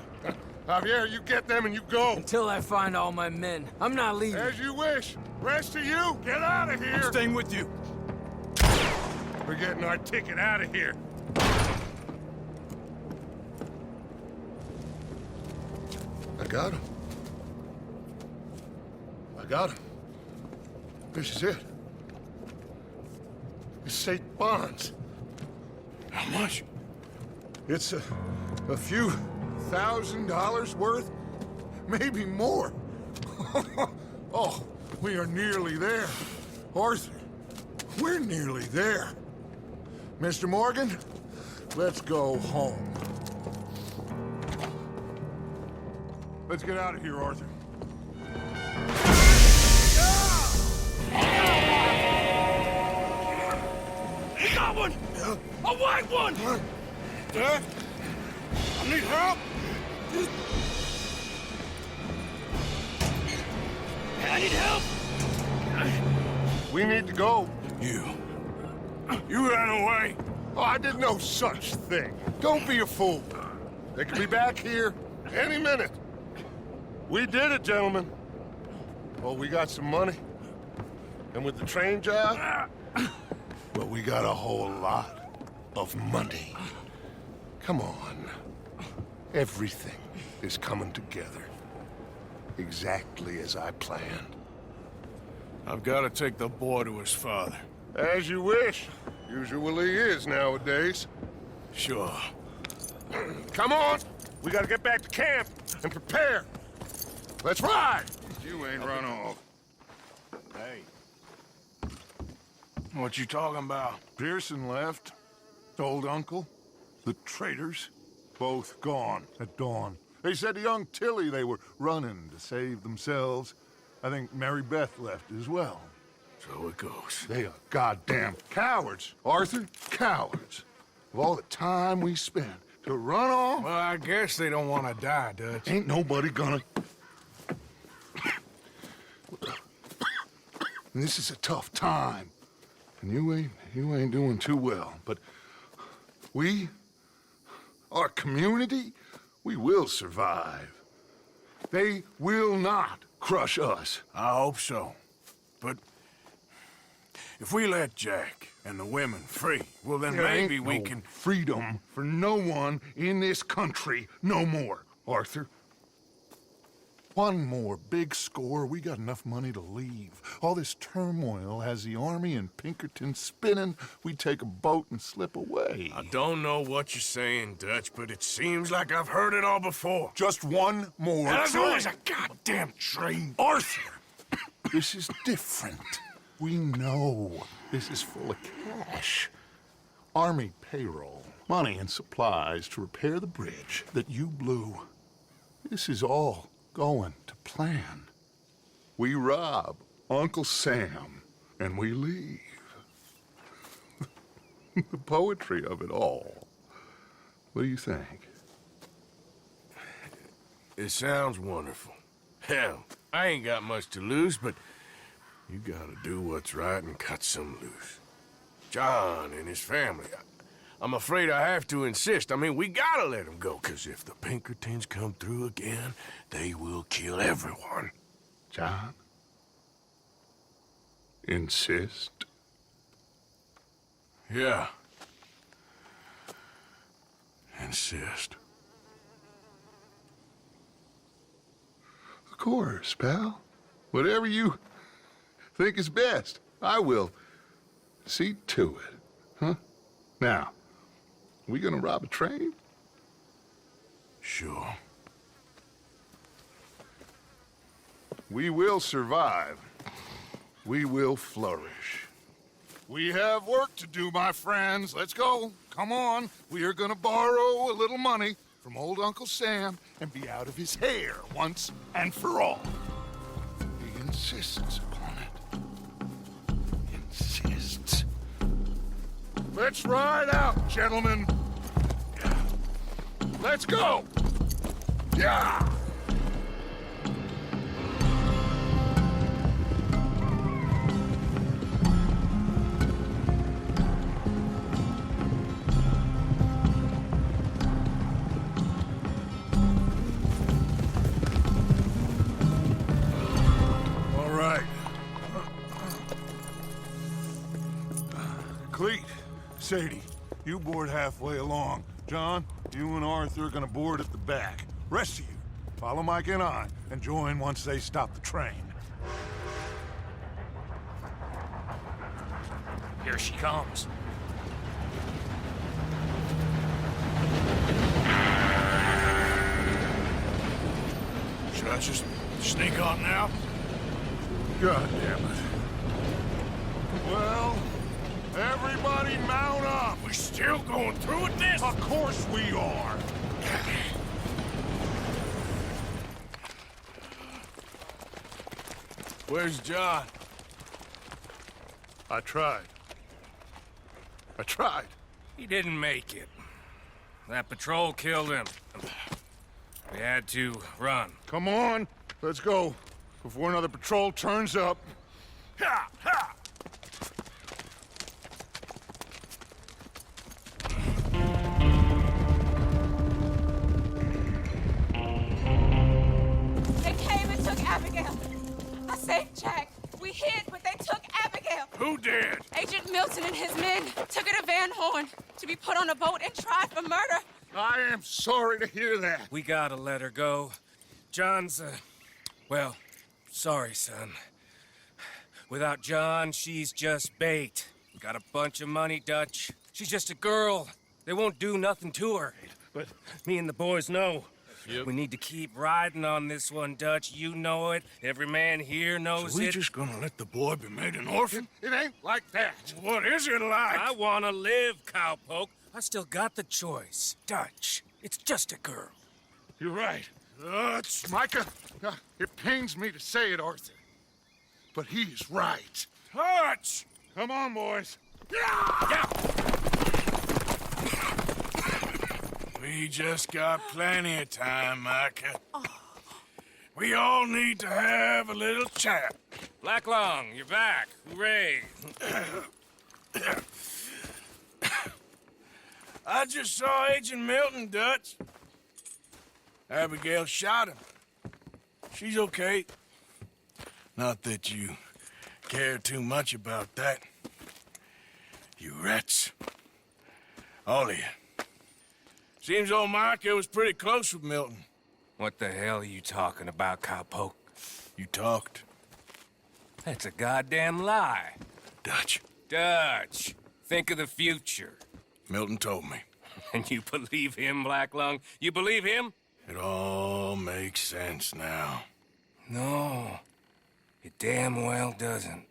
Javier, you get them and you go. Until I find all my men. I'm not leaving. As you wish. Rest of you, get out of here. I'm staying with you. We're getting our ticket out of here. I got him. I got him. This is it. It's St. Bonds. How much? It's a few $1,000 worth, maybe more. Oh, we are nearly there. Arthur, we're nearly there. Mr. Morgan, let's go home. Let's get out of here, Arthur. one! A white one! Dad? I need help! I need help! We need to go. You ran away. Oh, I did no such thing. Don't be a fool. They could be back here any minute. We did it, gentlemen. Well, we got some money. And with the train job, well, we got a whole lot of money. Come on. Everything is coming together. Exactly as I planned. I've got to take the boy to his father. As you wish. Usually is nowadays. Sure. Come on! We gotta get back to camp and prepare. Let's ride! You ain't run off. Hey. What you talking about? Pearson left. Old uncle. The traitors. Both gone at dawn. They said to young Tilly they were running to save themselves. I think Mary Beth left as well. So it goes. They are goddamn cowards, Arthur. Cowards. Of all the time we spent to run off. Well, I guess they don't want to die, Dutch. Ain't nobody gonna... And this is a tough time. And you ain't doing too well. But we, our community, we will survive. They will not crush us. I hope so. But if we let Jack and the women free, well, then There maybe ain't we no can... freedom for no one in this country no more, Arthur. One more big score, we got enough money to leave. All this turmoil has the army and Pinkerton spinning. We take a boat and slip away. I don't know what you're saying, Dutch, but it seems like I've heard it all before. Just one more And there's train. always a goddamn train. Arthur! This is different. We know this is full of cash. Army payroll, money and supplies to repair the bridge that you blew. This is all going to plan. We rob Uncle Sam and we leave. The poetry of it all. What do you think? It sounds wonderful. Hell, I ain't got much to lose, but you gotta do what's right and cut some loose. John and his family, I'm afraid I have to insist. I mean, we gotta let them go, because if the Pinkertons come through again, they will kill everyone. John? Insist? Yeah. Insist. Of course, pal. Whatever you think is best, I will see to it. Huh? Now, we gonna rob a train? Sure. We will survive. We will flourish. We have work to do, my friends. Let's go. Come on. We are gonna borrow a little money from old Uncle Sam and be out of his hair once and for all. He insists upon it. Insists. Let's ride out, gentlemen. Let's go. Yeah! All right. Cleet, Sadie, you board halfway along. John, you and Arthur are gonna board at the back. Rest of you, follow Mike and I, and join once they stop the train. Here she comes. Should I just sneak on now? God damn it. Well, everybody mount up. We're still going through with this? Of course we are. Where's John? I tried. I tried. He didn't make it. That patrol killed him. We had to run. Come on, let's go. Before another patrol turns up. Ha! Ha! They came and took Abigail. I saved Jack. We hid, but they took Abigail. Who did? Agent Milton and his men took her to Van Horn to be put on a boat and tried for murder. I am sorry to hear that. We gotta let her go. John's, well, sorry, son. Without John, she's just bait. Got a bunch of money, Dutch. She's just a girl. They won't do nothing to her. But me and the boys know. We need to keep riding on this one, Dutch. You know it. Every man here knows So we it. just gonna let the boy be made an orphan? It ain't like that. What is it like? I wanna live, cowpoke. I still got the choice. Dutch, it's just a girl. You're right. Micah, it pains me to say it, Arthur. But he's right. Hutch! Come on, boys. We just got plenty of time, Micah. We all need to have a little chat. Black Lung, you're back. Hooray. I just saw Agent Milton, Dutch. Abigail shot him. She's okay. Not that you care too much about that. You rats. All of you. Seems old Micah was pretty close with Milton. What the hell are you talking about, cowpoke? You talked. That's a goddamn lie. Dutch. Dutch, think of the future. Milton told me. And you believe him, Black Lung? You believe him? It all makes sense now. No, it damn well doesn't.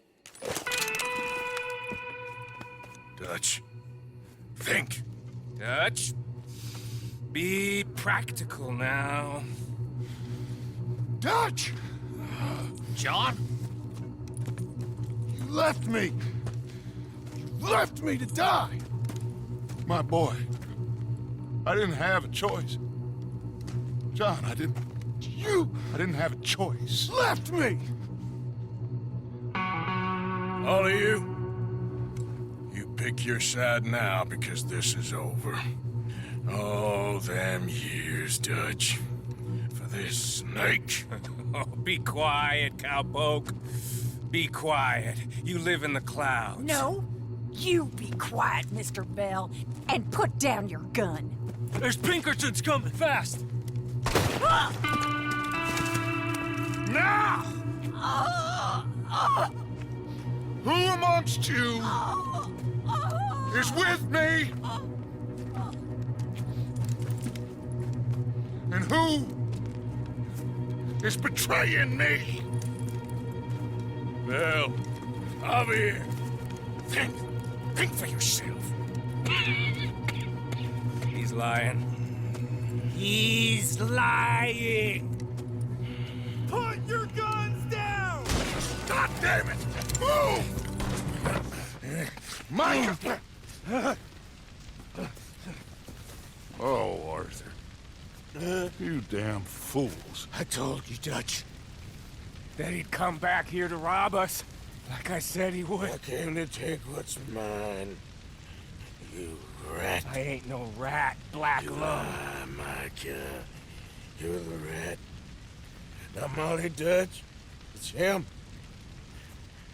Dutch, think. Dutch, be practical now. Dutch! John? You left me. You left me to die. My boy, I didn't have a choice. John, I didn't have a choice. Left me! All of you, you pick your side now because this is over. All them years, Dutch, for this snake. Oh, be quiet, cowpoke. Be quiet. You live in the clouds. No, you be quiet, Mr. Bell, and put down your gun. There's Pinkertons coming fast. Now! Who amongst you is with me? And who is betraying me? Well, I'll be here. Think for yourself. He's lying. He's lying! Put your guns down! God damn it! Move! Micah! Oh, Arthur. You damn fools. I told you, Dutch, that he'd come back here to rob us, like I said he would. I came to take what's mine. You rat. I ain't no rat, Black You Lung. lie, Micah. You're the rat. Not Molly, Dutch. It's him.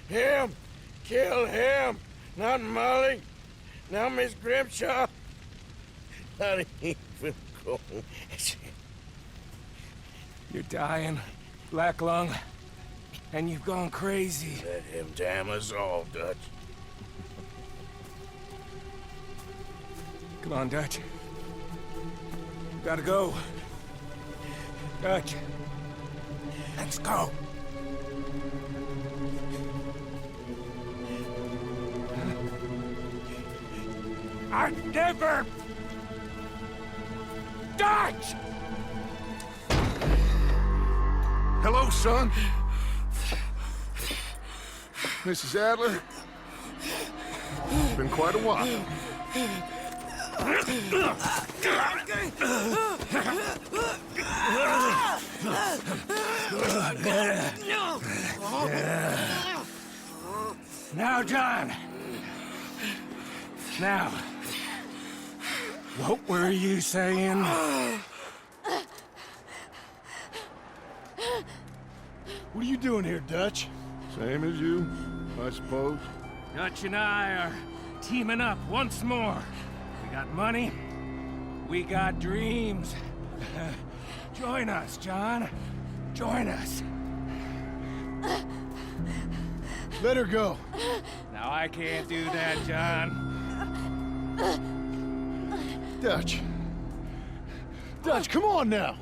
Him! Kill him! Not Molly. Now Miss Grimshaw. Not even Cole. You're dying, Black Lung, and you've gone crazy. Let him damn us all, Dutch. Come on, Dutch. You gotta go. Dutch. Let's go. I never... Dutch! Hello, son. Mrs. Adler. been quite a while. Now, John. Now, what were you saying? What are you doing here, Dutch? Same as you, I suppose. Dutch and I are teaming up once more. We got money. We got dreams. Join us, John. Join us. Let her go. Now, I can't do that, John. Dutch. Dutch, come on now.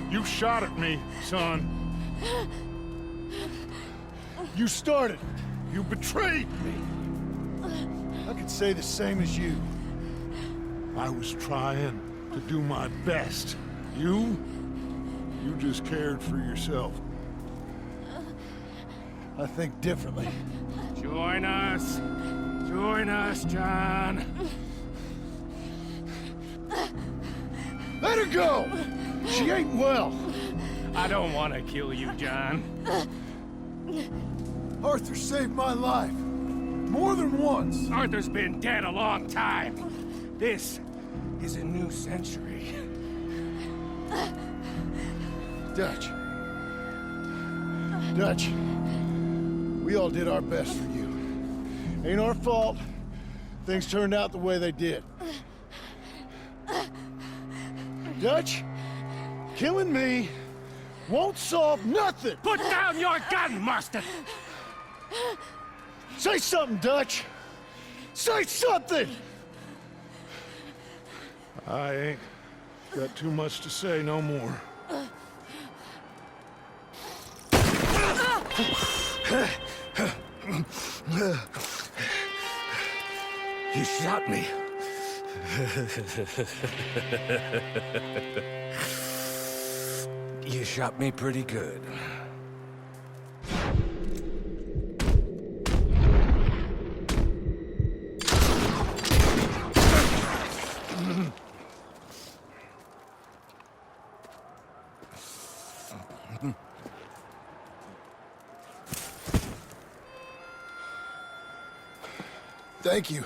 You shot at me, son. You started. You betrayed me. I could say the same as you. I was trying to do my best. You just cared for yourself. I think differently. Join us. Join us, John. Let her go! She ain't well. I don't want to kill you, John. Arthur saved my life. More than once. Arthur's been dead a long time. This is a new century. Dutch. Dutch. We all did our best for you. Ain't our fault. Things turned out the way they did. Dutch, killing me won't solve nothing. Put down your gun, Marston! Say something, Dutch. Say something! I ain't got too much to say no more. You shot me. You shot me pretty good. Thank you.